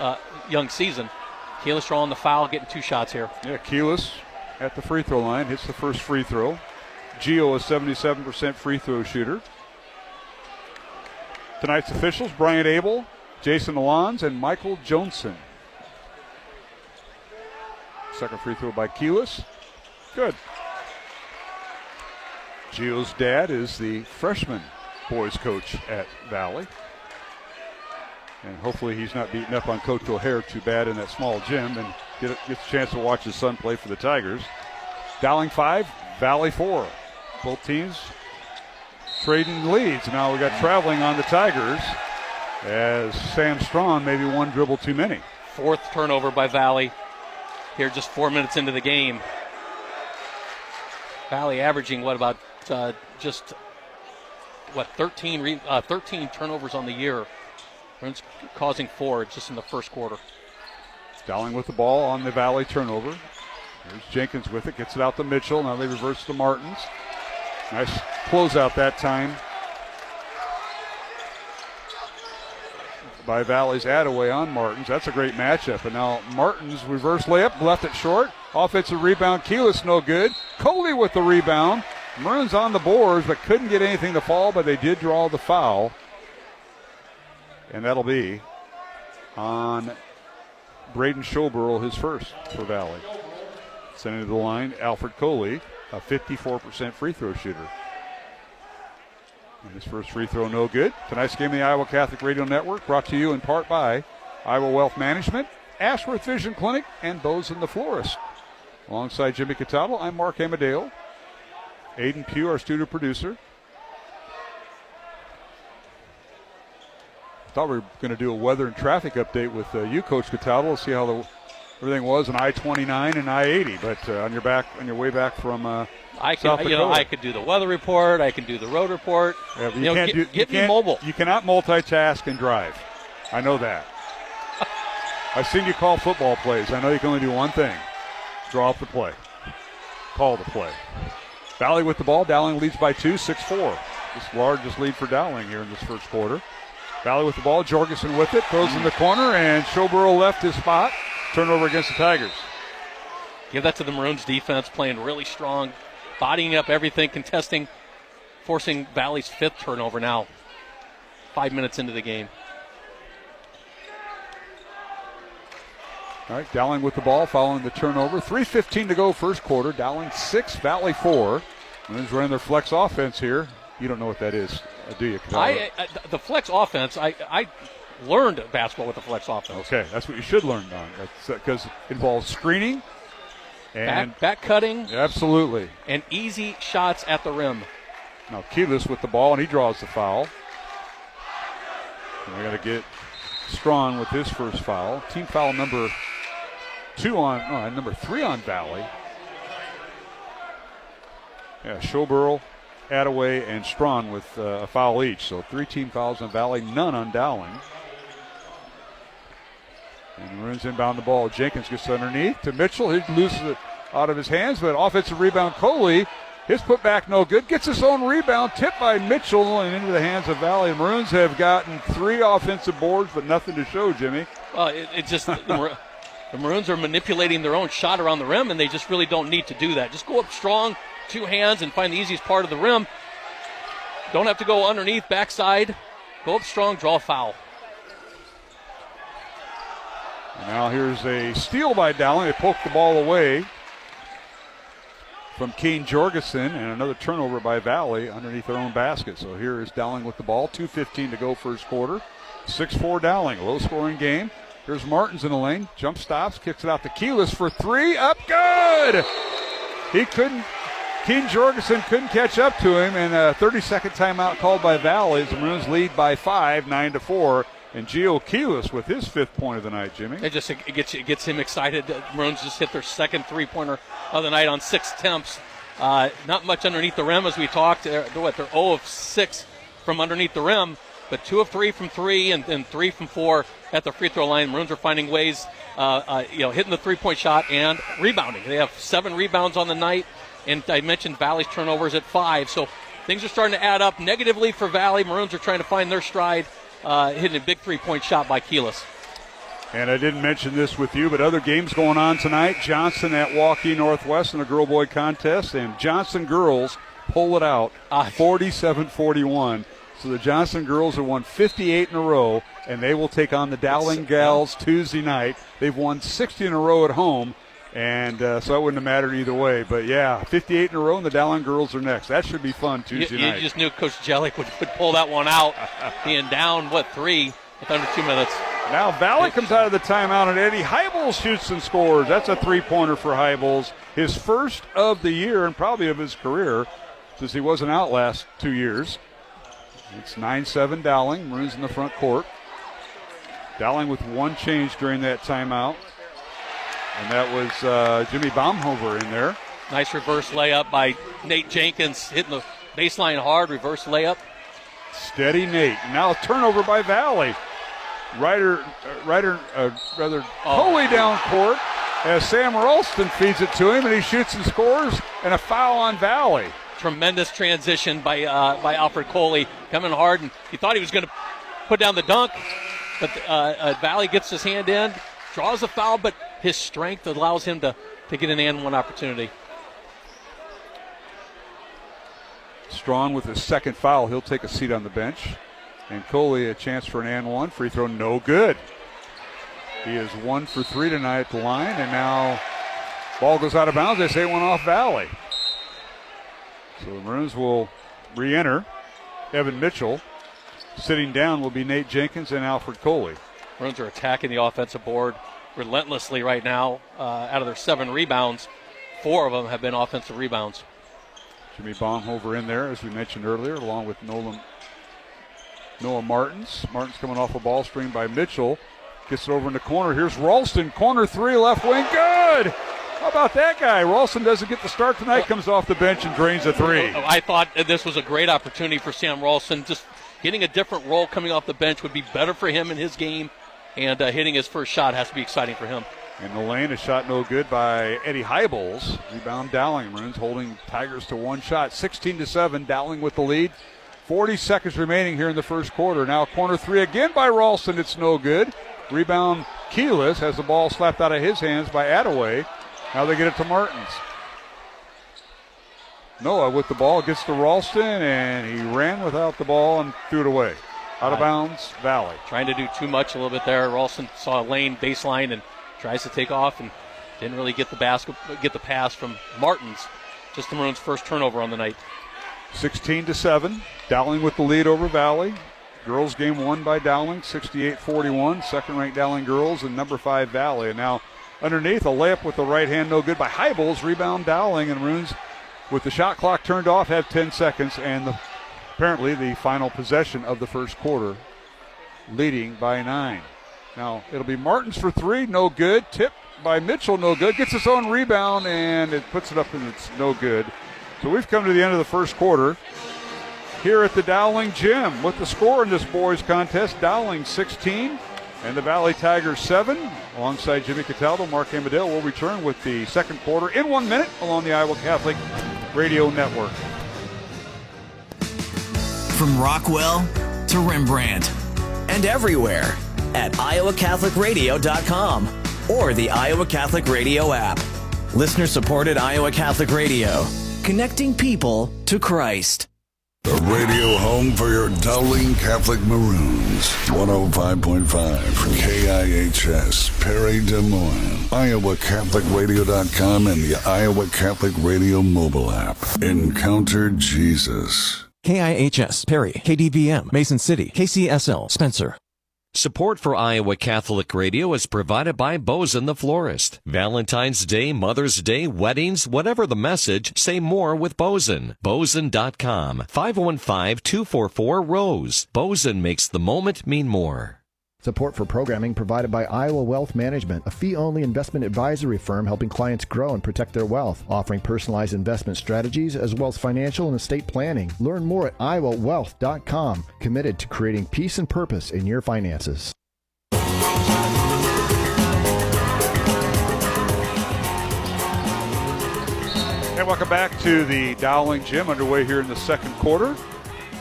young season. Keyless drawing the foul, getting 2 shots here. Yeah, Keyless at the free throw line, hits the first free throw. Gio, a 77% free throw shooter. Tonight's officials, Bryant Abel, Jason Alons, and Michael Johnson. Second free throw by Keyless. Good. Gio's dad is the freshman boys coach at Valley. And hopefully he's not beating up on Coach O'Hare too bad in that small gym and gets a chance to watch his son play for the Tigers. Dowling 5, Valley 4. Both teams trading leads. Now we got traveling on the Tigers as Sam Strawn, maybe one dribble too many. 4th turnover by Valley here just 4 minutes into the game. Valley averaging 13 turnovers on the year. Causing 4 just in the first quarter. Dowling with the ball on the Valley turnover. There's Jenkins with it, gets it out to Mitchell. Now they reverse to Martins. Nice closeout that time by Valley's Attaway on Martins. That's a great matchup. And now Martins reverse layup, left it short. Offensive rebound, Keyless no good. Coley with the rebound. Maroons on the boards, but couldn't get anything to fall, but they did draw the foul. And that'll be on Braden Schoborough, his first for Valley. Sending to the line, Alfred Coley, a 54% free throw shooter. And his first free throw no good. Tonight's game of the Iowa Catholic Radio Network brought to you in part by Iowa Wealth Management, Ashworth Vision Clinic, and Bose and the Florist. Alongside Jimmy Cataldo, I'm Mark Amadeo. Aiden Pugh, our studio producer. Thought we were going to do a weather and traffic update with you, Coach Cataldo. See how the everything was an I-29 and I-80. But on your way back from I South can, Dakota. I could do the weather report. I can do the road report. Yeah, but get me mobile. You cannot multitask and drive. I know that. I've seen you call football plays. I know you can only do one thing: draw up the play, call the play. Valley with the ball. Dowling leads by 2, 6-4. This largest lead for Dowling here in this first quarter. Valley with the ball. Jorgensen with it. Throws in the corner, and Showborough left his spot. Turnover against the Tigers. Give that to the Maroons defense, playing really strong, bodying up everything, contesting, forcing Valley's 5th turnover now. 5 minutes into the game. All right, Dowling with the ball following the turnover. 3:15 to go first quarter. Dowling 6, Valley 4. Maroons running their flex offense here. You don't know what that is, do you? The flex offense, I learned basketball with the flex offense. Okay, that's what you should learn, Don. That's because it involves screening and back cutting. Absolutely. And easy shots at the rim. Now Keyless with the ball, and he draws the foul. And we got to get Strawn with his first foul. Team foul number 3 on Valley. Yeah, Showborough, Attaway, and Strawn with a foul each. So 3 team fouls on Valley, none on Dowling. And the Maroons inbound the ball. Jenkins gets underneath to Mitchell. He loses it out of his hands, but offensive rebound, Coley. His putback no good. Gets his own rebound, tipped by Mitchell and into the hands of Valley. The Maroons have gotten 3 offensive boards, but nothing to show, Jimmy. Well, it just the Maroons are manipulating their own shot around the rim, and they just really don't need to do that. Just go up strong, 2 hands, and find the easiest part of the rim. Don't have to go underneath, backside. Go up strong, draw a foul. And now here's a steal by Dowling. They poke the ball away from Keen Jorgensen, and another turnover by Valley underneath their own basket. So here is Dowling with the ball. 2:15 to go first quarter. 6-4 Dowling, low-scoring game. Here's Martins in the lane. Jump stops, kicks it out to Keyless for 3. Up good! Keen Jorgensen couldn't catch up to him, and a 30-second timeout called by Valley. The Maroons lead by 5, 9-4. And Gio Keyless with his 5th point of the night, Jimmy. It gets him excited. The Maroons just hit their 2nd three-pointer of the night on 6 attempts. Not much underneath the rim, as we talked. They're 0 of 6 from underneath the rim, but 2 of 3 from 3 and 3 from 4 at the free throw line. Maroons are finding ways, hitting the 3-point shot and rebounding. They have 7 rebounds on the night, and I mentioned Valley's turnovers at 5. So things are starting to add up negatively for Valley. Maroons are trying to find their stride. Hitting a big 3-point shot by Keyless. And I didn't mention this with you, but other games going on tonight. Johnson at Waukee Northwest in a girl-boy contest, and Johnson girls pull it out 47-41. So the Johnson girls have won 58 in a row, and they will take on the Dowling gals Tuesday night. They've won 60 in a row at home, and so it wouldn't have mattered either way. But, yeah, 58 in a row, and the Dowling girls are next. That should be fun Tuesday night. You just knew Coach Jellick would pull that one out, being down, 3 with under 2 minutes. Now Valley comes out of the timeout, and Eddie Heibels shoots and scores. That's a 3-pointer for Heibels. His first of the year and probably of his career, since he wasn't out last 2 years. It's 9-7 Dowling. Maroons in the front court. Dowling with 1 change during that timeout. And that was Jimmy Baumhover in there. Nice reverse layup by Nate Jenkins, hitting the baseline hard, reverse layup. Steady Nate. Now a turnover by Valley. Coley down court as Sam Ralston feeds it to him, and he shoots and scores, and a foul on Valley. Tremendous transition by Alfred Coley, coming hard, and he thought he was going to put down the dunk, but Valley gets his hand in, draws a foul, but his strength allows him to get an and one opportunity. Strawn with his 2nd foul. He'll take a seat on the bench. And Coley a chance for an and one. Free throw no good. He is 1 for 3 tonight at the line. And now ball goes out of bounds. They say it went off Valley. So the Maroons will re-enter. Evan Mitchell. Sitting down will be Nate Jenkins and Alfred Coley. Maroons are attacking the offensive board relentlessly right now. Out of their 7 rebounds, 4 of them have been offensive rebounds. Jimmy Baumhover in there, as we mentioned earlier, along with Noah Martins. Martins coming off a ball screen by Mitchell. Gets it over in the corner. Here's Ralston. Corner three, left wing. Good! How about that guy? Ralston doesn't get the start tonight. Comes off the bench and drains a three. I thought this was a great opportunity for Sam Ralston. Just getting a different role coming off the bench would be better for him in his game. And hitting his first shot has to be exciting for him. In the lane, a shot no good by Eddie Hybels. Rebound Dowling. Maroons holding Tigers to one shot. 16-7. Dowling with the lead. 40 seconds remaining here in the first quarter. Now corner three again by Ralston. It's no good. Rebound Keyless has the ball slapped out of his hands by Attaway. Now they get it to Martins. Noah with the ball gets to Ralston, and he ran without the ball and threw it away. Out of bounds, Valley. Trying to do too much a little bit there. Ralston saw a lane baseline and tries to take off and didn't really get the pass from Martins. Just the Maroons' first turnover on the night. 16-7. Dowling with the lead over Valley. Girls game won by Dowling, 68-41. Second-ranked Dowling girls and number 5 Valley. And now underneath, a layup with the right hand, no good by Hybels. Rebound Dowling, and Maroons with the shot clock turned off have 10 seconds and apparently the final possession of the first quarter, leading by 9. Now it'll be Martins for three, no good. Tip by Mitchell, no good. Gets his own rebound and it puts it up and it's no good. So we've come to the end of the first quarter here at the Dowling Gym. With the score in this boys contest, Dowling 16 and the Valley Tigers 7. Alongside Jimmy Cataldo, Mark Amadale will return with the second quarter in 1 minute along the Iowa Catholic Radio Network. From Rockwell to Rembrandt and everywhere at iowacatholicradio.com or the Iowa Catholic Radio app. Listener-supported Iowa Catholic Radio, connecting people to Christ. The radio home for your Dowling Catholic Maroons. 105.5 KIHS, Perry, Des Moines. iowacatholicradio.com and the Iowa Catholic Radio mobile app. Encounter Jesus. KIHS, Perry, KDVM, Mason City, KCSL, Spencer. Support for Iowa Catholic Radio is provided by Bozen the Florist. Valentine's Day, Mother's Day, weddings, whatever the message, say more with Bozen. Bozen.com. 515-244-ROSE. Bozen makes the moment mean more. Support for programming provided by Iowa Wealth Management, a fee-only investment advisory firm helping clients grow and protect their wealth, offering personalized investment strategies as well as financial and estate planning. Learn more at iowawealth.com, committed to creating peace and purpose in your finances. And welcome back to the Dowling Gym, underway here in the second quarter.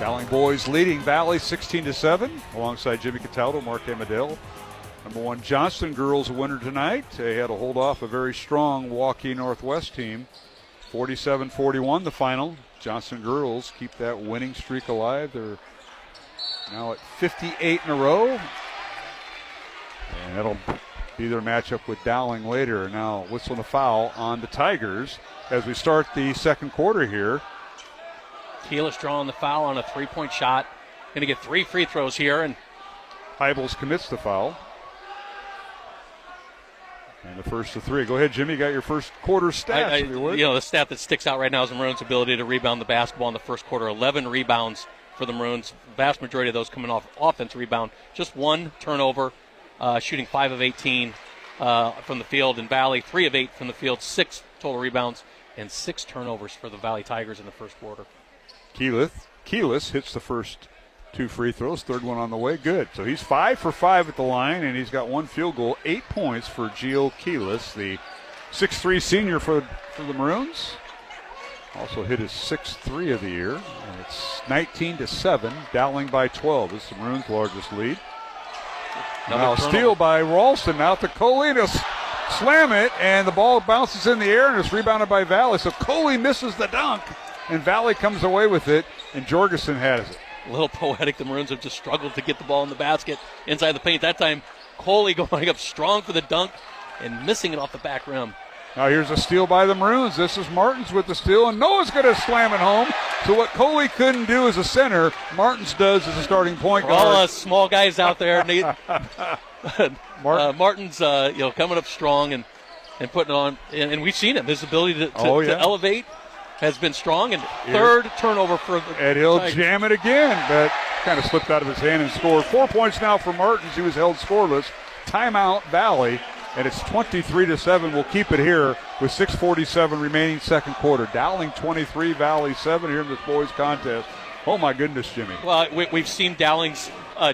Dowling boys leading Valley 16-7, alongside Jimmy Cataldo, Mark Amadale. Number 1 Johnston girls a winner tonight. They had to hold off a very strong Waukee Northwest team. 47-41 the final. Johnston girls keep that winning streak alive. They're now at 58 in a row. And that'll be their matchup with Dowling later. Now whistling a foul on the Tigers as we start the second quarter here. Keyless drawing the foul on a three-point shot. Going to get 3 free throws here. And Hybels commits the foul. And the first of 3. Go ahead, Jimmy. You got your first quarter stats. The stat that sticks out right now is the Maroons' ability to rebound the basketball in the first quarter. 11 rebounds for the Maroons. Vast majority of those coming off offensive rebound. Just 1 turnover, shooting 5 of 18 from the field. In Valley, 3 of 8 from the field. 6 total rebounds and 6 turnovers for the Valley Tigers in the first quarter. Keyless hits the first 2 free throws, third one on the way. Good. So he's 5 for 5 at the line, and he's got 1 field goal. 8 points for Gio Keyless, the 6'3 senior for the Maroons. Also hit his 6th 3 of the year. And it's 19-7. Dowling by 12. This is the Maroons' largest lead. Now a steal by Ralston. Out to Coley to slam it, and the ball bounces in the air, and it's rebounded by Valley. So Coley misses the dunk, and Valley comes away with it, and Jorgensen has it. A little poetic. The Maroons have just struggled to get the ball in the basket inside the paint. That time, Coley going up strong for the dunk and missing it off the back rim. Now here's a steal by the Maroons. This is Martins with the steal, and Noah's going to slam it home. So what Coley couldn't do as a center, Martins does as a starting point guard. All us small guys out there need Martins, coming up strong and putting it on. And we've seen him. His ability to elevate has been strong. And third turnover for the And he'll Tigers. jam it again, but kind of slipped out of his hand and scored. 4 points now for Martins. He was held scoreless timeout Valley, and it's 23-7. We'll keep it here with 6:47 remaining second quarter. Dowling 23, Valley 7 here in this boys contest. Oh, my goodness, Jimmy. Well, we've seen Dowling's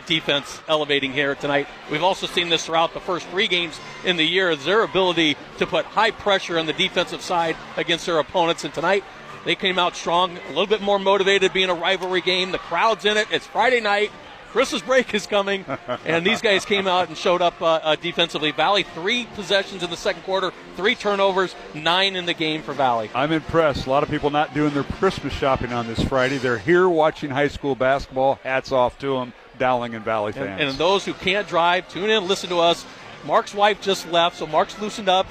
defense elevating here tonight. We've also seen this throughout the first 3 games in the year, their ability to put high pressure on the defensive side against their opponents. And tonight, they came out strong, a little bit more motivated, being a rivalry game. The crowd's in it. It's Friday night. Christmas break is coming, and these guys came out and showed up defensively. Valley, 3 possessions in the second quarter, 3 turnovers, 9 in the game for Valley. I'm impressed. A lot of people not doing their Christmas shopping on this Friday. They're here watching high school basketball. Hats off to them, Dowling and Valley fans. And those who can't drive, tune in, listen to us. Mark's wife just left, so Mark's loosened up.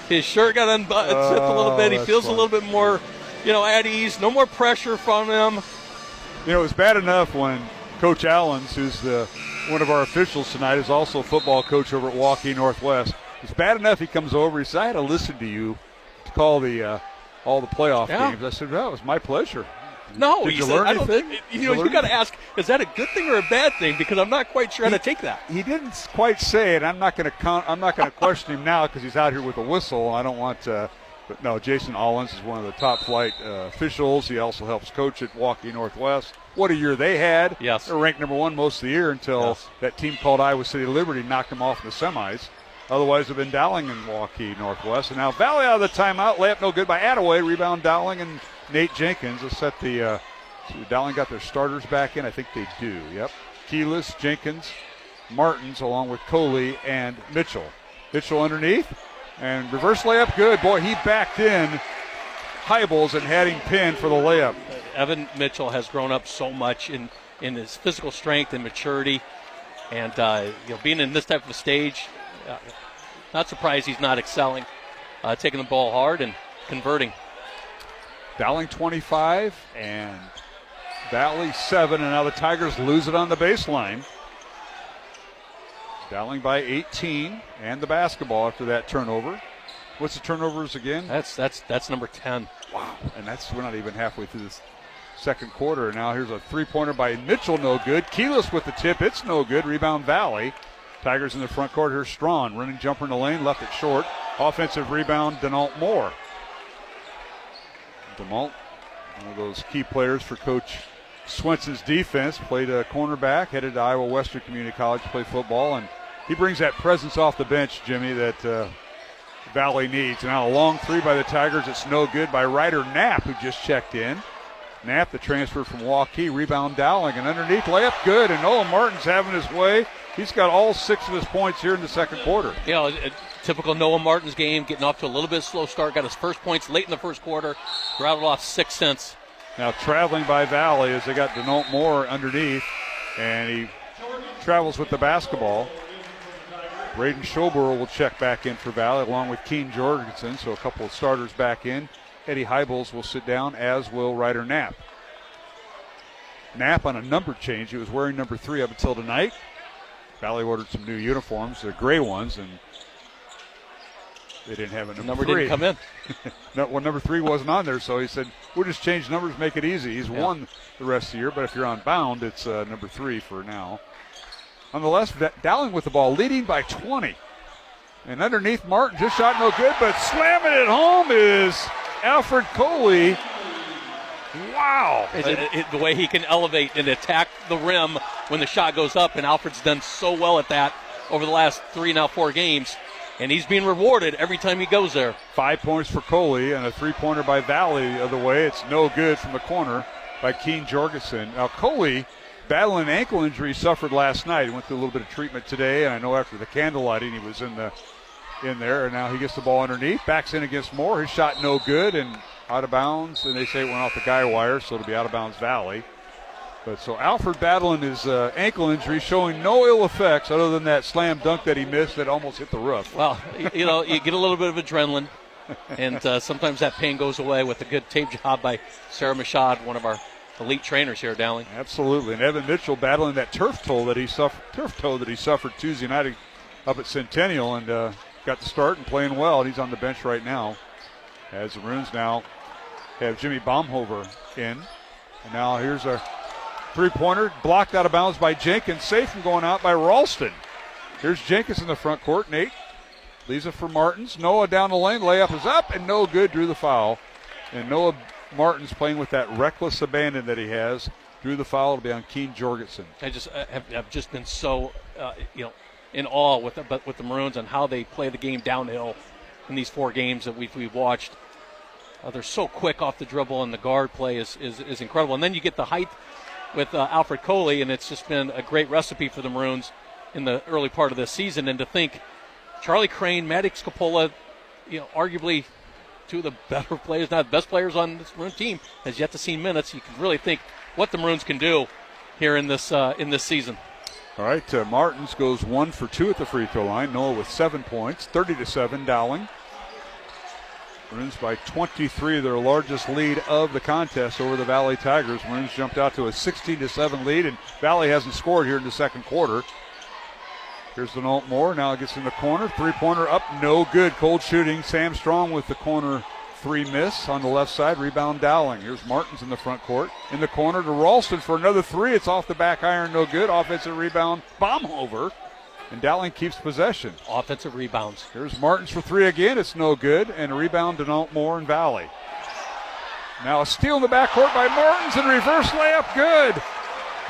His shirt got unzipped a little bit. He feels a little bit more, at ease. No more pressure from him. It was bad enough when Coach Allens, who's one of our officials tonight, is also a football coach over at Waukee Northwest. It's bad enough he comes over. He said, I had to listen to you to call all the playoff games. I said, well, it was my pleasure. No, Did you learn anything? You got to ask, is that a good thing or a bad thing? Because I'm not quite sure how to take that. He didn't quite say it. I'm not going to question him now because he's out here with a whistle. I don't want to. But no, Jason Allens is one of the top flight officials. He also helps coach at Waukee Northwest. What a year they had. Yes. They're ranked number 1 most of the year until that team called Iowa City Liberty knocked them off in the semis. Otherwise, they've been Dowling and Waukee Northwest. And now Valley out of the timeout. Layup no good by Attaway. Rebound Dowling and Nate Jenkins. Let's set the Dowling got their starters back in. I think they do. Yep. Keyless, Jenkins, Martins, along with Coley and Mitchell. Mitchell underneath. And reverse layup, good. Boy, he backed in Hybels and had him pinned for the layup. Evan Mitchell has grown up so much in his physical strength and maturity. And, being in this type of a stage, not surprised he's not excelling. Taking the ball hard and converting. Dowling 25 and Valley 7. And now the Tigers lose it on the baseline. Dowling by 18 and the basketball after that turnover. What's the turnovers again? That's number 10. Wow, and we're not even halfway through this second quarter. Now here's a three-pointer by Mitchell, no good. Keyless with the tip, it's no good. Rebound Valley. Tigers in the front court. Here's Strawn, running jumper in the lane, left it short. Offensive rebound, Denault Moore. Denault, one of those key players for Coach Swenson's defense, played a cornerback, headed to Iowa Western Community College to play football, and he brings that presence off the bench, Jimmy, that Valley needs. And now a long 3 by the Tigers. It's no good by Ryder Knapp, who just checked in. Knapp, the transfer from Waukee, rebound Dowling, and underneath layup, good. And Noah Martin's having his way. He's got all 6 of his points here in the second quarter. A typical Noah Martin's game, getting off to a little bit slow start. Got his first points late in the first quarter. Rattled off 6 since. Now traveling by Valley as they got Denault Moore underneath, and he travels with the basketball. Braden Schoborough will check back in for Valley along with Keen Jorgensen, so a couple of starters back in. Eddie Hybels will sit down, as will Ryder Knapp. Knapp on a number change. He was wearing number 3 up until tonight. Valley ordered some new uniforms, the gray ones, and they didn't have a number 3. Didn't come in. Number 3 wasn't on there, so he said, we'll just change numbers, make it easy. He's won the rest of the year, but if you're on bound, it's number 3 for now. On the left, Dowling with the ball, leading by 20. And underneath, Martin just shot no good, but slamming it home is Alfred Coley. Wow. The way he can elevate and attack the rim when the shot goes up, and Alfred's done so well at that over the last 4 games. And he's being rewarded every time he goes there. 5 points for Coley and a 3-pointer by Valley the other way. It's no good from the corner by Keen Jorgensen. Now Coley, battling an ankle injury, suffered last night. He went through a little bit of treatment today, and I know after the candle lighting he was in there, and now he gets the ball underneath, backs in against Moore. His shot no good and out of bounds, and they say it went off the guy wire, so it'll be out of bounds Valley. But so Alfred battling his ankle injury, showing no ill effects other than that slam dunk that he missed that almost hit the roof. Well, you get a little bit of adrenaline, and sometimes that pain goes away with a good tape job by Sarah Mashad, one of our elite trainers here at Dowling. Absolutely, and Evan Mitchell battling that turf toe that he suffered Tuesday night up at Centennial, and got the start and playing well, and he's on the bench right now. As the Maroons now have Jimmy Baumhover in, and now here's a Three-pointer blocked out of bounds by Jenkins. Safe from going out by Ralston. Here's Jenkins in the front court. Nate leaves it for Martins. Noah down the lane. Layup is up and no good. Drew the foul. And Noah Martins playing with that reckless abandon that he has. Drew the foul. It'll be on Keen Jorgensen. I just have just been so in awe with the Maroons and how they play the game downhill in these 4 games that we've watched. They're so quick off the dribble, and the guard play is incredible. And then you get the height with Alfred Coley, and it's just been a great recipe for the Maroons in the early part of this season. And to think Charlie Crane, Maddox Coppola, arguably 2 of the better players, not the best players on this Maroon team, has yet to see minutes. You can really think what the Maroons can do here in this season. All right, Martins goes 1 for 2 at the free throw line. Noah with 7 points, 30-7, Dowling. Maroons by 23, their largest lead of the contest over the Valley Tigers. Maroons jumped out to a 16-7 lead, and Valley hasn't scored here in the second quarter. Here's Denault Moore, now gets in the corner. Three-pointer up, no good. Cold shooting. Sam Strong with the corner 3 miss on the left side. Rebound Dowling. Here's Martins in the front court. In the corner to Ralston for another 3. It's off the back iron, no good. Offensive rebound, Baumhover. And Dowling keeps possession. Offensive rebounds. Here's Martins for 3 again. It's no good. And a rebound to Denault Moore and Valley. Now a steal in the backcourt by Martins and reverse layup, good.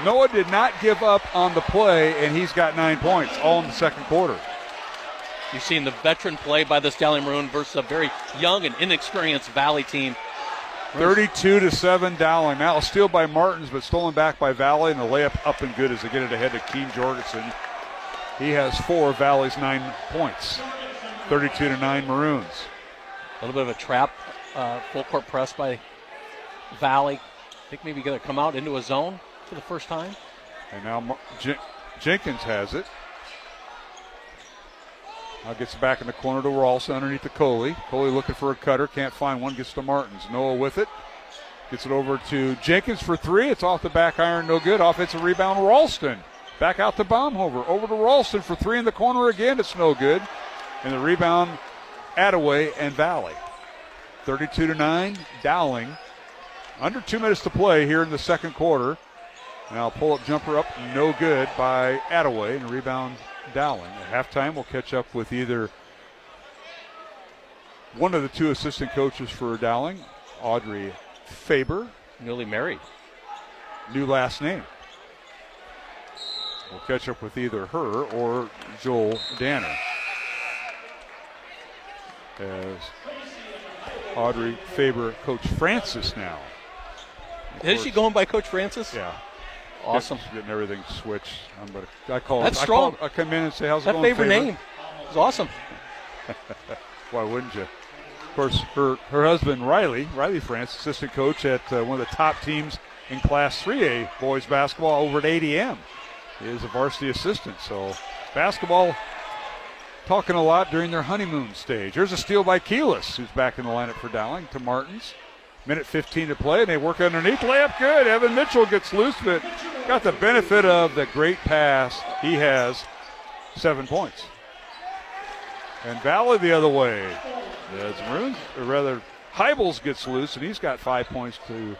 Noah did not give up on the play, and he's got 9 points, all in the second quarter. You've seen the veteran play by this Dowling Maroon versus a very young and inexperienced Valley team. 32-7 Dowling. Now a steal by Martins, but stolen back by Valley, and the layup up and good as they get it ahead to Keen Jorgensen. He has 4 of Valley's 9 points. 32-9 Maroons. A little bit of a trap, full court press by Valley. I think maybe going to come out into a zone for the first time. And now Jenkins has it. Now gets back in the corner to Ralston underneath the Coley. Coley looking for a cutter, can't find one, gets to Martins. Noah with it. Gets it over to Jenkins for 3. It's off the back iron, no good. Offensive rebound, Ralston. Back out to Baumhover. Over to Ralston for 3 in the corner again. It's no good. And the rebound, Attaway and Valley. 32-9, Dowling. Under 2 minutes to play here in the second quarter. Now pull-up jumper up, no good by Attaway, and rebound Dowling. At halftime, we'll catch up with either one of the 2 assistant coaches for Dowling, Audrey Faber. Newly married. New last name. We'll catch up with either her or Joel Danner. As Audrey Faber, Coach Francis now. Is she going by Coach Francis? Yeah. Awesome. Getting everything switched. I call That's it. strong. I come in and say, how's it that going, favorite Faber? name is awesome. Why wouldn't you? Of course, her husband, Riley Francis, assistant coach at one of the top teams in Class 3A boys basketball over at ADM. He is a varsity assistant. So basketball talking a lot during their honeymoon stage. Here's a steal by Keelis, who's back in the lineup for Dowling, to Martins. Minute 15 to play, and they work underneath. Layup good. Evan Mitchell gets loose, but got the benefit of the great pass. He has 7 points. And Valley the other way. As Maroons, or rather, Hybels gets loose, and he's got 5 points to.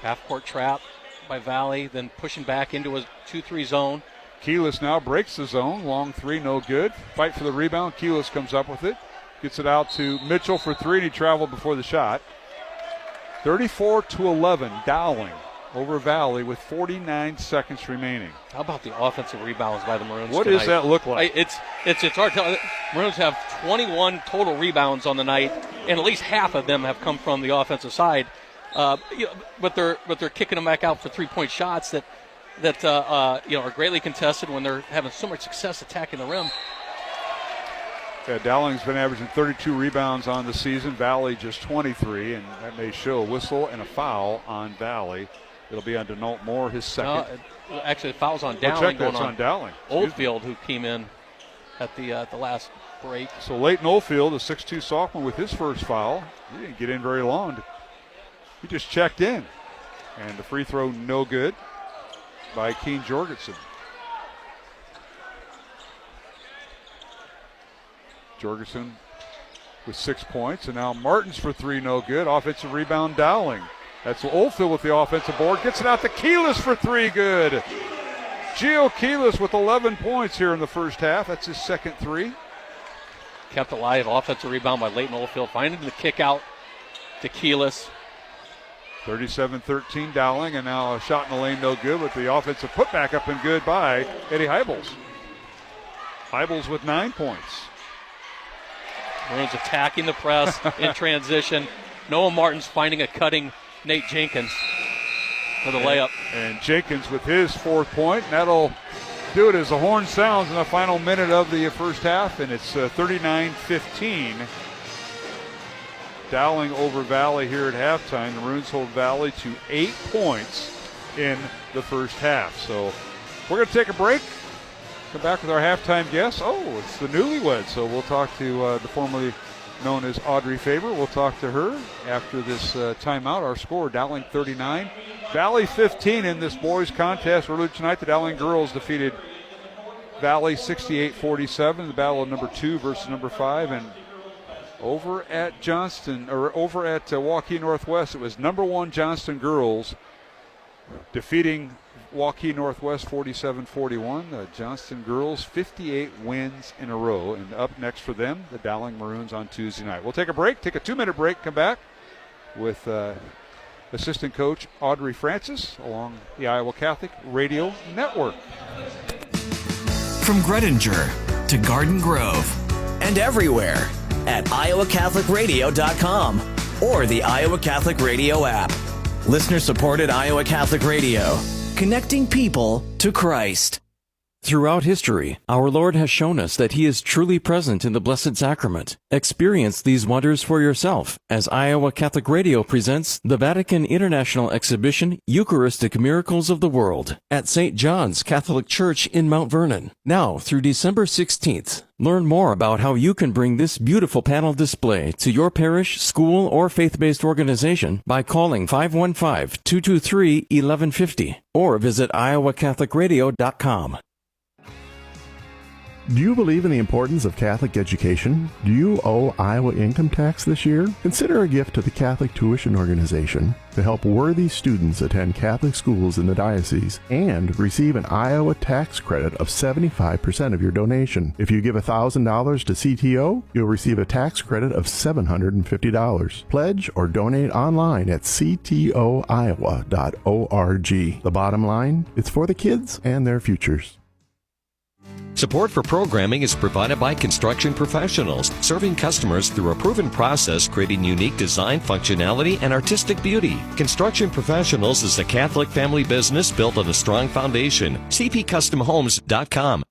Half-court trap by Valley, then pushing back into a 2-3 zone. Keelis now breaks the zone. Long 3, no good. Fight for the rebound. Keelis comes up with it. Gets it out to Mitchell for 3, and he traveled before the shot. 34-11, Dowling over Valley with 49 seconds remaining. How about the offensive rebounds by the Maroons What tonight? does that look like? It's hard to tell. Maroons have 21 total rebounds on the night, and at least half of them have come from the offensive side. But they're kicking them back out for 3-point shots that are greatly contested when they're having so much success attacking the rim. Yeah, Dowling's been averaging 32 rebounds on the season. Valley just 23, and that may show a whistle and a foul on Valley. It'll be on Denault Moore, his second. Actually, the foul's on Dowling. That's on Dowling. Oldfield, who came in at the last break. So Leighton Oldfield, a 6'2 sophomore, with his first foul. He didn't get in very long. He just checked in. And the free throw no good by Keen Jorgensen. Jorgensen with 6 points, and now Martins for 3, no good. Offensive rebound, Dowling. That's Oldfield with the offensive board. Gets it out to Keelis for three. Good. Gio Keelis with 11 points here in the first half. That's his second three. Kept alive. Offensive rebound by Leighton Oldfield. Finding the kick out to Keelis. 37-13 Dowling, and now a shot in the lane, no good, with the offensive putback up and good by Eddie Heibels. Heibels with 9 points. Maroons attacking the press in transition. Noah Martin's finding a cutting Nate Jenkins for the layup. And Jenkins with his fourth point. And that'll do it as the horn sounds in the final minute of the first half, and it's 39-15. Dowling over Valley here at halftime. The Maroons hold Valley to 8 points in the first half. So we're going to take a break. Come back with our halftime guest. Oh, it's the newlywed. So we'll talk to the formerly known as Audrey Faber. We'll talk to her after this timeout. Our score, Dowling 39, Valley 15 in this boys contest. Earlier tonight, the Dowling girls defeated Valley 68-47. The battle of number 2 versus number 5. And over at Waukee Northwest, it was number 1 Johnston girls defeating Waukee Northwest 47-41. The Johnston girls 58 wins in a row. And up next for them, the Dowling Maroons on Tuesday night. We'll take a break, take a 2-minute break, come back with assistant coach Audrey Francis along the Iowa Catholic Radio Network. From Gredinger to Garden Grove and everywhere at iowacatholicradio.com or the Iowa Catholic Radio app. Listener-supported Iowa Catholic Radio, connecting people to Christ. Throughout history, our Lord has shown us that He is truly present in the Blessed Sacrament. Experience these wonders for yourself as Iowa Catholic Radio presents the Vatican International Exhibition Eucharistic Miracles of the World at St. John's Catholic Church in Mount Vernon. Now through December 16th. Learn more about how you can bring this beautiful panel display to your parish, school, or faith-based organization by calling 515-223-1150 or visit iowacatholicradio.com. Do you believe in the importance of Catholic education? Do you owe Iowa income tax this year? Consider a gift to the Catholic Tuition Organization to help worthy students attend Catholic schools in the diocese and receive an Iowa tax credit of 75% of your donation. If you give $1,000 to CTO, you'll receive a tax credit of $750. Pledge or donate online at ctoiowa.org. The bottom line, it's for the kids and their futures. Support for programming is provided by Construction Professionals, serving customers through a proven process, creating unique design, functionality, and artistic beauty. Construction Professionals is a Catholic family business built on a strong foundation. cpcustomhomes.com.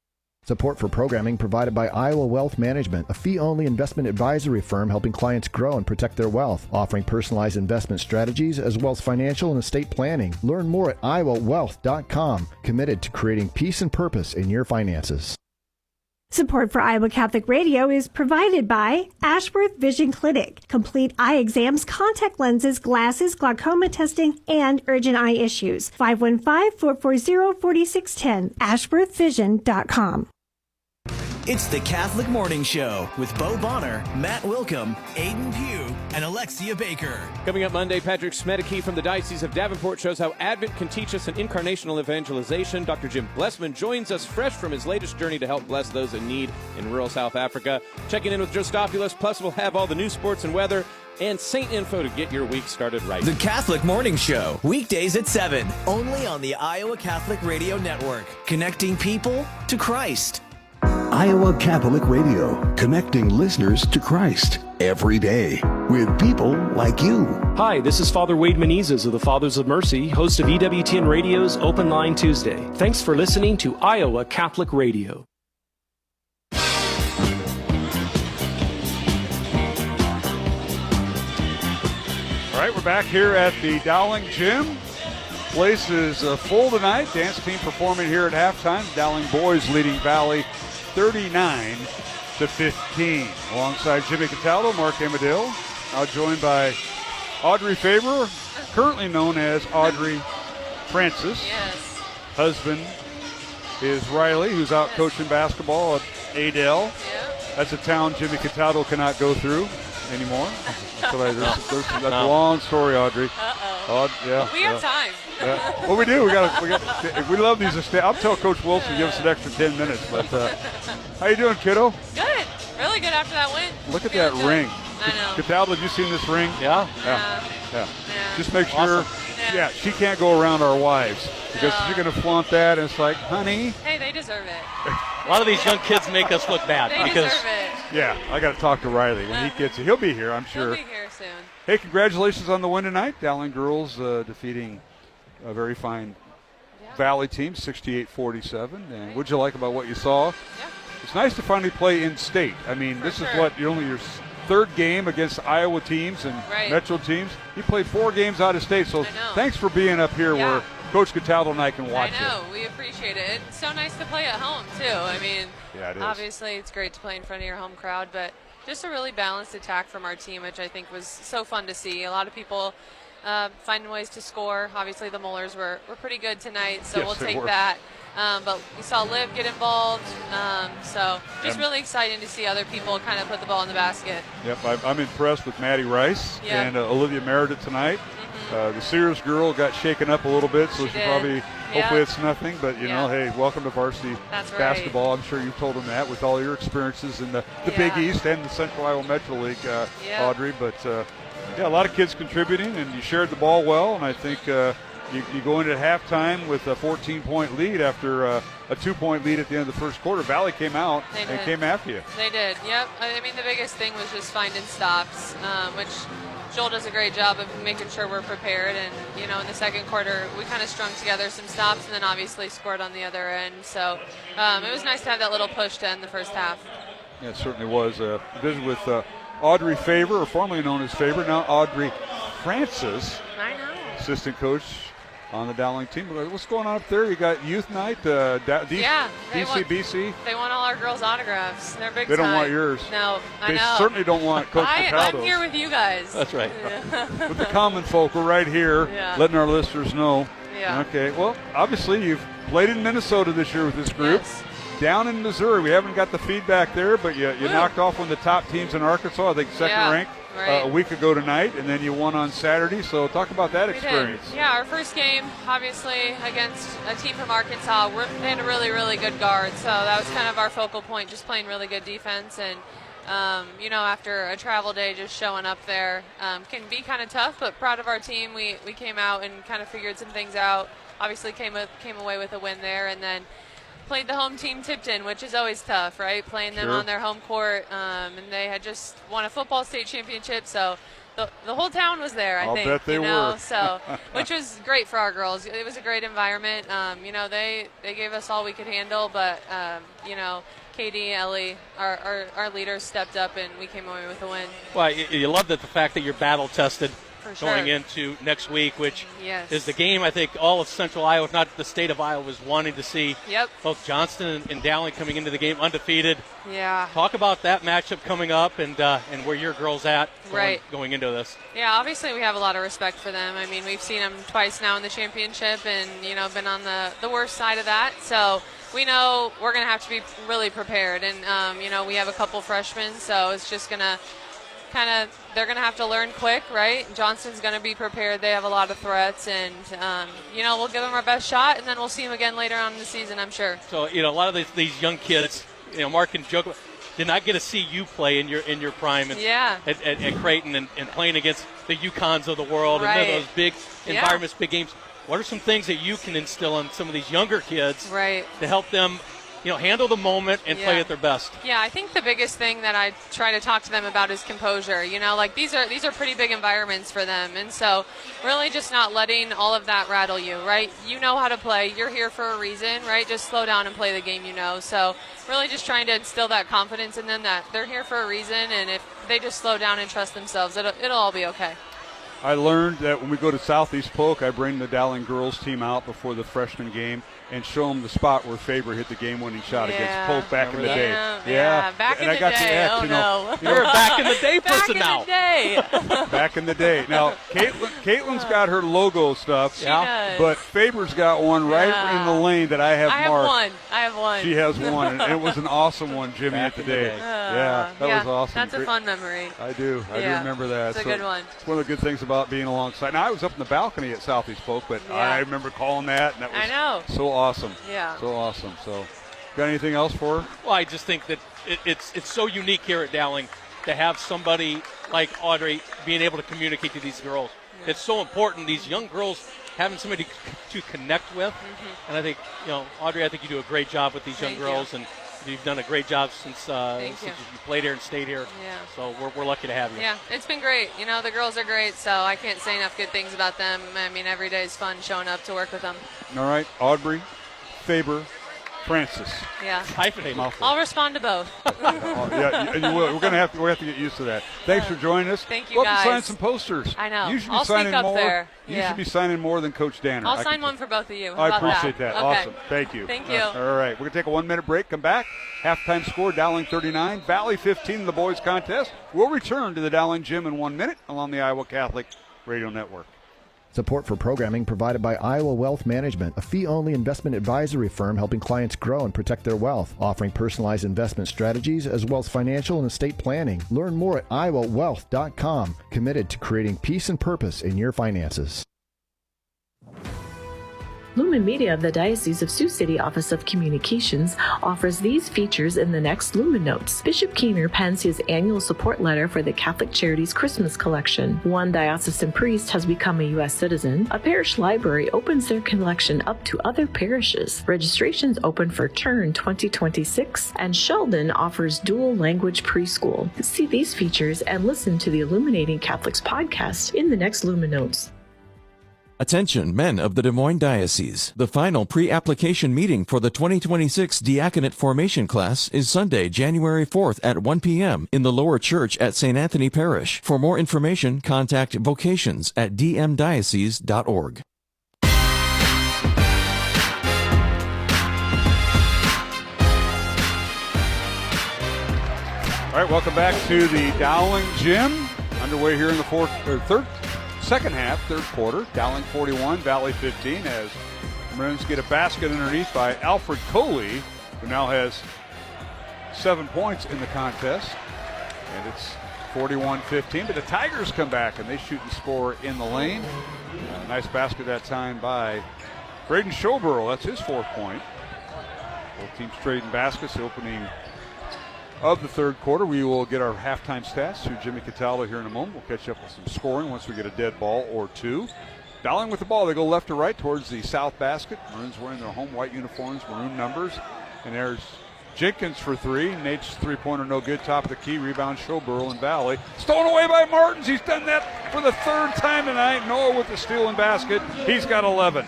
Support for programming provided by Iowa Wealth Management, a fee-only investment advisory firm helping clients grow and protect their wealth, offering personalized investment strategies as well as financial and estate planning. Learn more at iowawealth.com, committed to creating peace and purpose in your finances. Support for Iowa Catholic Radio is provided by Ashworth Vision Clinic. Complete eye exams, contact lenses, glasses, glaucoma testing, and urgent eye issues. 515-440-4610. AshworthVision.com. It's the Catholic Morning Show with Bo Bonner, Matt Wilkham, Aiden Pugh, and Alexia Baker. Coming up Monday, Patrick Smedeke from the Diocese of Davenport shows how Advent can teach us an incarnational evangelization. Dr. Jim Blessman joins us fresh from his latest journey to help bless those in need in rural South Africa. Checking in with Jostopoulos, plus we'll have all the news, sports, and weather, and Saint info to get your week started right. The Catholic Morning Show, weekdays at 7, only on the Iowa Catholic Radio Network, connecting people to Christ. Iowa Catholic Radio, connecting listeners to Christ every day with people like you. Hi, this is Father Wade Menezes of the Fathers of Mercy, host of EWTN Radio's Open Line Tuesday. Thanks for listening to Iowa Catholic Radio. All right, we're back here at the Dowling Gym. Place is full tonight. Dance team performing here at halftime. Dowling boys leading Valley 39-15. Alongside Jimmy Cataldo, Mark Amadale, now joined by Audrey Faber, currently known as Audrey Francis. Yes. Husband is Riley, who's out coaching basketball at Adel. Yeah. That's a town Jimmy Cataldo cannot go through anymore. That's a long story, Audrey. Uh-oh. We have time. Yeah. Well, we do. We love these. I'll tell Coach Wilson to give us an extra 10 minutes. But how you doing, kiddo? Good. Really good after that win. Look at that ring. I know. Cataldo, have you seen this ring? Yeah. Just make sure. Yeah, she can't go around our wives because she's going to flaunt that, and it's like, honey. Hey, they deserve it. A lot of these young kids make us look bad. They because deserve it. Yeah, I got to talk to Riley when he gets it. He'll be here, I'm sure. He'll be here soon. Hey, congratulations on the win tonight. Dowling girls defeating a very fine Valley team, 68-47. And what'd you like about what you saw? Yeah. It's nice to finally play in state. I mean, this is what only your third game against Iowa teams and Metro teams. You played 4 games out of state, so thanks for being up here where Coach Cataldo and I can watch I know. We appreciate it. It's so nice to play at home, too. I mean, it is. Obviously it's great to play in front of your home crowd, but just a really balanced attack from our team, which I think was so fun to see. A lot of people finding ways to score. Obviously the Mullers were pretty good tonight, so we'll take that. But we saw Liv get involved, so just really exciting to see other people kind of put the ball in the basket. Yep, I'm impressed with Maddie Rice and Olivia Meredith tonight. The Sears girl got shaken up a little bit, so she probably, hopefully it's nothing, but you know, hey, welcome to varsity basketball. I'm sure you've told them that with all your experiences in the Big East and the Central Iowa Metro League, Audrey. But a lot of kids contributing, and you shared the ball well, and I think you go into halftime with a 14-point lead after a 2-point lead at the end of the first quarter. Valley came out and came after you. They did, yep. I mean, the biggest thing was just finding stops, which Joel does a great job of making sure we're prepared. And, you know, in the second quarter, we kind of strung together some stops and then obviously scored on the other end. So it was nice to have that little push to end the first half. Yeah, it certainly was. Visit with Audrey Faber, or formerly known as Faber, now Audrey Francis, assistant coach on the Dowling team. What's going on up there? You got youth night, DCBC. They want all our girls' autographs. They're big time. They don't want yours. No, I know. They certainly don't want Coach Cataldo's. I'm here with you guys. That's right. With the common folk, we're right here letting our listeners know. Yeah. Okay, well, obviously you've played in Minnesota this year with this group. Yes. Down in Missouri, we haven't got the feedback there, but you knocked off one of the top teams in Arkansas, I think second ranked, a week ago tonight, and then you won on Saturday. So talk about that experience. Yeah, our first game, obviously, against a team from Arkansas. They had a really, really good guard, so that was kind of our focal point, just playing really good defense. And, you know, after a travel day, just showing up there can be kind of tough, but proud of our team. We came out and kind of figured some things out. Obviously came away with a win there, and then played the home team Tipton, which is always tough, right? Playing them on their home court, and they had just won a football state championship, so the whole town was there. I think. Bet they were. So, which was great for our girls. It was a great environment. You know, they gave us all we could handle, but you know, Katie, Ellie, our leaders stepped up, and we came away with a win. Well, you love the fact that you're battle tested. For sure. Going into next week, which is the game I think all of Central Iowa, if not the state of Iowa, was wanting to see. Yep. Both Johnston and Dowling coming into the game undefeated. Yeah. Talk about that matchup coming up and where your girls at going into this. Yeah, obviously we have a lot of respect for them. I mean, we've seen them twice now in the championship and, you know, been on the worst side of that. So we know we're going to have to be really prepared. And, you know, we have a couple freshmen, so it's just going to they're going to have to learn quick, right? Johnston's going to be prepared. They have a lot of threats, and, you know, we'll give them our best shot, and then we'll see them again later on in the season, I'm sure. So, you know, a lot of these young kids, you know, Mark and joke, did not get to see you play in your prime at Creighton and playing against the UConns of the world and those big environments, big games. What are some things that you can instill in some of these younger kids to help them, you know, handle the moment and play at their best? Yeah, I think the biggest thing that I try to talk to them about is composure. You know, like these are pretty big environments for them, and so really just not letting all of that rattle you, right? You know how to play. You're here for a reason, right? Just slow down and play the game you know. So really just trying to instill that confidence in them that they're here for a reason, and if they just slow down and trust themselves, it'll all be okay. I learned that when we go to Southeast Polk, I bring the Dowling girls team out before the freshman game and show them the spot where Faber hit the game-winning shot against Polk back in the day. Back in the day. The You're a back in the day person now. Back in the day. Now, Caitlin's got her logo stuff. She does. But Faber's got one right in the lane that I have marked. I have one. She has one, and it was an awesome one, Jimmy, at the day. That was awesome. That's a fun memory. I do. I do remember that. It's a good one. It's one of the good things about about being alongside. Now, I was up in the balcony at Southeast Polk, but I remember calling that, and that was so awesome. Yeah. So awesome. So, got anything else for her? Well, I just think that it's so unique here at Dowling to have somebody like Audrey being able to communicate to these girls. Yeah. It's so important, these young girls having somebody to connect with. And I think, Audrey, I think you do a great job with these young girls, and you've done a great job since you played here and stayed here. Yeah. So we're lucky to have you. Yeah, it's been great. The girls are great, so I can't say enough good things about them. I mean, every day is fun showing up to work with them. All right, Audrey, Faber, Francis. Yeah. I'll respond to both. Yeah, you will. We're gonna have to get used to that. Thanks for joining us. Thank you, Go guys. up and sign some posters. I know. You should be I'll signing sneak up more. there. You should be signing more than Coach Danner. I'll sign one for both of you. How I about appreciate that. Okay. Awesome. Thank you. Thank you. All right, we're gonna take a 1-minute break. Come back. Halftime score: Dowling 39, Valley 15 in the boys contest. We'll return to the Dowling gym in 1 minute along the Iowa Catholic Radio Network. Support for programming provided by Iowa Wealth Management, a fee-only investment advisory firm helping clients grow and protect their wealth, offering personalized investment strategies as well as financial and estate planning. Learn more at iowawealth.com, committed to creating peace and purpose in your finances. Lumen Media of the Diocese of Sioux City Office of Communications offers these features in the next Lumen Notes. Bishop Keener pens his annual support letter for the Catholic Charities Christmas collection. One diocesan priest has become a U.S. citizen. A parish library opens their collection up to other parishes. Registrations open for Turn 2026, and Sheldon offers dual language preschool. See these features and listen to the Illuminating Catholics podcast in the next Lumen Notes. Attention, men of the Des Moines Diocese. The final pre-application meeting for the 2026 Diaconate Formation class is Sunday, January 4th at 1 p.m. in the Lower Church at St. Anthony Parish. For more information, contact vocations@dmdiocese.org. All right, welcome back to the Dowling gym. Underway here in the second half, third quarter. Dowling 41, Valley 15, as the Maroons get a basket underneath by Alfred Coley, who now has 7 points in the contest. And it's 41-15, but the Tigers come back and they shoot and score in the lane. Nice basket that time by Braden Showborough. That's his 4th point. Both teams trading baskets, the opening of the third quarter. We will get our halftime stats through Jimmy Cataldo here in a moment. We'll catch up with some scoring once we get a dead ball or two. Dowling with the ball. They go left to right towards the south basket. Maroons wearing their home white uniforms, maroon numbers. And there's Jenkins for three. Nate's three-pointer no good. Top of the key. Rebound Showborough and Valley. Stolen away by Martins. He's done that for the 3rd time tonight. Noah with the steal and basket. He's got 11.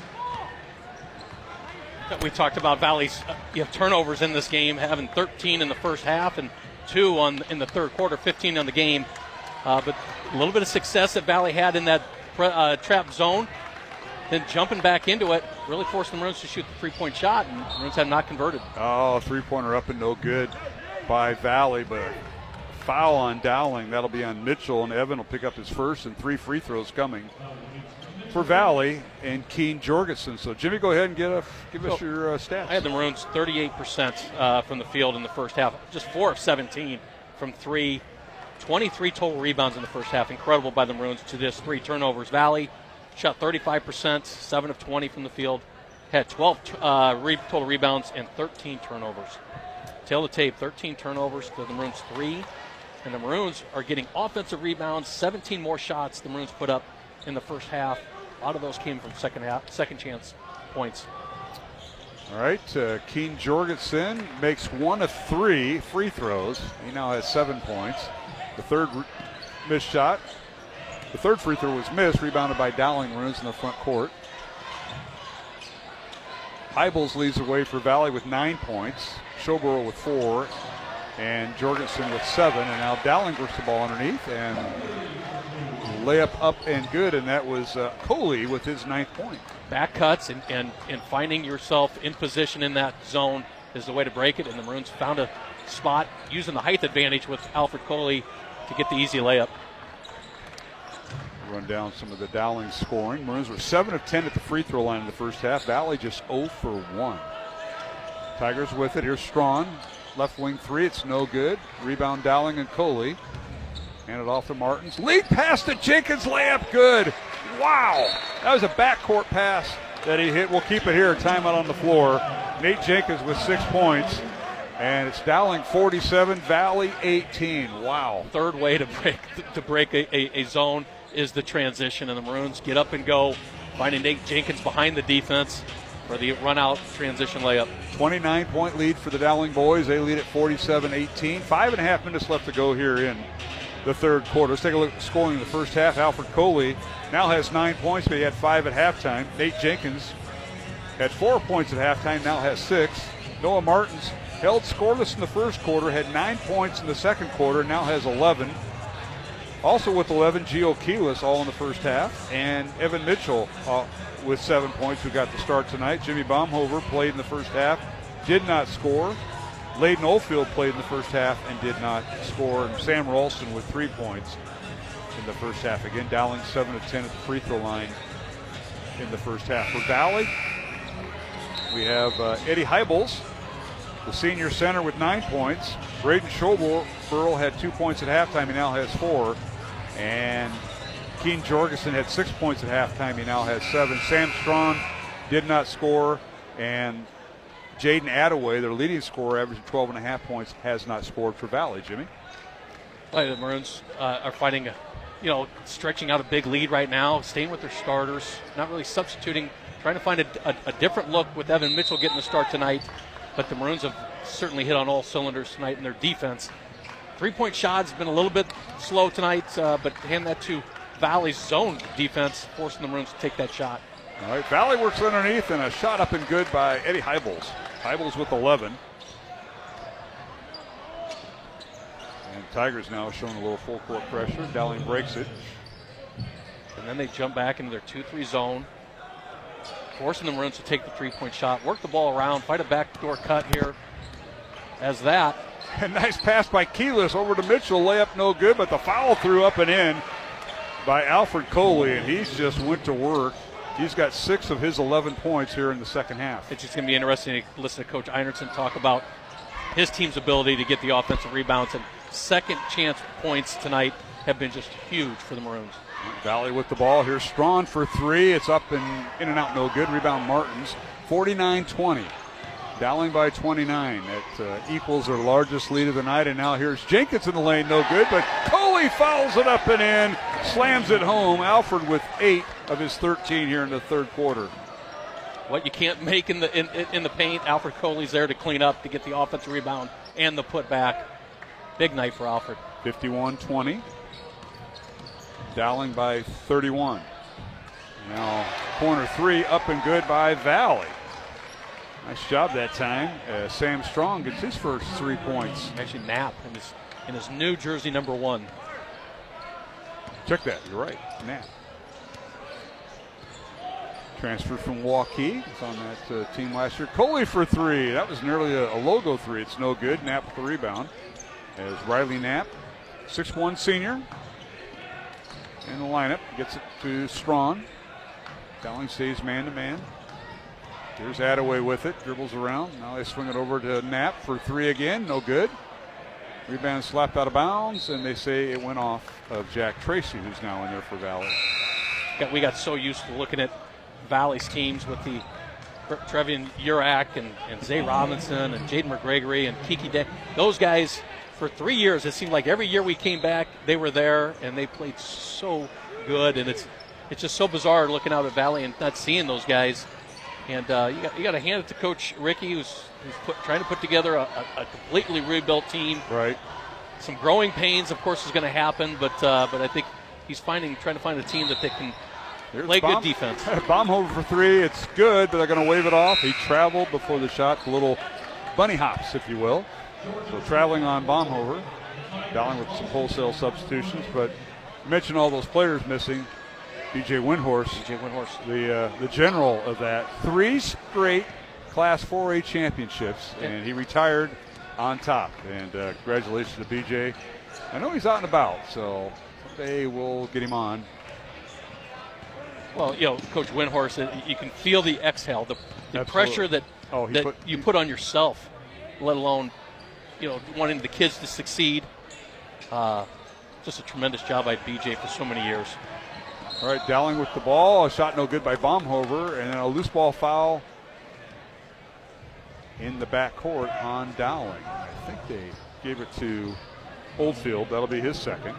We talked about Valley's turnovers in this game, having 13 in the first half and 2 in the third quarter, 15 on the game. But a little bit of success that Valley had in that trap zone. Then jumping back into it, really forced the Maroons to shoot the 3-point shot, and the Maroons have not converted. Oh, 3-pointer up and no good by Valley, but a foul on Dowling. That'll be on Mitchell, and Evan will pick up his first, and 3 free throws coming for Valley and Keen Jorgensen. So, Jimmy, go ahead and give us your stats. I had the Maroons 38% from the field in the first half, just 4 of 17 from 3, 23 total rebounds in the first half. Incredible by the Maroons to just 3 turnovers. Valley shot 35%, 7 of 20 from the field, had 12 total rebounds and 13 turnovers. Tail of the tape, 13 turnovers to the Maroons 3, and the Maroons are getting offensive rebounds, 17 more shots the Maroons put up in the first half. A lot of those came from second chance points. All right, Keen Jorgensen makes 1 of 3 free throws. He now has 7 points. The third missed shot. The third free throw was missed, rebounded by Dowling. Maroons in the front court. Hybels leads the way for Valley with 9 points. Showborough with 4. And Jorgensen with 7. And now Dowling works the ball underneath. And layup up and good, and that was Coley with his 9th point. Back cuts and finding yourself in position in that zone is the way to break it, and the Maroons found a spot using the height advantage with Alfred Coley to get the easy layup. Run down some of the Dowling scoring. Maroons were 7 of 10 at the free throw line in the first half. Valley just 0 for 1. Tigers with it. Here's Strawn. Left wing 3. It's no good. Rebound Dowling and Coley. Hand it off to Martins. Lead pass to Jenkins. Layup good. Wow. That was a backcourt pass that he hit. We'll keep it here. Timeout on the floor. Nate Jenkins with 6 points. And it's Dowling 47, Valley 18. Wow. Third way to break a zone is the transition, and the Maroons get up and go, finding Nate Jenkins behind the defense for the run-out transition layup. 29-point lead for the Dowling boys. They lead at 47-18. 5.5 minutes left to go here in the third quarter. Let's take a look at scoring in the first half. Alfred Coley now has 9 points, but he had 5 at halftime. Nate Jenkins had 4 points at halftime, now has 6. Noah Martins held scoreless in the first quarter, had 9 points in the second quarter, now has 11. Also with 11, Gio Keelis, all in the first half, and Evan Mitchell with 7 points, who got the start tonight. Jimmy Baumhover played in the first half, did not score. Layden Oldfield played in the first half and did not score. And Sam Ralston with 3 points in the first half. Again, Dowling 7 of 10 at the free throw line in the first half. For Valley, we have Eddie Heibels, the senior center, with 9 points. Braden Schobel had 2 points at halftime. He now has 4. And Keen Jorgensen had 6 points at halftime. He now has 7. Sam Strawn did not score. And Jaden Attaway, their leading scorer, averaging 12.5 points, has not scored for Valley. Jimmy? Well, the Maroons are fighting, stretching out a big lead right now, staying with their starters, not really substituting, trying to find a different look with Evan Mitchell getting the start tonight. But the Maroons have certainly hit on all cylinders tonight in their defense. 3-point shot's been a little bit slow tonight, but hand that to Valley's zone defense, forcing the Maroons to take that shot. All right, Valley works underneath, and a shot up and good by Eddie Heibels. Heibels with 11. And Tigers now showing a little full court pressure. Dowling breaks it. And then they jump back into their 2-3 zone, forcing the Maroons to take the 3-point shot, work the ball around, fight a backdoor cut here as that. And nice pass by Keelis over to Mitchell. Layup no good, but the foul threw up and in by Alfred Coley, and he's just went to work. He's got 6 of his 11 points here in the second half. It's just going to be interesting to listen to Coach Einertson talk about his team's ability to get the offensive rebounds, and second chance points tonight have been just huge for the Maroons. Valley with the ball. Here's Strawn for 3. It's up and in and out, no good. Rebound Martins. 49-20. Dowling by 29. That equals their largest lead of the night. And now here's Jenkins in the lane, no good. But Coley fouls it up and in, slams it home. Alfred with 8 of his 13 here in the third quarter. What you can't make in the paint, Alfred Coley's there to clean up, to get the offensive rebound and the putback. Big night for Alfred. 51-20. Dowling by 31. Now corner 3 up and good by Valley. Nice job that time. Sam Strong gets his first 3 points. Actually, Knapp in his new jersey number 1. Check that. You're right. Knapp. Transfer from Waukee. He's on that team last year. Coley for 3. That was nearly a logo 3. It's no good. Knapp with the rebound. As Riley Knapp, 6'1" senior, in the lineup, gets it to Strawn. Dowling stays man-to-man. Here's Attaway with it, dribbles around. Now they swing it over to Knapp for 3 again, no good. Rebound slapped out of bounds, and they say it went off of Jack Tracy, who's now in there for Valley. We got so used to looking at Valley's teams with the Trevian Urak and Zay Robinson and Jaden McGregory and Kiki Day. Those guys, for 3 years, it seemed like every year we came back, they were there, and they played so good. And it's just so bizarre looking out at Valley and not seeing those guys. And you got to hand it to Coach Ricky, who's trying to put together a completely rebuilt team. Right. Some growing pains, of course, is going to happen, but I think he's trying to find a team that they can play good defense. Baumhover for 3. It's good, but they're going to wave it off. He traveled before the shot, little bunny hops, if you will. So traveling on Baumhover. Dowling with some wholesale substitutions, but you mentioned all those players missing. B.J. Windhorst, the general of that. 3 straight Class 4A championships, and he retired on top. And congratulations to B.J. I know he's out and about, so someday we'll get him on. Well, Coach Windhorst, you can feel the exhale, the pressure that you put on yourself, let alone, wanting the kids to succeed. just a tremendous job by BJ for so many years. All right, Dowling with the ball. A shot no good by Baumhover, and then a loose ball foul in the backcourt on Dowling. I think they gave it to Oldfield. That'll be his second.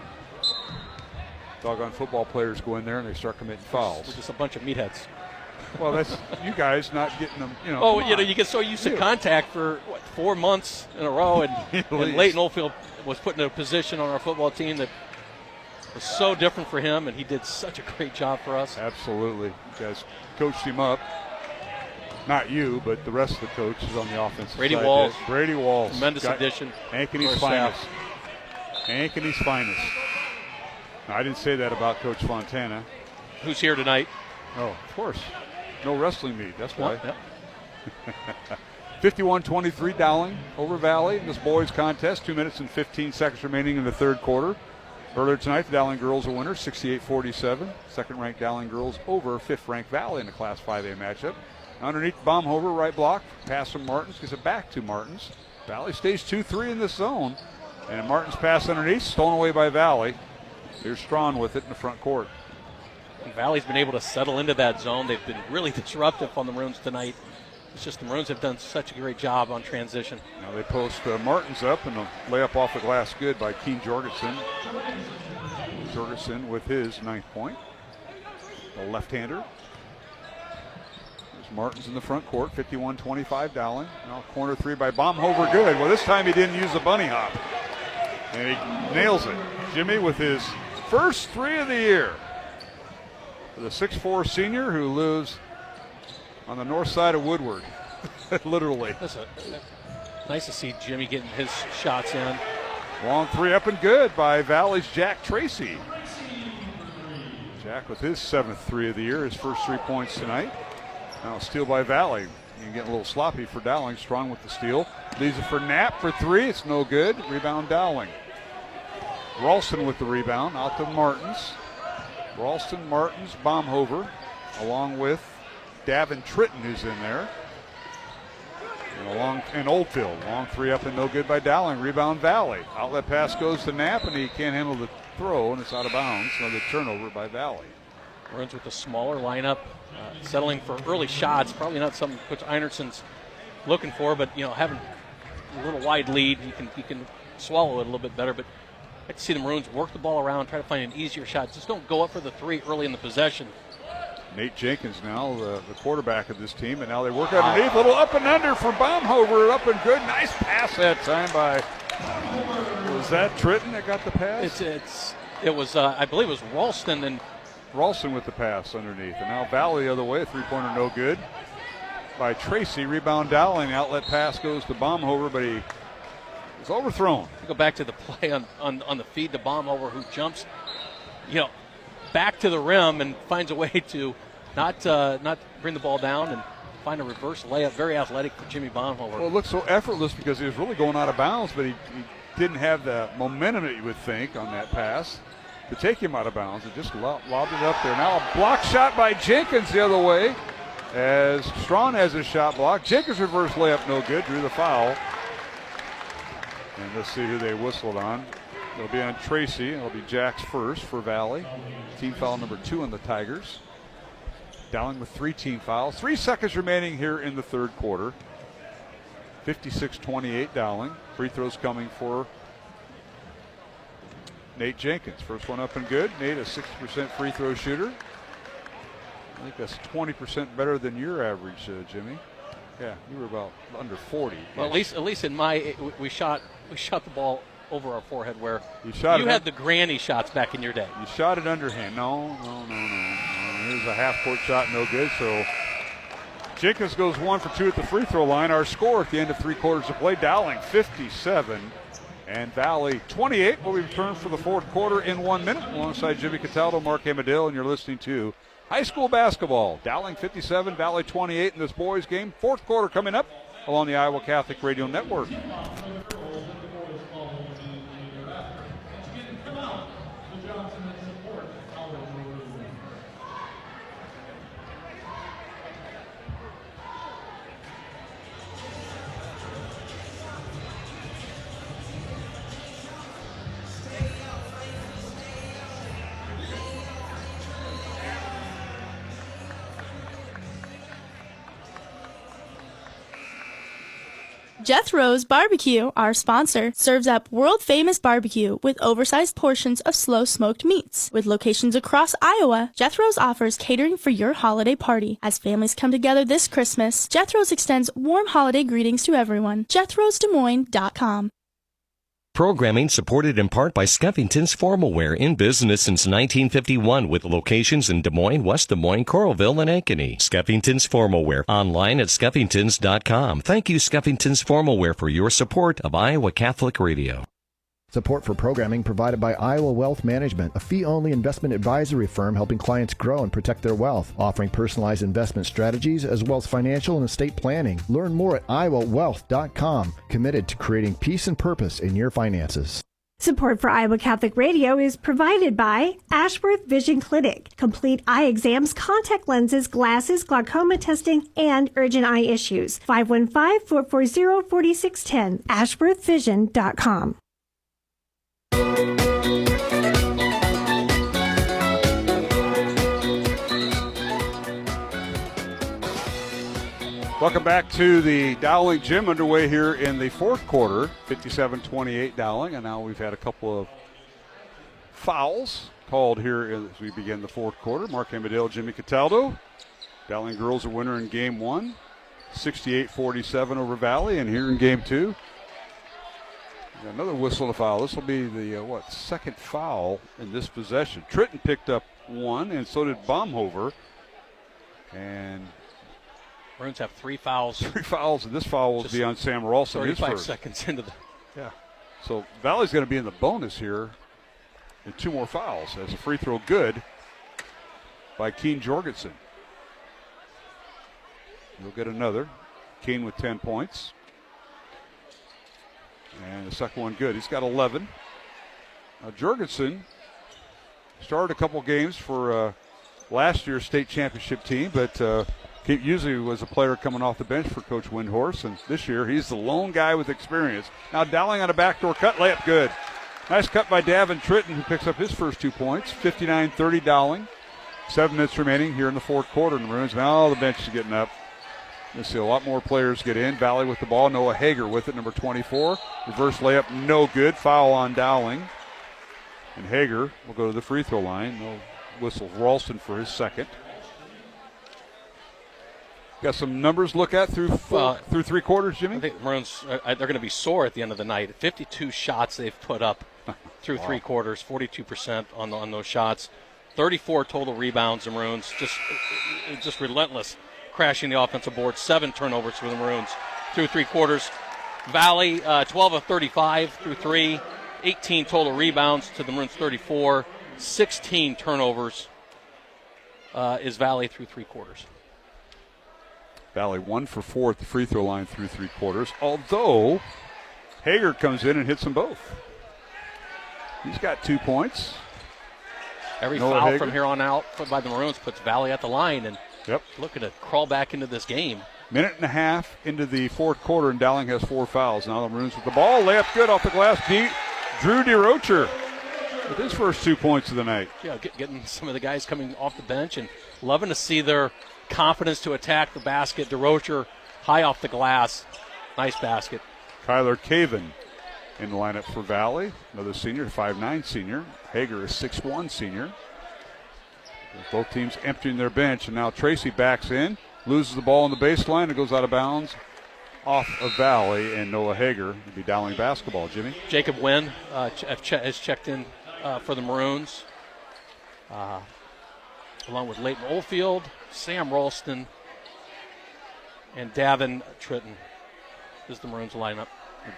Doggone football players go in there and they start committing fouls. We're just a bunch of meatheads. Well, that's you guys not getting them, you know. Oh, you know, you get so used to contact for, 4 months in a row, and Leighton Oldfield was put in a position on our football team that was so different for him, and he did such a great job for us. Absolutely. You guys coached him up. Not you, but the rest of the coaches on the offensive Brady side. Walls. Brady Walls. Tremendous addition. Ankeny's finest. Ankeny's finest. Now, I didn't say that about Coach Fontana. Who's here tonight? Oh, of course. No wrestling meet, that's why. Yep. 51-23 Dowling over Valley in this boys contest. 2 minutes and 15 seconds remaining in the third quarter. Earlier tonight, the Dowling girls are winners, 68-47. Second-ranked Dowling girls over fifth-ranked Valley in the Class 5A matchup. Underneath Baumhover, right block. Pass from Martins, gives it back to Martins. Valley stays 2-3 in this zone. And Martins pass underneath, stolen away by Valley. Here's Strawn with it in the front court. Valley's been able to settle into that zone. They've been really disruptive on the Maroons tonight. It's just the Maroons have done such a great job on transition. Now they post Martins up, and a layup off the glass good by Keen Jorgensen. Jorgensen with his 9th point. A left-hander. There's Martins in the front court, 51-25 Dowling. Now corner three by Baumhover, good. Well, this time he didn't use the bunny hop. And he nails it. Jimmy with his first three of the year. The 6'4 senior who lives on the north side of Woodward, literally. Nice to see Jimmy getting his shots in. Long three up and good by Valley's Jack Tracy. Jack with his 7th three of the year, his first 3 points tonight. Now a steal by Valley. You getting a little sloppy for Dowling. Strong with the steal. Leaves it for Knapp for three. It's no good. Rebound Dowling. Ralston with the rebound. Out to Martins. Ralston, Martins, Baumhover, along with Davin Tritton, who's in there. And Oldfield. Long three up and no good by Dowling. Rebound Valley. Outlet pass goes to Knapp, and he can't handle the throw, and it's out of bounds. Another turnover by Valley. Runs with a smaller lineup, settling for early shots. Probably not something Coach Einerson's looking for, but having a little wide lead, you can swallow it a little bit better. But I like to see the Maroons work the ball around, try to find an easier shot. Just don't go up for the three early in the possession. Nate Jenkins now, the quarterback of this team, and now they work underneath. Little up and under for Baumhover, up and good. Nice pass that time by, was that Tritton that got the pass? It was, I believe it was Ralston. And Ralston with the pass underneath. And now Valley the other way, three-pointer no good by Tracy. Rebound Dowling, outlet pass goes to Baumhover, but he is overthrown. Go back to the play on the feed to Baumhover, who jumps, back to the rim and finds a way to not bring the ball down and find a reverse layup. Very athletic for Jimmy Baumhover. Well, it looks so effortless because he was really going out of bounds, but he didn't have the momentum that you would think on that pass to take him out of bounds. It just lobbed it up there. Now a block shot by Jenkins the other way as Strawn has his shot blocked. Jenkins reverse layup no good, drew the foul. And let's see who they whistled on. It'll be on Tracy. It'll be Jack's first for Valley. Team foul number 2 on the Tigers. Dowling with 3 team fouls. 3 seconds remaining here in the third quarter. 56-28 Dowling. Free throws coming for Nate Jenkins. First one up and good. Nate, a 60% free throw shooter. I think that's 20% better than your average, Jimmy. Yeah, you were about under 40. Well, at least in we shot the ball over our forehead where you had the granny shots back in your day. You shot it underhand. No. Here's a half-court shot, no good. So Jenkins goes 1 for 2 at the free throw line. Our score at the end of 3 quarters of play, Dowling 57 and Valley 28. We'll return for the fourth quarter in 1 minute alongside Jimmy Cataldo, Mark Amadale, and you're listening to high school basketball. Dowling 57, Valley 28 in this boys game. Fourth quarter coming up along the Iowa Catholic Radio Network. Jethro's Barbecue, our sponsor, serves up world-famous barbecue with oversized portions of slow-smoked meats. With locations across Iowa, Jethro's offers catering for your holiday party. As families come together this Christmas, Jethro's extends warm holiday greetings to everyone. Jethro'sDesMoines.com. Programming supported in part by Skeffington's Formalware, in business since 1951 with locations in Des Moines, West Des Moines, Coralville, and Ankeny. Skeffington's Formalware, online at skeffingtons.com. Thank you, Skeffington's Formalware, for your support of Iowa Catholic Radio. Support for programming provided by Iowa Wealth Management, a fee-only investment advisory firm helping clients grow and protect their wealth, offering personalized investment strategies as well as financial and estate planning. Learn more at iowawealth.com, committed to creating peace and purpose in your finances. Support for Iowa Catholic Radio is provided by Ashworth Vision Clinic. Complete eye exams, contact lenses, glasses, glaucoma testing, and urgent eye issues. 515-440-4610. ashworthvision.com. Welcome back to the Dowling Gym, underway here in the fourth quarter. 57-28 Dowling, and now we've had a couple of fouls called here as we begin the fourth quarter. Mark Amadale, Jimmy Cataldo. Dowling girls are winner in game one, 68-47 over Valley, and here in game two, another whistle to foul. This will be the second foul in this possession. Tritton picked up one, and so did Baumhover. And Maroons have three fouls. And this foul will be on Sam Ralston. 35 seconds into the. Yeah. So Valley's going to be in the bonus here, and two more fouls as a free throw good by Keen Jorgensen. He'll get another. Keen with 10 points. And the second one good. He's got 11. Jorgensen started a couple games for last year's state championship team, but usually was a player coming off the bench for Coach Windhorse, and this year he's the lone guy with experience. Now Dowling on a backdoor cut, layup good. Nice cut by Davin Tritton, who picks up his first 2 points. 59-30 Dowling. 7 minutes remaining here in the fourth quarter, and the Maroons, now the bench is getting up. You'll see a lot more players get in. Valley with the ball. Noah Hager with it, number 24. Reverse layup, no good. Foul on Dowling. And Hager will go to the free throw line. No whistle. Ralston for his second. Got some numbers to look at through three quarters, Jimmy? I think the Maroons, they're going to be sore at the end of the night. 52 shots they've put up through three quarters, 42% on those shots. 34 total rebounds, the Maroons. Just relentless. Crashing the offensive board. 7 turnovers for the Maroons through three quarters. Valley, 12 of 35 through three. 18 total rebounds to the Maroons 34. 16 turnovers is Valley through three quarters. Valley 1 for 4 at the free throw line through three quarters, although Hager comes in and hits them both. He's got 2 points. Every foul from here on out by the Maroons puts Valley at the line and looking to crawl back into this game. Minute and a half into the fourth quarter, and Dowling has 4 fouls. Now the Maroons with the ball. Layup good off the glass. Drew DeRocher with his first 2 points of the night. Yeah, getting some of the guys coming off the bench and loving to see their confidence to attack the basket. DeRocher high off the glass. Nice basket. Kyler Caven in the lineup for Valley. Another senior, 5'9" senior. Hager is 6'1" senior. Both teams emptying their bench, and now Tracy backs in, loses the ball on the baseline, and goes out of bounds off of Valley, and Noah Hager will be Dowling basketball. Jimmy? Jacob Wynn has checked in for the Maroons, along with Leighton Oldfield, Sam Ralston, and Davin Tritton is the Maroons lineup.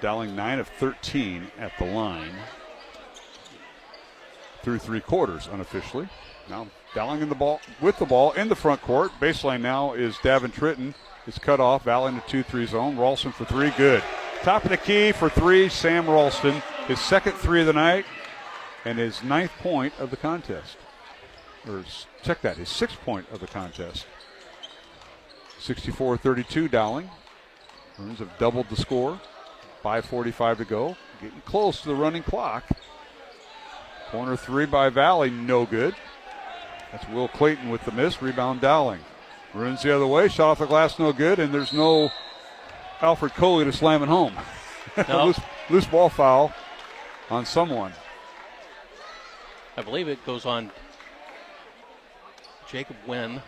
Dowling 9 of 13 at the line through three quarters unofficially. Now Dowling with the ball in the front court. Baseline now is Davin Tritton. It's cut off. Valley in the 2-3 zone. Ralston for 3, good. Top of the key for 3, Sam Ralston. His second 3 of the night and his 9th point of the contest. Check that, his 6th point of the contest. 64-32 Dowling. Maroons have doubled the score. 5:45 to go. Getting close to the running clock. Corner 3 by Valley, no good. That's Will Clayton with the miss. Rebound Dowling. Maroons the other way. Shot off the glass, no good. And there's no Alfred Coley to slam it home. No. loose ball foul on someone. I believe it goes on Jacob Wynn.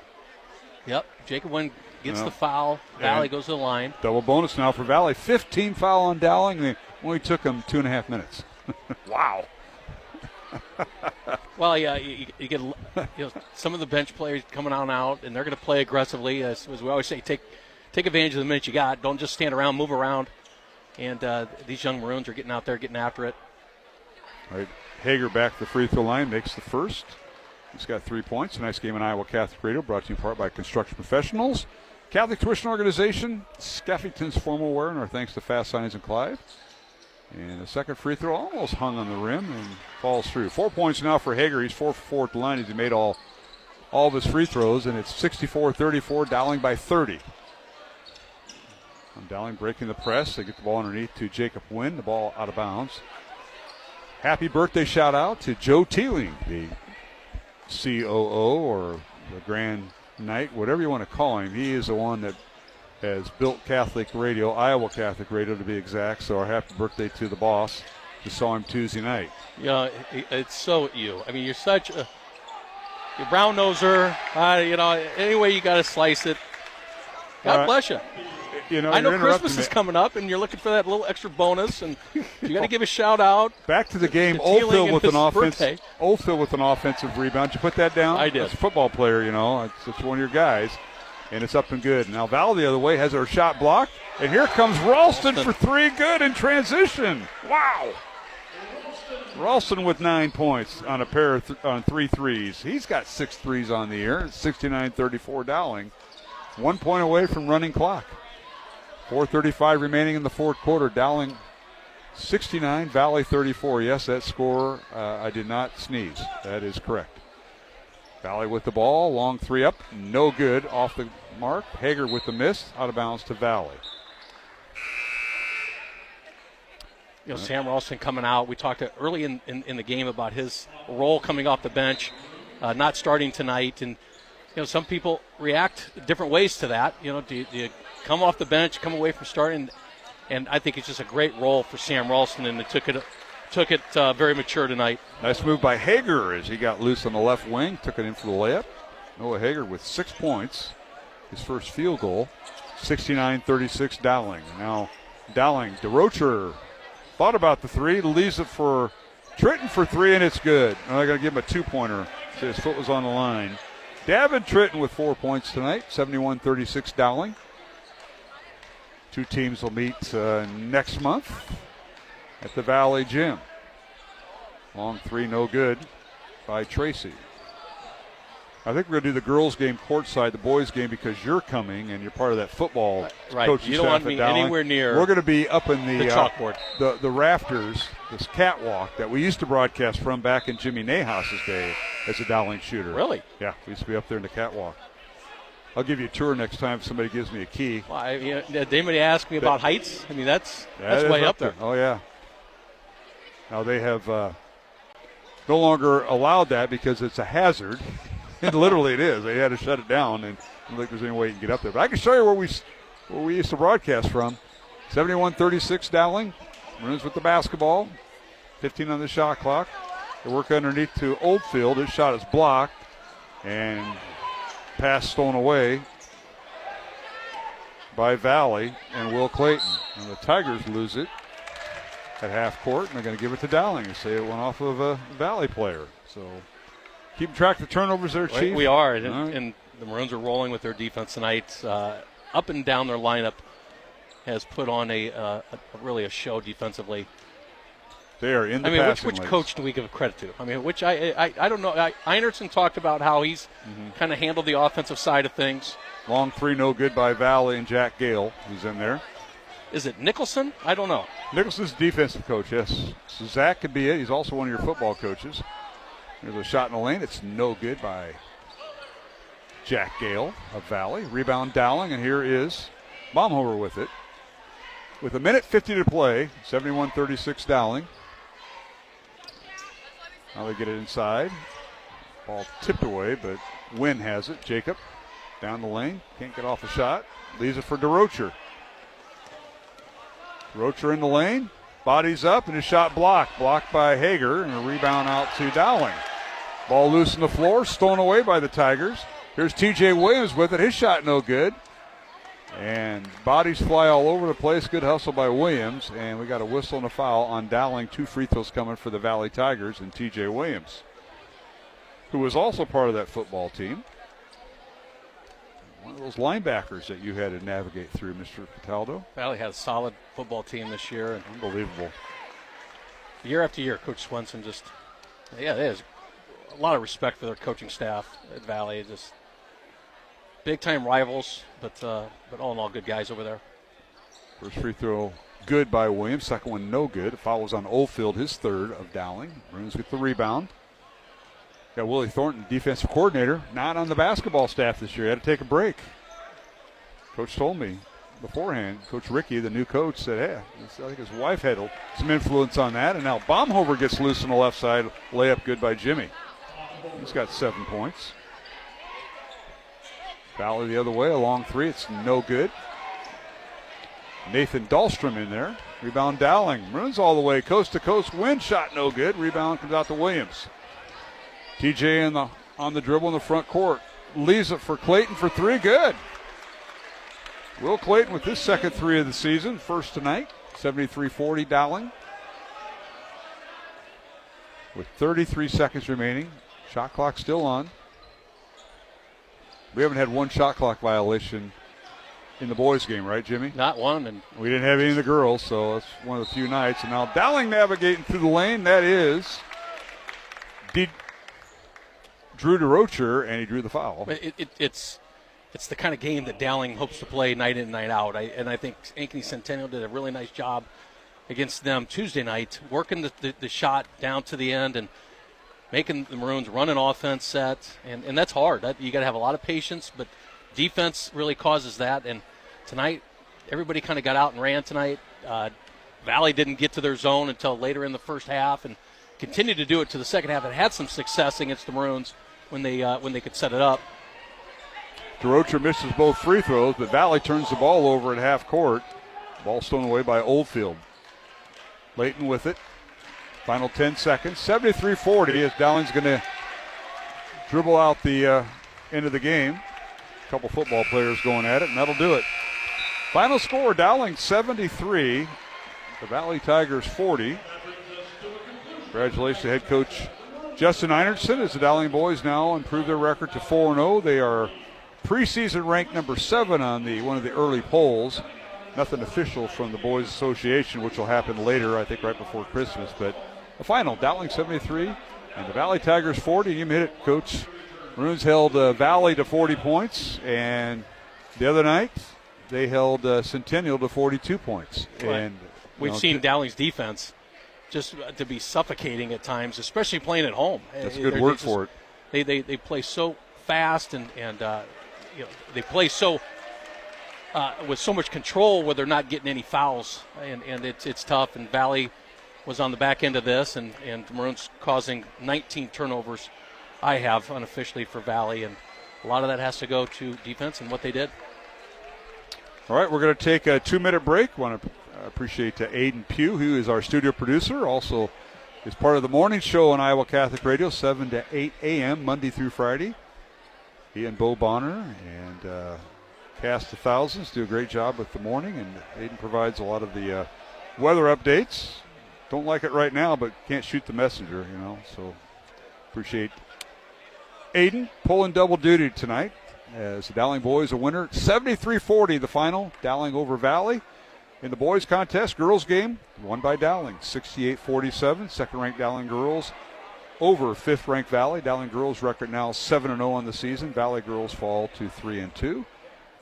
Yep, Jacob Wynn gets the foul. Valley goes to the line. Double bonus now for Valley. 15 foul on Dowling. They only took them 2.5 minutes. Wow. Well, yeah, you get some of the bench players coming on out, and they're going to play aggressively. As we always say, take advantage of the minutes you got. Don't just stand around, move around. And these young Maroons are getting out there, getting after it. All right, Hager back to the free throw line, makes the first. He's got 3 points. A nice game on Iowa Catholic Radio, brought to you in part by Construction Professionals, Catholic Tuition Organization, Skeffington's Formal Wear, and our thanks to Fast Signs and Clive. And the second free throw almost hung on the rim and falls through. 4 points now for Hager. He's 4 for 4 at the line. He's made all of his free throws, and it's 64-34, Dowling by 30. And Dowling breaking the press. They get the ball underneath to Jacob Wynn. The ball out of bounds. Happy birthday shout out to Joe Teeling, the COO or the Grand Knight, whatever you want to call him. He is the one that has built Catholic Radio, Iowa Catholic Radio to be exact. So our happy birthday to the boss. Just saw him Tuesday night. Yeah, it's so you. I mean, you're such a brown noser. Any way you got to slice it. God bless you. I know Christmas is coming up, and you're looking for that little extra bonus, and you got to give a shout out. Back to the game. Oldfield with an offense. Oldfield with an offensive rebound. Did you put that down? I did. It's a football player, It's one of your guys, and it's up and good. Now Val the other way has her shot blocked, and here comes Ralston for three, good in transition. Wow. Ralston with 9 points on a pair of on 3 threes. He's got 6 threes on the year. It's 69-34 Dowling. 1 point away from running clock. 4:35 remaining in the fourth quarter. Dowling 69, Valley 34. Yes, that score, I did not sneeze. That is correct. Valley with the ball, long three up, no good, off the mark. Hager with the miss, out of bounds to Valley. Sam Ralston coming out. We talked early in the game about his role coming off the bench, not starting tonight. And, some people react different ways to that. Do you come off the bench, come away from starting? And I think it's just a great role for Sam Ralston, and they took it very mature tonight. Nice move by Hager as he got loose on the left wing, took it in for the layup. Noah Hager with 6 points, his first field goal. 69-36 Dowling. Now Dowling, DeRocher thought about the three, leaves it for Tritton for three, and it's good. I got to give him a 2-pointer. So his foot was on the line. Davin Tritton with 4 points tonight, 71-36 Dowling. Two teams will meet next month at the Valley Gym. Long three, no good by Tracy. I think we're going to do the girls' game courtside, the boys' game, because you're coming and you're part of that football coaching You don't staff want me at Dowling. anywhere near. We're going to be up in the chalkboard, the rafters, this catwalk that we used to broadcast from back in Jimmy Nahas's day as a Dowling shooter. Really? Yeah, we used to be up there in the catwalk. I'll give you a tour next time if somebody gives me a key. Well, did anybody ask me about heights? I mean, that's way up there. Oh, yeah. Now they have no longer allowed that because it's a hazard. And literally it is. They had to shut it down, and I don't think there's any way you can get up there. But I can show you where we used to broadcast from. 71-36 Dowling. Maroons with the basketball. 15 on the shot clock. They work underneath to Oldfield. His shot is blocked. And pass stolen away by Valley and Will Clayton. And the Tigers lose it at half court, and they're going to give it to Dowling and say it went off of a Valley player. So keep track of the turnovers there, Chief. We are, and the Maroons are rolling with their defense tonight. Up and down their lineup has put on a really a show defensively. They are in the passing which coach do we give credit to? I mean, which I don't know. Einertson talked about how he's kind of handled the offensive side of things. Long three, no good by Valley and Jack Gale, who's in there. Is it Nicholson? I don't know. Nicholson's defensive coach, yes. So Zach could be it. He's also one of your football coaches. There's a shot in the lane. It's no good by Jack Gale of Valley. Rebound Dowling, and here is Baumhofer with it. With 1:50 to play, 71-36 Dowling. Now they get it inside. Ball tipped away, but Wynn has it. Jacob down the lane. Can't get off the shot. Leaves it for DeRocher. Rocher in the lane. Bodies up and a shot blocked. Blocked by Hager and a rebound out to Dowling. Ball loose on the floor, stolen away by the Tigers. Here's TJ Williams with it. His shot no good. And bodies fly all over the place. Good hustle by Williams. And we got a whistle and a foul on Dowling. 2 free throws coming for the Valley Tigers and TJ Williams, who was also part of that football team. One of those linebackers that you had to navigate through, Mr. Cataldo. Valley has a solid football team this year. And unbelievable. Year after year, Coach Swenson just, there's a lot of respect for their coaching staff at Valley. Just big-time rivals, but all in all, good guys over there. First free throw good by Williams. Second one no good. The foul was on Oldfield, his third of Dowling. Maroons get the rebound. Got Willie Thornton, defensive coordinator, not on the basketball staff this year. He had to take a break. Coach told me beforehand, Coach Ricky, the new coach, said, hey, I think his wife had some influence on that. And now Baumhover gets loose on the left side. Layup good by Jimmy. He's got 7 points. Valley the other way, a long three. It's no good. Nathan Dahlstrom in there. Rebound Dowling. Maroons all the way, coast to coast. Win shot no good. Rebound comes out to Williams. TJ on the dribble in the front court. Leaves it for Clayton for 3. Good. Will Clayton with his second 3 of the season. First tonight. 73-40 Dowling. With 33 seconds remaining. Shot clock still on. We haven't had one shot clock violation in the boys' game, right, Jimmy? Not one. And we didn't have any in the girls, so that's one of the few nights. And now Dowling navigating through the lane. That is Drew DeRocher, and he drew the foul. It's the kind of game that Dowling hopes to play night in and night out. I think Ankeny Centennial did a really nice job against them Tuesday night, working the shot down to the end and making the Maroons run an offense set. And that's hard. You got to have a lot of patience, but defense really causes that. And tonight, everybody kind of got out and ran tonight. Valley didn't get to their zone until later in the first half and continued to do it to the second half and had some success against the Maroons when they could set it up. DeRocher misses both free throws, but Valley turns the ball over at half court. Ball stolen away by Oldfield. Layton with it. Final 10 seconds. 73-40 as Dowling's going to dribble out the end of the game. A couple football players going at it, and that'll do it. Final score, Dowling 73, the Valley Tigers 40. Congratulations to head coach Justin Einertson as the Dowling boys now improve their record to 4-0. They are preseason ranked number 7 on one of the early polls. Nothing official from the Boys Association, which will happen later, I think right before Christmas. But the final, Dowling 73 and the Valley Tigers 40. You hit it, Coach. Maroons held Valley to 40 points, and the other night they held Centennial to 42 points. Right. And we've seen Dowling's defense just to be suffocating at times, especially playing at home. That's a good word for it. They play so fast and they play so with so much control where they're not getting any fouls, and it's tough. And Valley was on the back end of this, and the Maroons causing 19 turnovers. I have unofficially for Valley, and a lot of that has to go to defense and what they did. All right, we're going to take a 2-minute break. Want to appreciate Aiden Pugh, who is our studio producer, also is part of the morning show on Iowa Catholic Radio, 7 to 8 a.m., Monday through Friday. He and Bo Bonner and Cast of Thousands do a great job with the morning, and Aiden provides a lot of the weather updates. Don't like it right now, but can't shoot the messenger, so appreciate Aiden pulling double duty tonight as the Dowling boys a winner. 73-40 the final, Dowling over Valley. In the boys contest, girls game, won by Dowling, 68-47. Second-ranked Dowling girls over fifth-ranked Valley. Dowling girls record now 7-0 on the season. Valley girls fall to 3-2.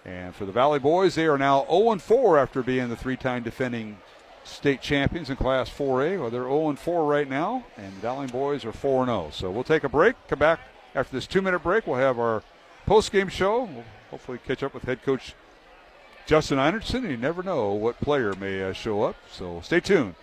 And for the Valley boys, they are now 0-4 after being the 3-time defending state champions in Class 4A. Well, they're 0-4 right now, and the Dowling boys are 4-0. So we'll take a break, come back after this 2-minute break. We'll have our post-game show. We'll hopefully catch up with head coach Justin Einertson, and you never know what player may show up. So stay tuned.